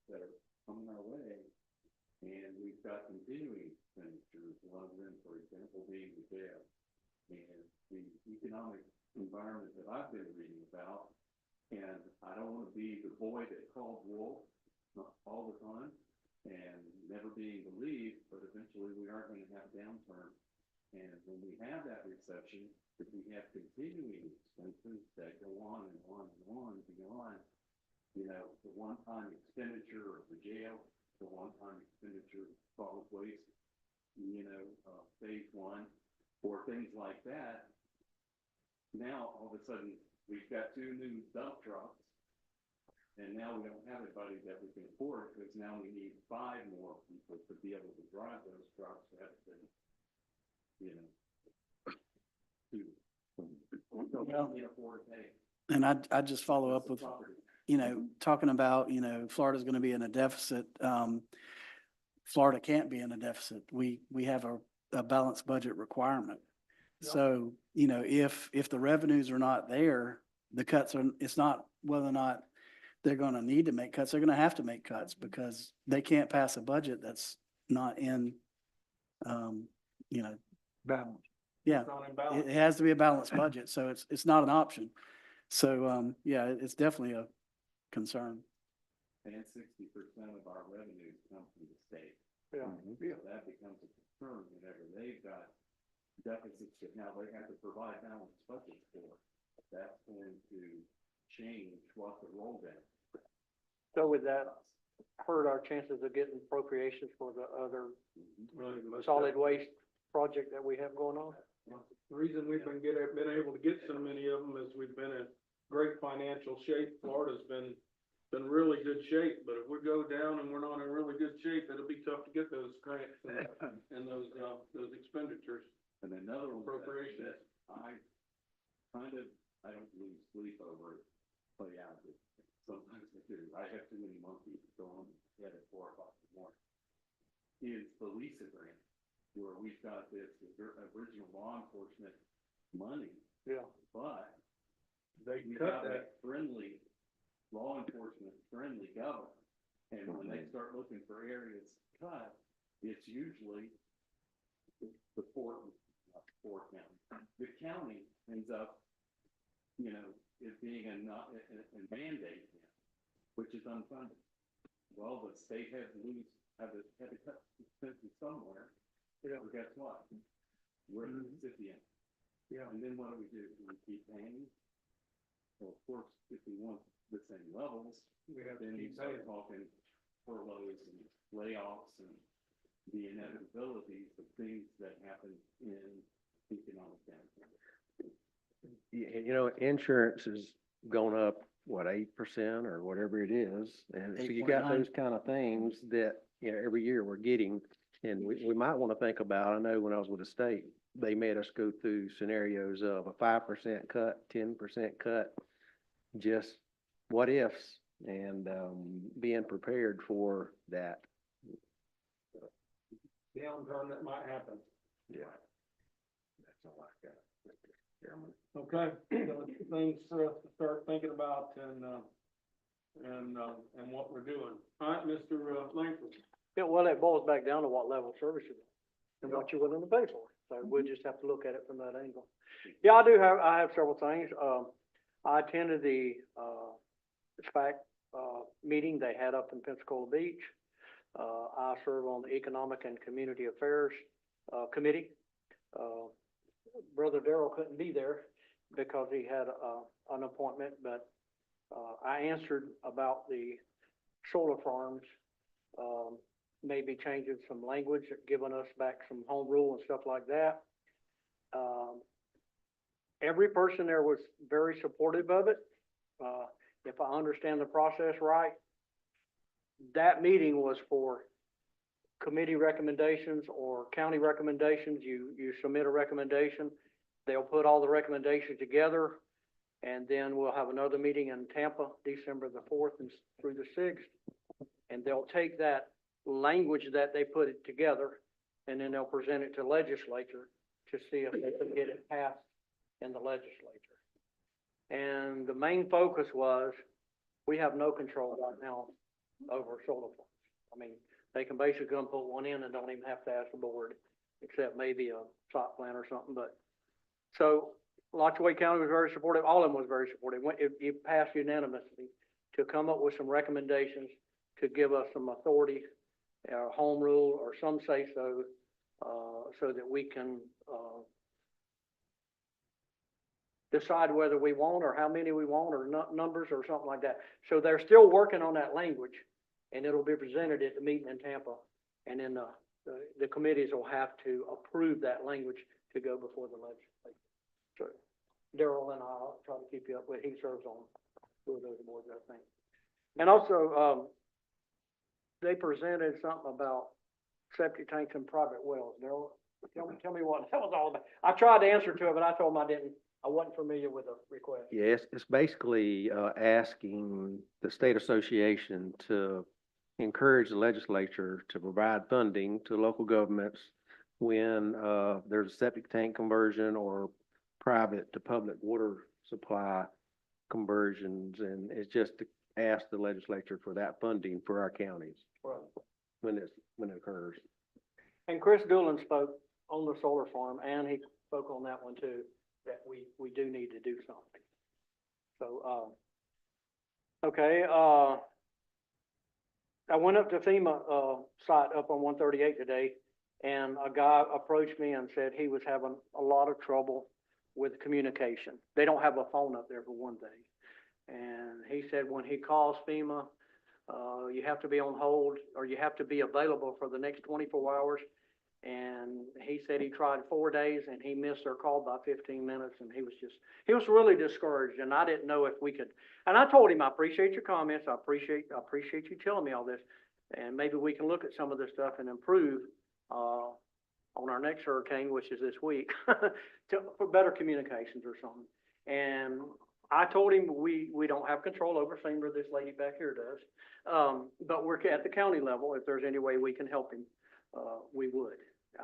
that are coming our way. And we've got continuing expenditures, one of them, for example, being the jail. And the economic environment that I've been reading about, and I don't want to be the boy that called wolf all the time and never being believed, but eventually we are going to have downturn. And when we have that recession, if we have continuing expenses that go on and on and on beyond, the one-time expenditure of the jail, the one-time expenditure of solid waste, phase one, or things like that, now all of a sudden we've got 2 new dump trucks, and now we don't have anybody that we can afford, because now we need 5 more people to be able to drive those trucks. That's been, And I'd just follow up with, talking about, Florida's gonna be in a deficit. Florida can't be in a deficit. We have a balanced budget requirement. So, if the revenues are not there, it's not whether or not they're gonna need to make cuts, they're gonna have to make cuts because they can't pass a budget that's not in, Balance. yeah. It's not in balance. It has to be a balanced budget, so it's not an option. So, yeah, it's definitely a concern. And 60% of our revenues come from the state. Yeah. So that becomes a concern whenever they've got deficits that now they have to provide balanced budgets for. That's going to change what the rollback. So would that hurt our chances of getting appropriations for the other Really, most solid definitely. waste project that we have going on? The reason we've been able to get so many of them is we've been in great financial shape. Florida's been really good shape, but if we go down and we're not in really good shape, it'll be tough to get those grants and those expenditures. And another one Appropriation. that I don't lose sleep over it, play out, but sometimes I do. I have too many monkeys going at 4 o'clock in the morning. Is the Lisa grant, where we've got this original law enforcement money, Yeah. but They we cut got a that. friendly, law enforcement friendly government. And when they start looking for areas to cut, it's usually the Fort County. The county ends up, it being a mandate, which is unfunded. Well, the state had to cut expenses somewhere. Yeah. But guess what? We're the recipient. Yeah. And then what do? We keep paying? Well, of course, if we want the same levels, We have to then you keep start paying. talking furloughs and layoffs and the inevitabilities of things that happen in economic downturn. Insurance has gone up, what, 8% or whatever it is? And so you got 8.9. those kind of things that, every year we're getting. And we might want to think about, I know when I was with the state, they made us go through scenarios of a 5% cut, 10% cut, just what ifs, and being prepared for that. Downturn that might happen. Yeah. That's all I got, Mr. Chairman. Okay, so things for us to start thinking about and what we're doing. All right, Mr. Langford. Yeah, well, it boils back down to what level of service you're and what you're willing to pay for. So we'll just have to look at it from that angle. Yeah, I have several things. I attended the SPAC, meeting they had up in Pensacola Beach. I serve on the Economic and Community Affairs, Committee. Brother Darrell couldn't be there because he had, an appointment, but, I answered about the solar farms, maybe changing some language, giving us back some home rule and stuff like that. Every person there was very supportive of it. If I understand the process right, that meeting was for committee recommendations or county recommendations. You submit a recommendation. They'll put all the recommendations together, and then we'll have another meeting in Tampa, December the 4th and through the 6th. And they'll take that language that they put it together, and then they'll present it to legislature to see if they can get it passed in the legislature. And the main focus was, we have no control right now over solar farms. I mean, they can basically come put one in and don't even have to ask the board, except maybe a site plan or something, but. So, Lachue County was very supportive, all of them was very supportive. It passed unanimously to come up with some recommendations to give us some authority, home rule or some say so, so that we can, decide whether we want or how many we want or numbers or something like that. So they're still working on that language, and it'll be presented at the meeting in Tampa. And then the committees will have to approve that language to go before the legislature. So Darrell and I'll try to keep you up with, he serves on two of those boards, I think. And also, they presented something about septic tanks and private wells. Darrell, tell me what that was all about. I tried to answer to it, but I told them I wasn't familiar with the request. Yes, it's basically, asking the state association to encourage the legislature to provide funding to local governments when, there's a septic tank conversion or private to public water supply conversions. And it's just to ask the legislature for that funding for our counties Right. when it occurs. And Chris Doolan spoke on the solar farm, and he spoke on that one too, that we do need to do something. So, okay, I went up to FEMA, site up on 138 today, and a guy approached me and said he was having a lot of trouble with communication. They don't have a phone up there for one thing. And he said when he calls FEMA, you have to be on hold or you have to be available for the next 24 hours. And he said he tried 4 days and he missed their call by 15 minutes and he was really discouraged, and I didn't know if we could, and I told him, I appreciate your comments. I appreciate you telling me all this, and maybe we can look at some of this stuff and improve, on our next hurricane, which is this week, for better communications or something. And I told him we don't have control over FEMA, this lady back here does. But we're at the county level. If there's any way we can help him, we would.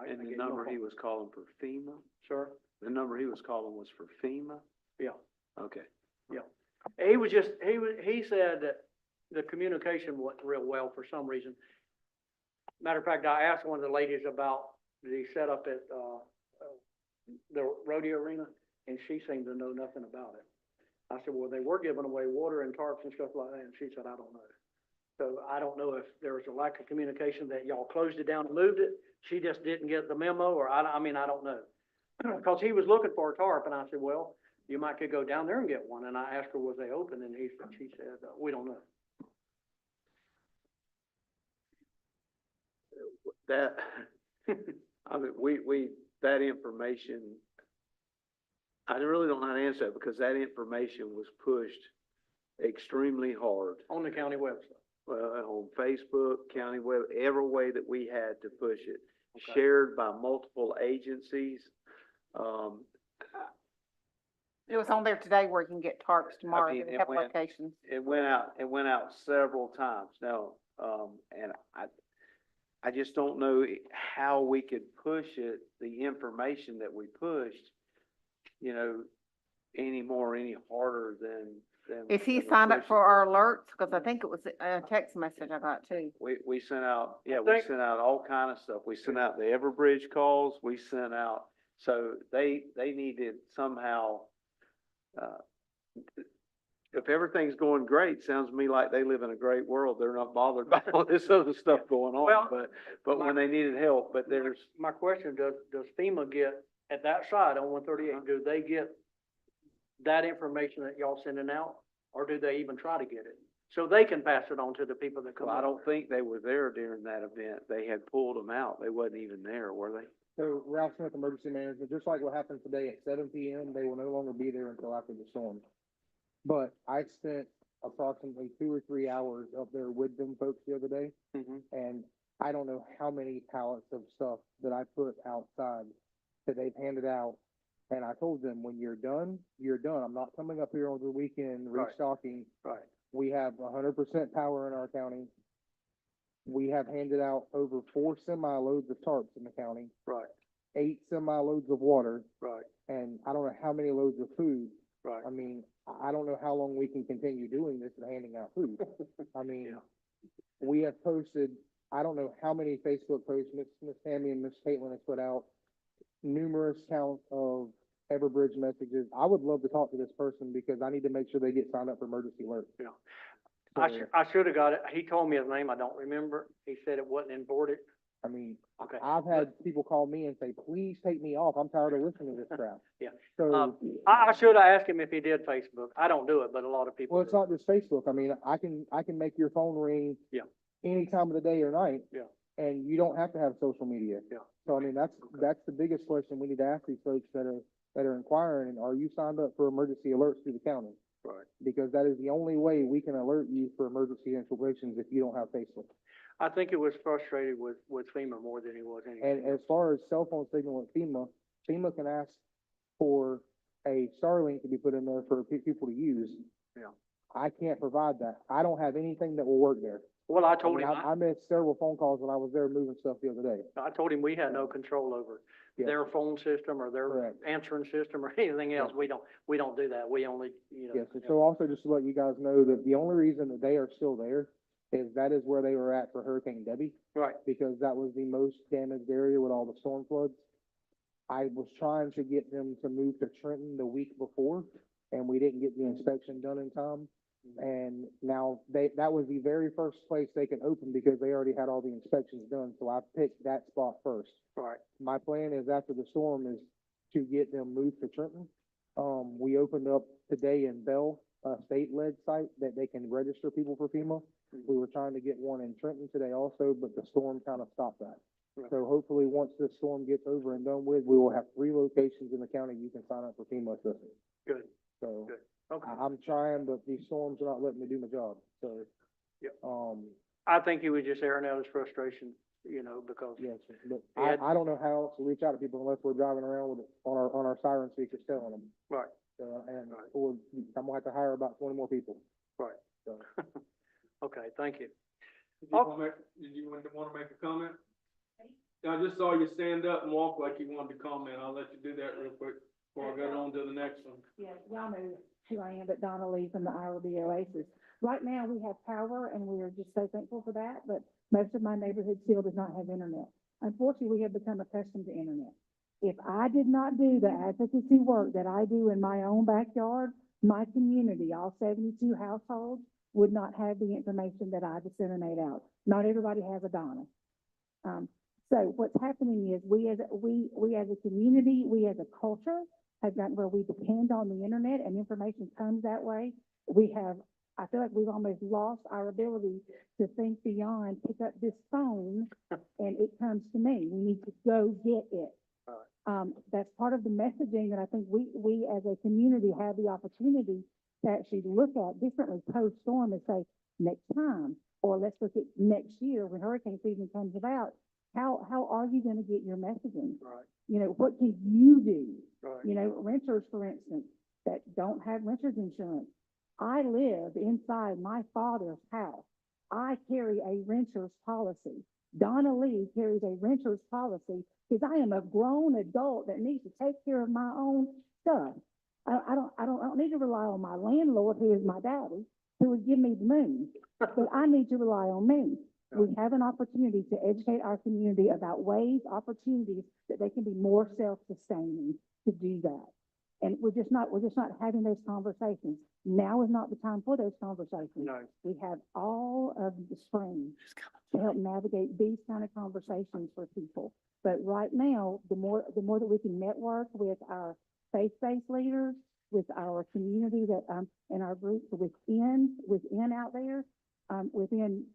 And the number he was calling for FEMA? Sir? The number he was calling was for FEMA? Yeah. Okay. Yeah. He said that the communication wasn't real well for some reason. Matter of fact, I asked one of the ladies about the setup at, the rodeo arena, and she seemed to know nothing about it. I said, well, they were giving away water and tarps and stuff like that, and she said, I don't know. So I don't know if there was a lack of communication that y'all closed it down and moved it. She just didn't get the memo, or I mean, I don't know. Because he was looking for a tarp, and I said, well, you might could go down there and get one. And I asked her, was they open? And she said, we don't know. That, I mean, that information, I really don't know how to answer that because that information was pushed extremely hard. On the county website. On Facebook, county web, every way that we had to push it, Okay. shared by multiple agencies. It was on there today where you can get tarps tomorrow mean, in a it couple went- locations. It went out several times now, and I just don't know how we could push it, the information that we pushed, any harder than. If he than signed up pushing. for our alerts, because I think it was a text message I got too. We sent out, we think- sent out all kind of stuff. We sent out the Everbridge calls, we sent out, so they needed somehow, if everything's going great, sounds to me like they live in a great world. They're not bothered by all this other stuff going on, Well, but when they needed help, but there's, My question, does FEMA get, at that site on 138, do they get that information that y'all sending out, or do they even try to get it? so they can pass it on to the people that come Well, I over. don't think they were there during that event. They had pulled them out. They wasn't even there, were they? So Ralph Smith, Emergency Management, just like what happened today at 7 p.m., they will no longer be there until after the storm. But I spent approximately 2 or 3 hours up there with them folks the other day, Mm-hmm. and I don't know how many pallets of stuff that I put outside that they've handed out. And I told them, when you're done, you're done. I'm not coming up here over the weekend Right. restocking. Right. We have 100% power in our county. We have handed out over 4 semi-loads of tarps in the county, Right, 8 semi-loads of water, right, and I don't know how many loads of food. right. I mean, I don't know how long we can continue doing this and handing out food. I mean, Yeah. we have posted, I don't know how many Facebook posts Miss Tammy and Miss Caitlin has put out, numerous counts of Everbridge messages. I would love to talk to this person because I need to make sure they get signed up for emergency alert. Yeah. So, I should have got it. He told me his name. I don't remember. He said it wasn't imported. I mean, Okay. I've had people call me and say, please take me off. I'm tired of listening to this crap. Yeah. So, I should have asked him if he did Facebook. I don't do it, but a lot of people well, it's do. not just Facebook. I mean, I can make your phone ring Yeah. any time of the day or night. Yeah. And you don't have to have social media. Yeah. So I mean, that's the biggest question we need to ask these folks that are inquiring, are you signed up for emergency alerts through the county? Right. Because that is the only way we can alert you for emergency situations if you don't have Facebook. I think it was frustrated with FEMA more than he was anything. And as far as cell phone signal at FEMA can ask for a Starlink to be put in there for people to use. Yeah. I can't provide that. I don't have anything that will work there. Well, I told mean, him, I missed several phone calls when I was there moving stuff the other day. I told him we had no control over Yeah. their phone system or their Correct. answering system or anything else. We don't do that. We only, Yes, and so also just to let you guys know that the only reason that they are still there is that is where they were at for Hurricane Debbie, Right. because that was the most damaged area with all the storm floods. I was trying to get them to move to Trenton the week before, and we didn't get the inspection done in time. And now that was the very first place they could open because they already had all the inspections done, so I picked that spot first. Right. My plan is after the storm is to get them moved to Trenton. We opened up today in Bell, a state-led site that they can register people for FEMA. We were trying to get one in Trenton today also, but the storm kind of stopped that. Right. So hopefully, once this storm gets over and done with, we will have 3 locations in the county you can sign up for FEMA assistance. Good. So Good. Okay. I'm trying, but these storms are not letting me do my job, so. Yep. I I think he was just airing out his frustration, because. yes, but He had- I don't know how else to reach out to people unless we're driving around with it on our siren speakers telling them. Right. And, Right. or I'm gonna have to hire about 20 more people. Right. So. Okay, thank you. Did you want to make a comment? I just saw you stand up and walk like you wanted to comment. I'll let you do that real quick before I go on to the next one. Yeah, y'all know who I am, but Donna Lee from the IRB Oasis. Right now, we have power and we are just so thankful for that, but most of my neighborhood still does not have internet. Unfortunately, we have become accustomed to internet. If I did not do the advocacy work that I do in my own backyard, my community, all 72 households, would not have the information that I disseminate out. Not everybody has a Donna. So what's happening is we as a community, we as a culture have gotten where we depend on the internet and information comes that way. I feel like we've almost lost our ability to think beyond, pick up this phone and it comes to me. We need to go get it. That's part of the messaging that I think we as a community have the opportunity to actually look at differently post-storm and say, next time, or let's look at next year when hurricane season comes about, how are you going to get your messaging? Right. What can you do? Right. Renters, for instance, that don't have renters insurance. I live inside my father's house. I carry a renter's policy. Donna Lee carries a renter's policy because I am a grown adult that needs to take care of my own stuff. I don't need to rely on my landlord, who is my daddy, who would give me the moon, but I need to rely on me. We have an opportunity to educate our community about ways, opportunities that they can be more self-sustaining to do that. And we're just not having those conversations. Now is not the time for those conversations. No. We have all of the spring to help navigate these kind of conversations for people. But right now, the more that we can network with our faith-based leaders, with our community that, and our groups within out there, within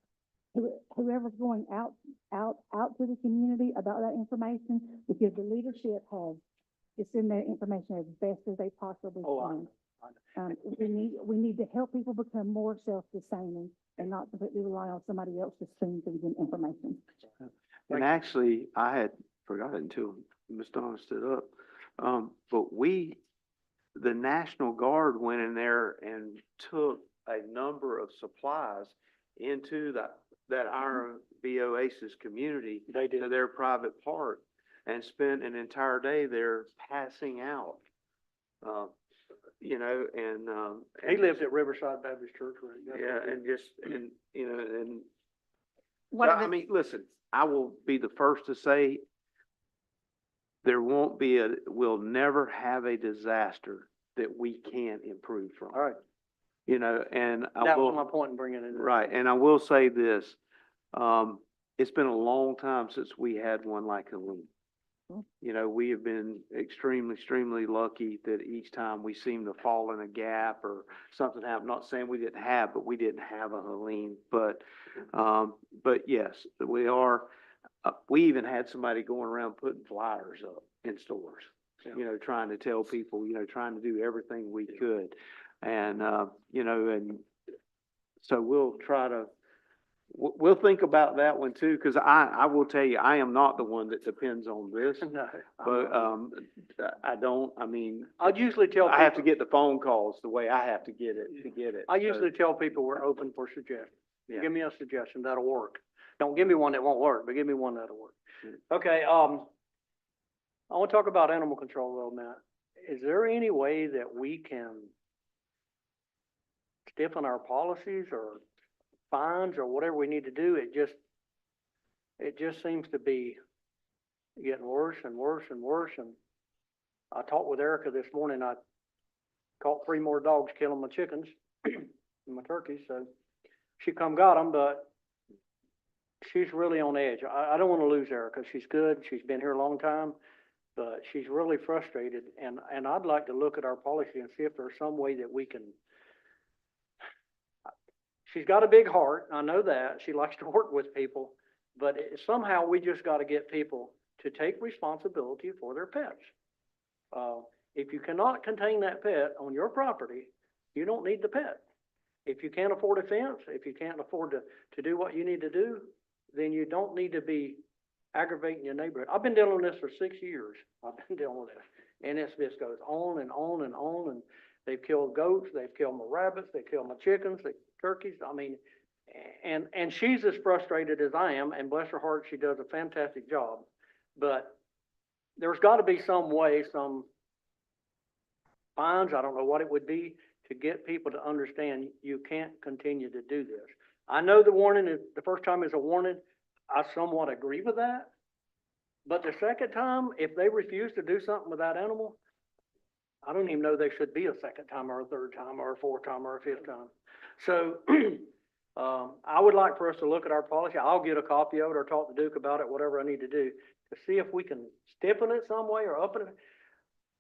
whoever's going out to the community about that information, because the leadership has disseminated that information as best as they possibly can. We need to help people become more self-sustaining and not completely rely on somebody else to spoon feed them information. And actually, I had forgot it until Ms. Donna stood up. But the National Guard went in there and took a number of supplies into that Iron BOCC community. They did. To their private park and spent an entire day there passing out. You know, and. He lives at Riverside Baptist Church, right? Yeah, and just, and, you know, and, What so, are I the- mean, listen, I will be the first to say we'll never have a disaster that we can't improve from. All right, You know, and that was my point in bringing it in. right, and I will say this, it's been a long time since we had one like Helene. You know, we have been extremely lucky that each time we seem to fall in a gap or something happened. Not saying we didn't have, but we didn't have a Helene. But yes, we are, we even had somebody going around putting flyers up in stores. Yeah. You know, trying to tell people, you know, trying to do everything we could. And, you know, and so we'll try to, we'll think about that one too, because I will tell you, I am not the one that depends on this. No, But, I mean, I usually tell I have to people- get the phone calls the way I have to get it, to get it. I usually tell people we're open for suggestions. Yeah. Give me a suggestion, that'll work. Don't give me one that won't work, but give me one that'll work. Okay, I want to talk about animal control a little bit. Is there any way that we can stiffen our policies or fines or whatever we need to do? It just seems to be getting worse and worse and worse. And I talked with Erica this morning. I caught 3 more dogs killing my chickens and my turkeys, so she come got them, but she's really on edge. I don't want to lose Erica. She's good. She's been here a long time, but she's really frustrated. And I'd like to look at our policy and see if there's some way that we can. She's got a big heart. I know that. She likes to work with people, but somehow we just got to get people to take responsibility for their pets. If you cannot contain that pet on your property, you don't need the pet. If you can't afford a fence, if you can't afford to do what you need to do, then you don't need to be aggravating your neighborhood. I've been dealing with this for 6 years. I've been dealing with this. And this goes on and on and on. And they've killed goats, they've killed my rabbits, they killed my chickens, they turkeys. I mean, and she's as frustrated as I am, and bless her heart, she does a fantastic job. But there's got to be some way, some fines, I don't know what it would be, to get people to understand you can't continue to do this. I know the warning is, the first time is a warning. I somewhat agree with that. But the second time, if they refuse to do something with that animal, I don't even know they should be a second time or a third time or a fourth time or a fifth time. So I would like for us to look at our policy. I'll get a copy of it or talk to Duke about it, whatever I need to do, to see if we can stiffen it some way or up it.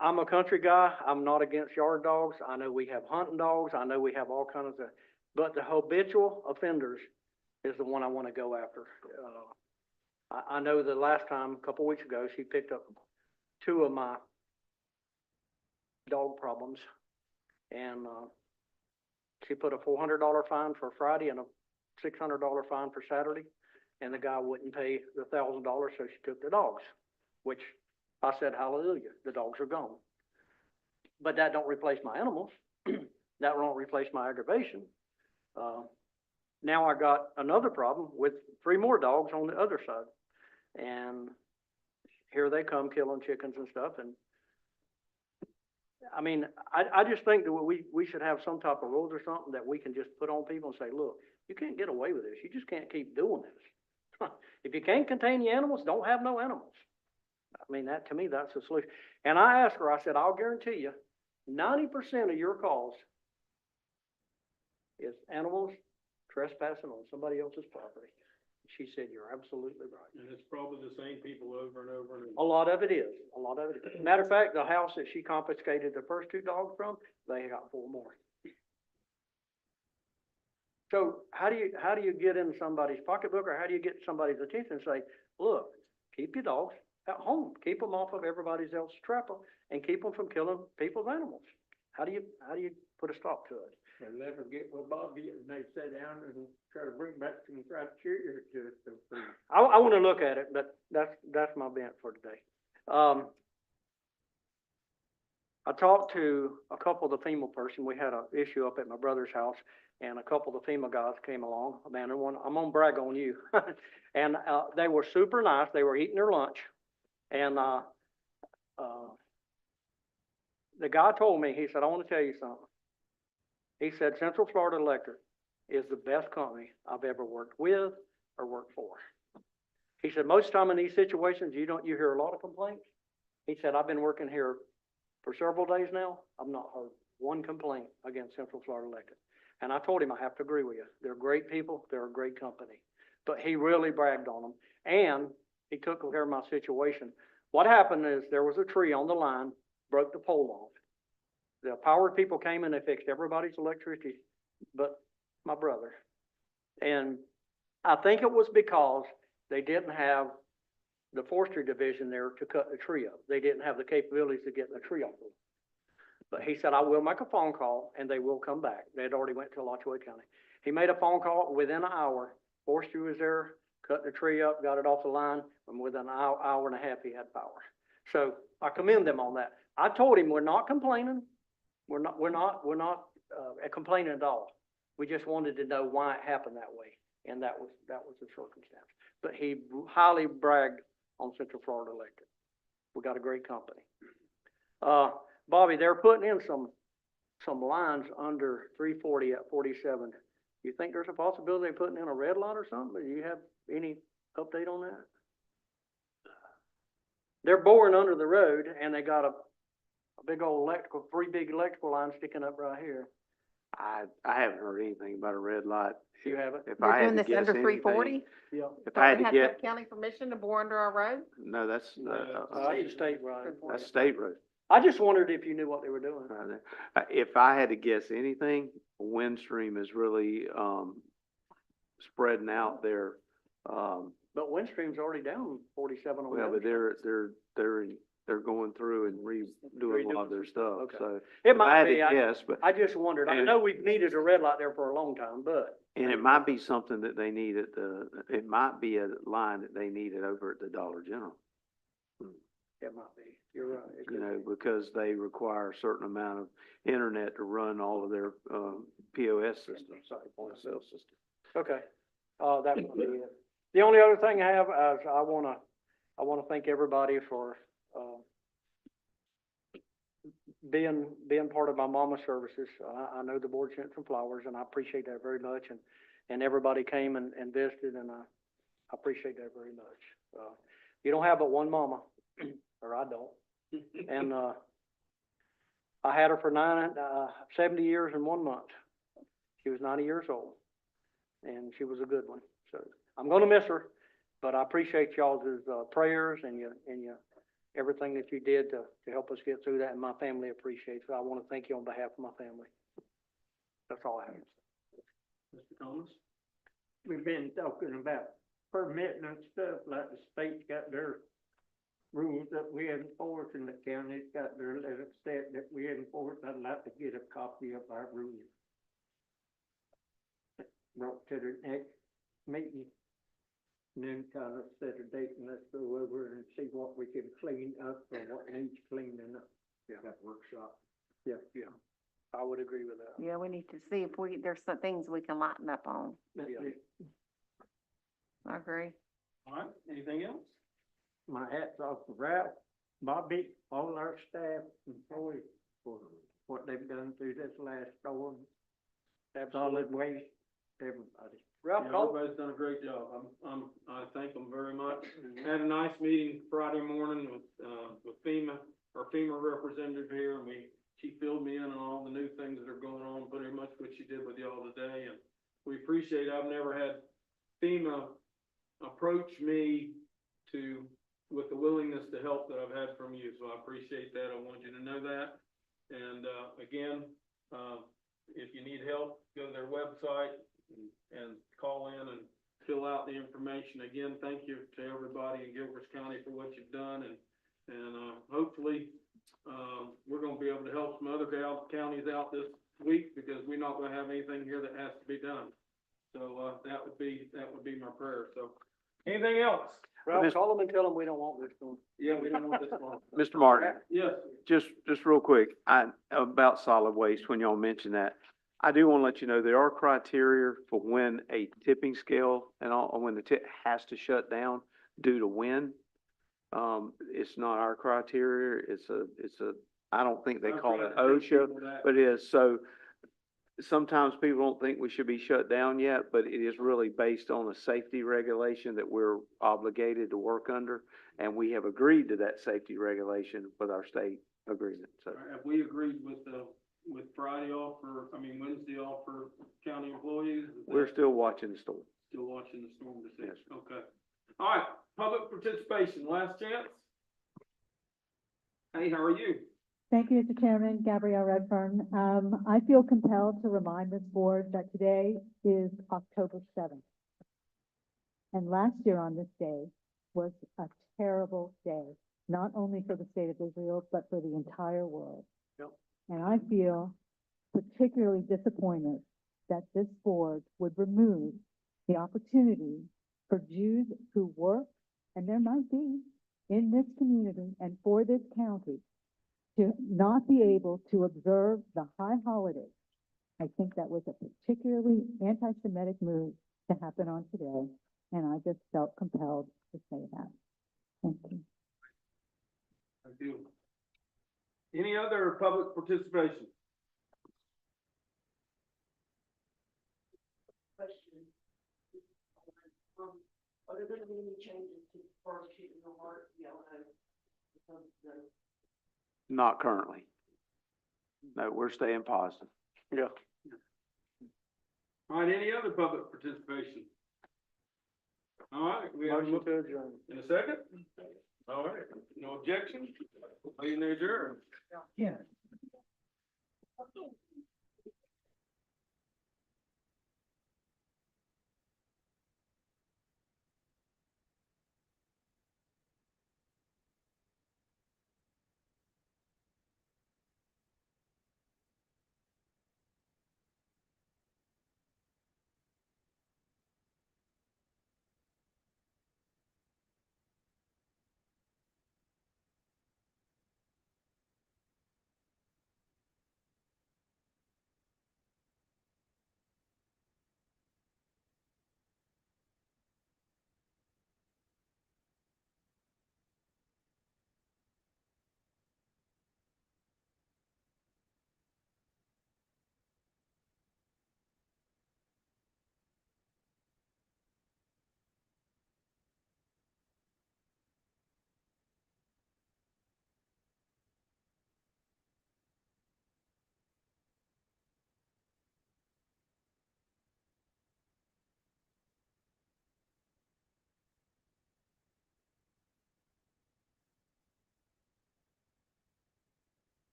I'm a country guy. I'm not against yard dogs. I know we have hunting dogs. I know we have all kinds of, but the habitual offenders is the one I want to go after. I know the last time, a couple weeks ago, she picked up 2 of my dog problems, and she put a $400 fine for Friday and a $600 fine for Saturday, and the guy wouldn't pay the $1,000, so she took the dogs, which I said, hallelujah, the dogs are gone. But that don't replace my animals. That won't replace my aggravation. Now I got another problem with 3 more dogs on the other side. And here they come killing chickens and stuff. And I mean, I just think that we should have some type of rules or something that we can just put on people and say, look, you can't get away with this. You just can't keep doing this. If you can't contain the animals, don't have no animals. I mean, that, to me, that's the solution. And I asked her, I said, I'll guarantee you, 90% of your calls is animals trespassing on somebody else's property. She said, you're absolutely right. And it's probably the same people over and over and A over. lot of it is, a lot of it is. Matter of fact, the house that she confiscated the first two dogs from, they got 4 more. So how do you get in somebody's pocketbook, or how do you get somebody's attention and say, look, keep your dogs at home, keep them off of everybody else's trapper, and keep them from killing people's animals? How do you put a stop to it? They'll never get with Bobby and they sit down and try to bring back some criteria to it. I wanna look at it, but that's my bent for today. I talked to a couple of the FEMA person. We had an issue up at my brother's house, and a couple of the FEMA guys came along, a man and one. I'm gonna brag on you. And, they were super nice. They were eating their lunch. And, the guy told me, he said, I wanna tell you something. He said, Central Florida Electric is the best company I've ever worked with or worked for. He said, most time in these situations, you hear a lot of complaints. He said, I've been working here for several days now. I've not heard one complaint against Central Florida Electric. And I told him, I have to agree with you. They're great people. They're a great company. But he really bragged on them. And he took care of my situation. What happened is there was a tree on the line, broke the pole off. The power people came and they fixed everybody's electricity but my brother. And I think it was because they didn't have the forestry division there to cut the tree up. They didn't have the capabilities to get the tree off. But he said, I will make a phone call and they will come back. They had already went to Alachua County. He made a phone call within an hour. Forestry was there, cut the tree up, got it off the line, and within an hour and a half, he had power. So I commend them on that. I told him, we're not complaining. We're not complaining at all. We just wanted to know why it happened that way. And that was the circumstance. But he highly bragged on Central Florida Electric. We got a great company. Bobby, they're putting in some lines under 340 at 47. You think there's a possibility of putting in a red line or something? Do you have any update on that? They're boring under the road and they got a big old three big electrical lines sticking up right here. I haven't heard anything about a red light. You haven't? If They're I had doing to this guess under anything, 340? Yeah. if I had to Have get, county permission to bore under our road? no, that's, That's a state road. that's state road. I just wondered if you knew what they were doing. Right there. If I had to guess anything, Windstream is really, spreading out their, But Windstream's already down 47 on well, that. but they're going through and redoing a lot of their stuff, Okay. so. It if I might had be, to guess, but, I just wondered. I and- know we've needed a red light there for a long time, but. and it might be something that they need it might be a line that they needed over at the Dollar General. It might be. You're right. It You could know, be. because they require a certain amount of internet to run all of their, POS systems, point of sale systems. Okay, that would be it. The only other thing I have is I wanna thank everybody for, being part of my mama services. I know the board sent some flowers and I appreciate that very much, and everybody came and visited, and I appreciate that very much. You don't have but one mama, or I don't. And, I had her for 70 years and 1 month. She was 90 years old, and she was a good one. So I'm gonna miss her, but I appreciate y'all's prayers and everything that you did to help us get through that, and my family appreciates it. I want to thank you on behalf of my family. That's all I have. Mr. Thomas? We've been talking about permitting and stuff, like the state's got their rules that we enforce, and the county's got their set that we enforce. I'd like to get a copy of our rules brought to the next meeting. And then kind of set a date and let's go over and see what we can clean up or what needs cleaning up. Yeah. That workshop. Yeah. I would agree with that. Yeah, we need to see if there's some things we can lighten up on. That's Yeah. it. I agree. All right, anything else? My hat's off to Ralph, Bobby, all our staff, employees for what they've done through this last storm. Solid waste, everybody. Ralph, Yeah, call. everybody's done a great job. I thank them very much. Had a nice meeting Friday morning with FEMA, our FEMA representative here, and she filled me in on all the new things that are going on, pretty much what she did with y'all today, and we appreciate it. I've never had FEMA approach me with the willingness to help that I've had from you, so I appreciate that. I want you to know that. And, again, if you need help, go to their website and call in and fill out the information. Again, thank you to everybody in Gilchrist County for what you've done, and hopefully, we're gonna be able to help some other counties out this week, because we're not gonna have anything here that has to be done. So, that would be my prayer, so. Anything else? Ralph, call them and tell them we don't want this one. Yeah, we don't want this one. Mr. Martin, Yes, just real quick, about solid waste, when y'all mention that, I do want to let you know, there are criteria for when a tipping scale and all, when the tip has to shut down due to wind. It's not our criteria, it's a, I don't think they call it OSHA, but it is, so sometimes people don't think we should be shut down yet, but it is really based on a safety regulation that we're obligated to work under, and we have agreed to that safety regulation with our state agreement, so. have we agreed with Friday off Wednesday off for county employees? We're still watching the storm. Still watching the storm to see. Yes. Okay. All right, public participation, last chance. Hey, how are you? Thank you, Mr. Chairman, Gabrielle Redfern. I feel compelled to remind this board that today is October 7th. And last year on this day was a terrible day, not only for the state of Israel, but for the entire world. Yep. And I feel particularly disappointed that this board would remove the opportunity for Jews who work, and there might be, in this community and for this county, to not be able to observe the high holidays. I think that was a particularly anti-Semitic move to happen on today, and I just felt compelled to say that. Thank you. Thank you. Any other public participation? Question. Are there gonna be any changes to First Street and the Heart, because the Not currently. No, we're staying positive. Yeah. All right, any other public participation? All right, we have a Motion to adjourn. in a second? All right, no objection? Meeting adjourned. Yeah.